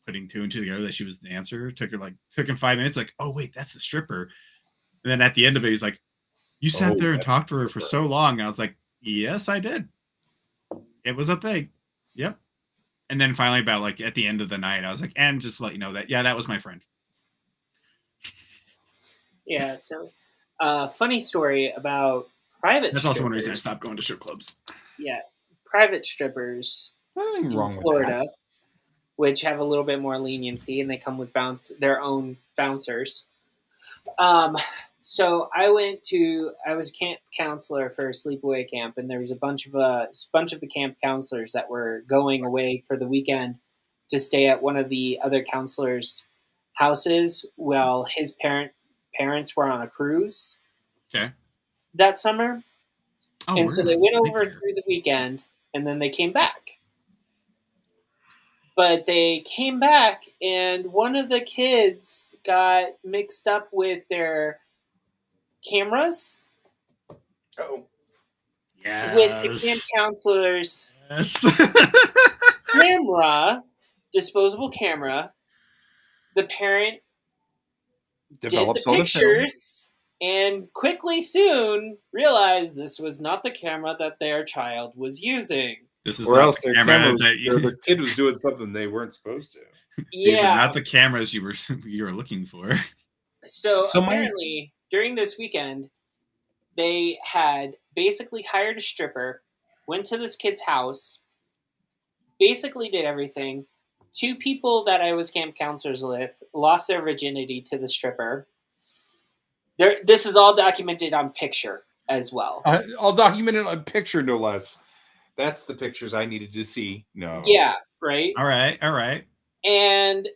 putting two and two together that she was the dancer. Took him 5 minutes. Like, oh wait, that's the stripper. And then at the end of it, he's like, you sat there and talked to her for so long. And I was like, yes, I did. It was a thing. Yep. And then finally, about like at the end of the night, I was like, and just to let you know that, yeah, that was my friend. Yeah. So, funny story about private. That's strippers. also one reason I stopped going to strip clubs. Yeah, private strippers Nothing wrong in with Florida, that. which have a little bit more leniency, and they come with their own bouncers. So I was a camp counselor for a sleepaway camp, and there was a bunch of the camp counselors that were going away for the weekend to stay at one of the other counselors' houses while his parents were on a cruise Okay. that summer. Oh, And so really? they went Thank over you. through the weekend, and then they came back. But they came back, and one of the kids got mixed up with their cameras Oh, with the camp Yes. counselor's Yes. camera, disposable camera. The parent did develops the all the film. pictures and quickly soon realized this was not the camera that their child was using. This is Or not else the their camera cameras, that or the kid was doing something they weren't supposed to. These are Yeah. not the cameras you were looking for. So So apparently, during this weekend, they had basically hired a stripper, went to this kid's house, basically did everything. Two people that I was camp counselors with lost their virginity to the stripper. This is all documented on picture as well. I'll document it on picture, no less. That's the pictures I needed to see. No. Yeah, right? All right. And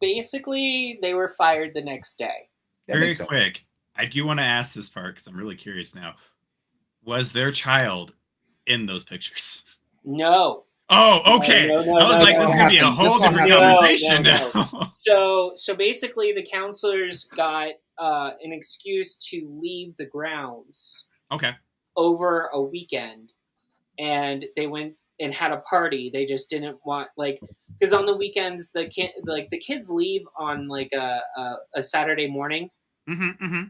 basically, they were fired the next day. That Very makes sense. quick. I do want to ask this part because I'm really curious now. Was their child in those pictures? No. Oh, okay. No, I was like, no. this is gonna be a This whole all different happened- conversation No. now. So basically, the counselors got an excuse to leave the grounds Okay. over a weekend, and they went and had a party. They just didn't want because on the weekends the kids leave on like a Saturday morning, Mm-hmm.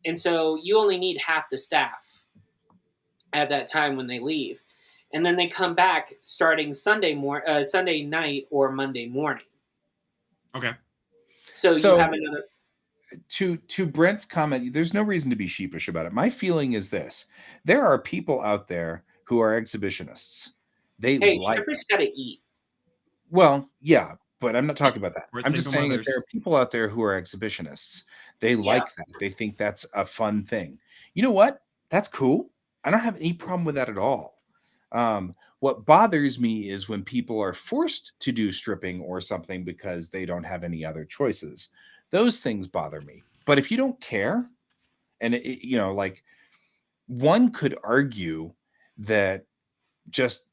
and so you only need half the staff at that time when they leave, and then they come back starting Sunday night or Monday morning. Okay. So you So- have another. To Brent's comment, there's no reason to be sheepish about it. My feeling is this: there are people out there who are exhibitionists. They Hey, like, strippers gotta eat. well, yeah, but I'm not talking about that. We're I'm just single saying that mothers. there are people out there who are exhibitionists. They like that. They think that's a fun thing. You know what? That's cool. I don't have any problem with that at all. What bothers me is when people are forced to do stripping or something because they don't have any other choices. Those things bother me. But if you don't care, and like one could argue that just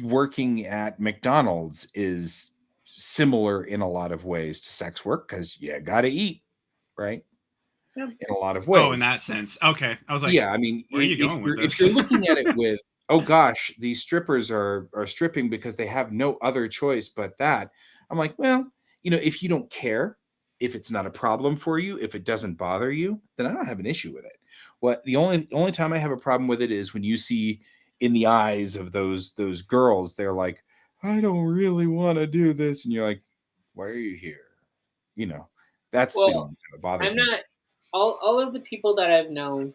working at McDonald's is similar in a lot of ways to sex work because you got to eat, right? Yeah. In a lot of ways. Oh, in that sense. Okay. I was like, yeah, I mean, where are you going with if this? you're looking at it with, oh gosh, these strippers are stripping because they have no other choice but that. I'm like, well, if you don't care, if it's not a problem for you, if it doesn't bother you, then I don't have an issue with it. What the only time I have a problem with it is when you see in the eyes of those girls, they're like, I don't really want to do this, and you're like, why are you here? That's the only thing that bothers me. I'm not all of the people that I've known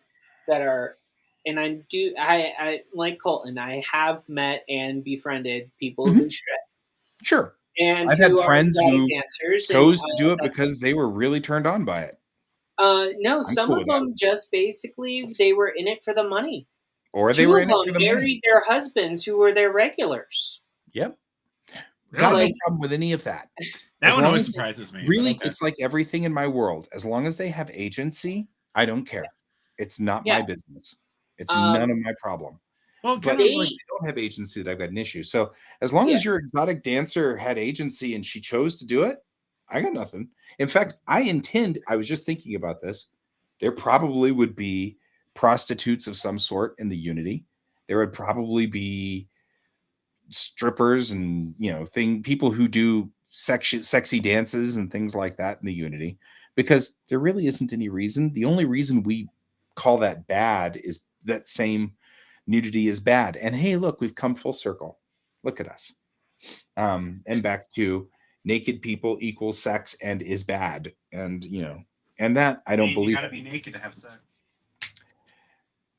that are, and I like Colton. I have met and befriended people who strip. Sure. And I've had who are friends who exotic dancers chose and to do it all that. because they were really turned on by it. No, some cool of with that. them just basically they were in it for the money. Or they Two were of in it for them the money. married their husbands who were their regulars. Yep. Got no Like- problem with any of that. that as one long always as they- surprises me. but Really, okay. it's like everything in my world. As long as they have agency, I don't care. It's not my business. It's none of my problem. Well, But kind it's of like like they don't have agency that I've got an issue. So as long as your exotic dancer had agency and she chose to do it, I got nothing. In fact, I was just thinking about this. There probably would be prostitutes of some sort in the Unity. There would probably be strippers and people who do sexy dances and things like that in the Unity, because there really isn't any reason. The only reason we call that bad is that same nudity is bad. And hey, look, we've come full circle. Look at us. And back to naked people equals sex and is bad. And and that I don't believe. You gotta be naked to have sex.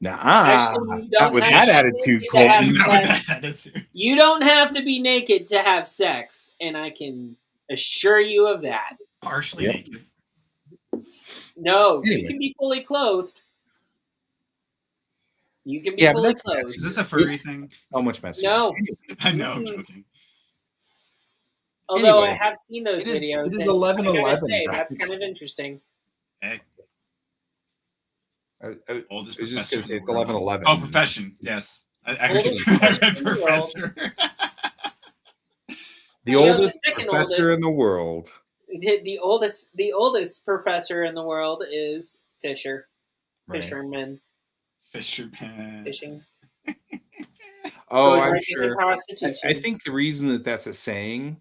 Nah, Actually, you not don't with have that to attitude, be naked to Colton. have sex. You don't have to be naked to have sex, and I can assure you of that. Partially naked. No, Anyway. you can be fully clothed. You can be Yeah, but fully that's clothed. messy. Is this a furry thing? So much messy. No. I know, I'm joking. Although Anyway, I have seen those it is- videos. it is and 11:11, I gotta say, that's guys. kind of interesting. Hey, I oldest was just professor. gonna say in it's the world. 11:11. Oh, profession. Yes. I Oldest read professor in the world. professor. The You know, the oldest second professor oldest- in the world. The oldest professor in the world is Fisher. Right. Fisherman. Fisherman. Fishing. Oh, Goes I'm right into sure. prostitution. I think the reason that that's a saying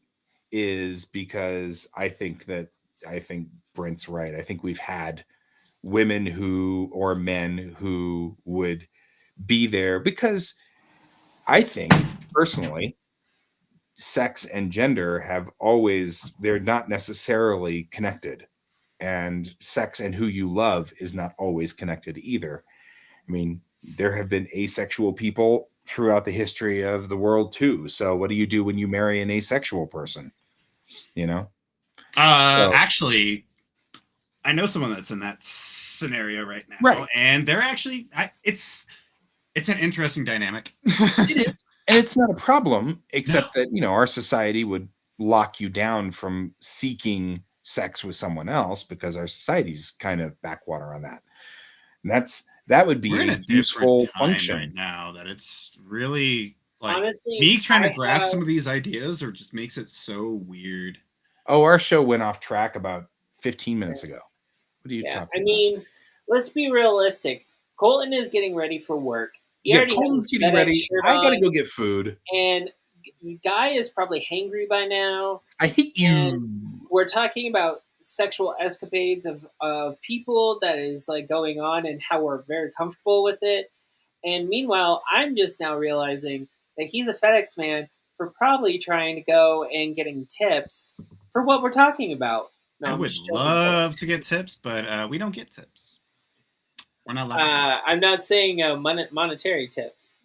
is because I think Brent's right. I think we've had women or men who would be there because I think personally sex and gender they're not necessarily connected, and sex and who you love is not always connected either. I mean, there have been asexual people throughout the history of the world too. So what do you do when you marry an asexual person? Actually, I know someone that's in that scenario right now, Right. and they're actually it's an interesting dynamic. It is, and it's not a problem, except that our society would lock you down from seeking sex with someone else because our society's kind of backwater on that. And that would be We're in a a useful different time function right now that it's really like Honestly, me trying to I grasp have- some of these ideas or just makes it so weird. Oh, our show went off track about 15 minutes ago. What are you Yeah, talking I about? mean, let's be realistic. Colton is getting ready for work. He already Colton's has his getting FedEx ready. shirt I gotta on, go get food. and the guy is probably hangry by now. I hate you. And we're talking about sexual escapades of people that is like going on and how we're very comfortable with it. And meanwhile, I'm just now realizing that he's a FedEx man for probably trying to go and getting tips for what we're talking about. No, I I'm would just joking. love to get tips, but we don't get tips. We're not allowed to tip. I'm not saying monetary tips.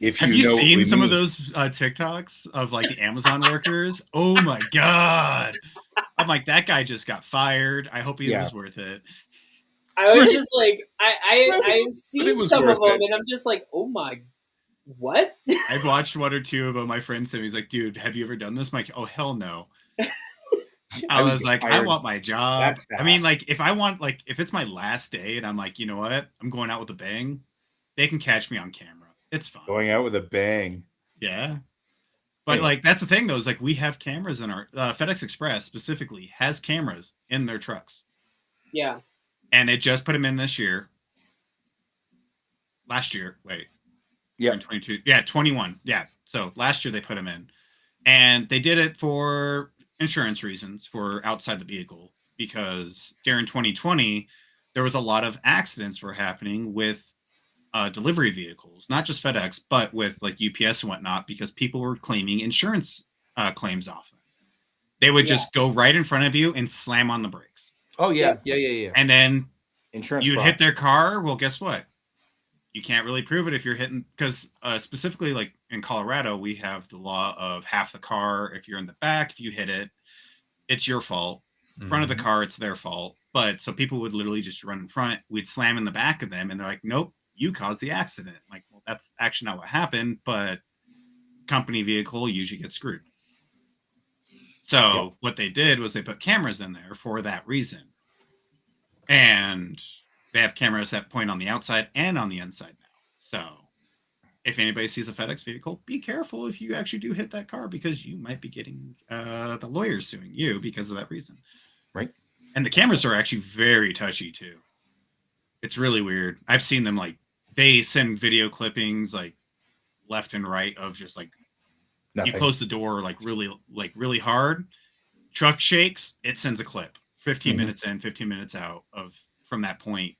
If Have you you know what seen we some of mean. those TikToks of like the Amazon workers? Oh my god! I'm like, that guy just got fired. I hope he Yeah. was worth it. I was Right. just like, I've it seen was some of worth them, it. and I'm just like, oh my, what? I've watched one or two of them. My friend said, he's like, dude, have you ever done this? I'm like, oh hell no. I would was get like, I fired want my job. that I mean, fast. like, if it's my last day and I'm like, you know what, I'm going out with a bang, they can catch me on camera. It's fine. Going out with a bang. Yeah. But Anyway. like, that's the thing though, is like we have cameras in our FedEx Express specifically has cameras in their trucks. Yeah. And they just put them in this year. Last year, wait. Yeah. 22. Yeah, 21. Yeah. So last year they put them in. And they did it for insurance reasons for outside the vehicle because during 2020 there was a lot of accidents were happening with delivery vehicles, not just FedEx, but with like UPS and whatnot, because people were claiming insurance claims off them. They would just go right in front of you and slam on the brakes. Oh yeah. And then Insurance you fraud. hit their car. Well, guess what? You can't really prove it if you're hitting, because specifically like in Colorado, we have the law of half the car. If you're in the back, if you hit it, it's your fault. Front of the car, it's their fault. But so people would literally just run in front. We'd slam in the back of them and they're like, nope, you caused the accident. Like, well, that's actually not what happened, but company vehicle usually gets screwed. So what they did was they put cameras in there for that reason. And they have cameras that point on the outside and on the inside now. So if anybody sees a FedEx vehicle, be careful if you actually do hit that car, because you might be getting the lawyers suing you because of that reason. Right. And the cameras are actually very touchy too. It's really weird. I've seen them like they send video clippings like left and right of just like Nothing. you close the door like really hard. Truck shakes, it sends a clip. 15 minutes in, 15 minutes out of from that point.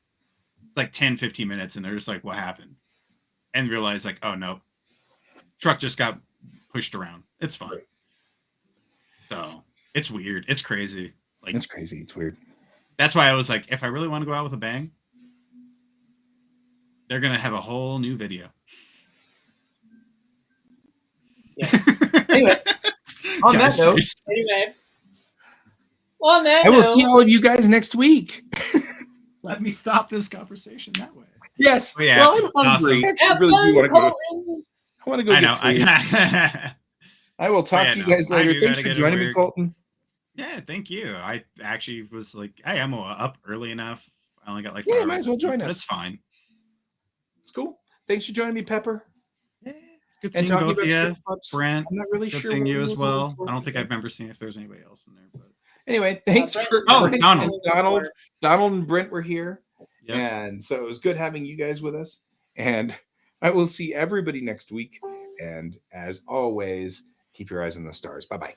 It's like 10, 15 minutes, and they're just like, what happened? And realize like, oh no, truck just got pushed around. It's fine. Right. So it's weird. It's crazy. Like It's crazy. It's weird. that's why I was like, if I really want to go out with a bang, they're gonna have a whole new video. Yeah. Anyway, On that Guy's note, face. anyway. On that I will note, see all of you guys next week. Let me stop this conversation that way. Yes. Oh, yeah. Well, I'm hungry. Awesome. I actually have really fun, do want to go. Colton. I want to go I get know. food. I will talk Yeah, to you no, guys I later. do Thanks gotta for get a joining me, weird- Colton. Yeah, thank you. I actually was like, hey, I'm up early enough. I only got like Yeah, 4 might hours as well of sleep, join but us. It's fine. It's cool. Thanks for joining me, Pepper. Yeah, it's good And seeing talking both of about you. strip clubs. Brent, I'm not really good sure seeing what you we're as looking well. for I don't think today. I've remember seeing if there's anybody else in there, but Anyway, thanks Brent- for Oh, Brent Donald. and Donald. Donald and Brent were here. yeah. And so it was good having you guys with us. And I will see everybody next week. And as always, keep your eyes on the stars. Bye bye.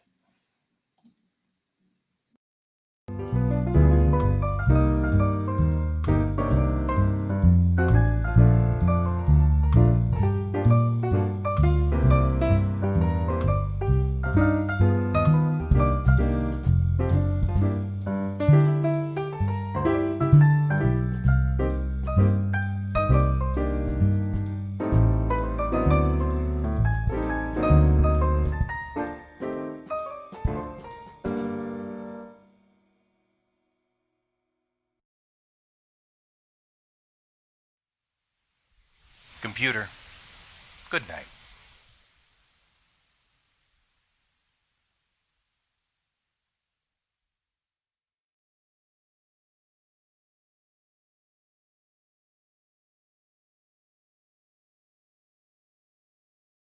Computer, good night.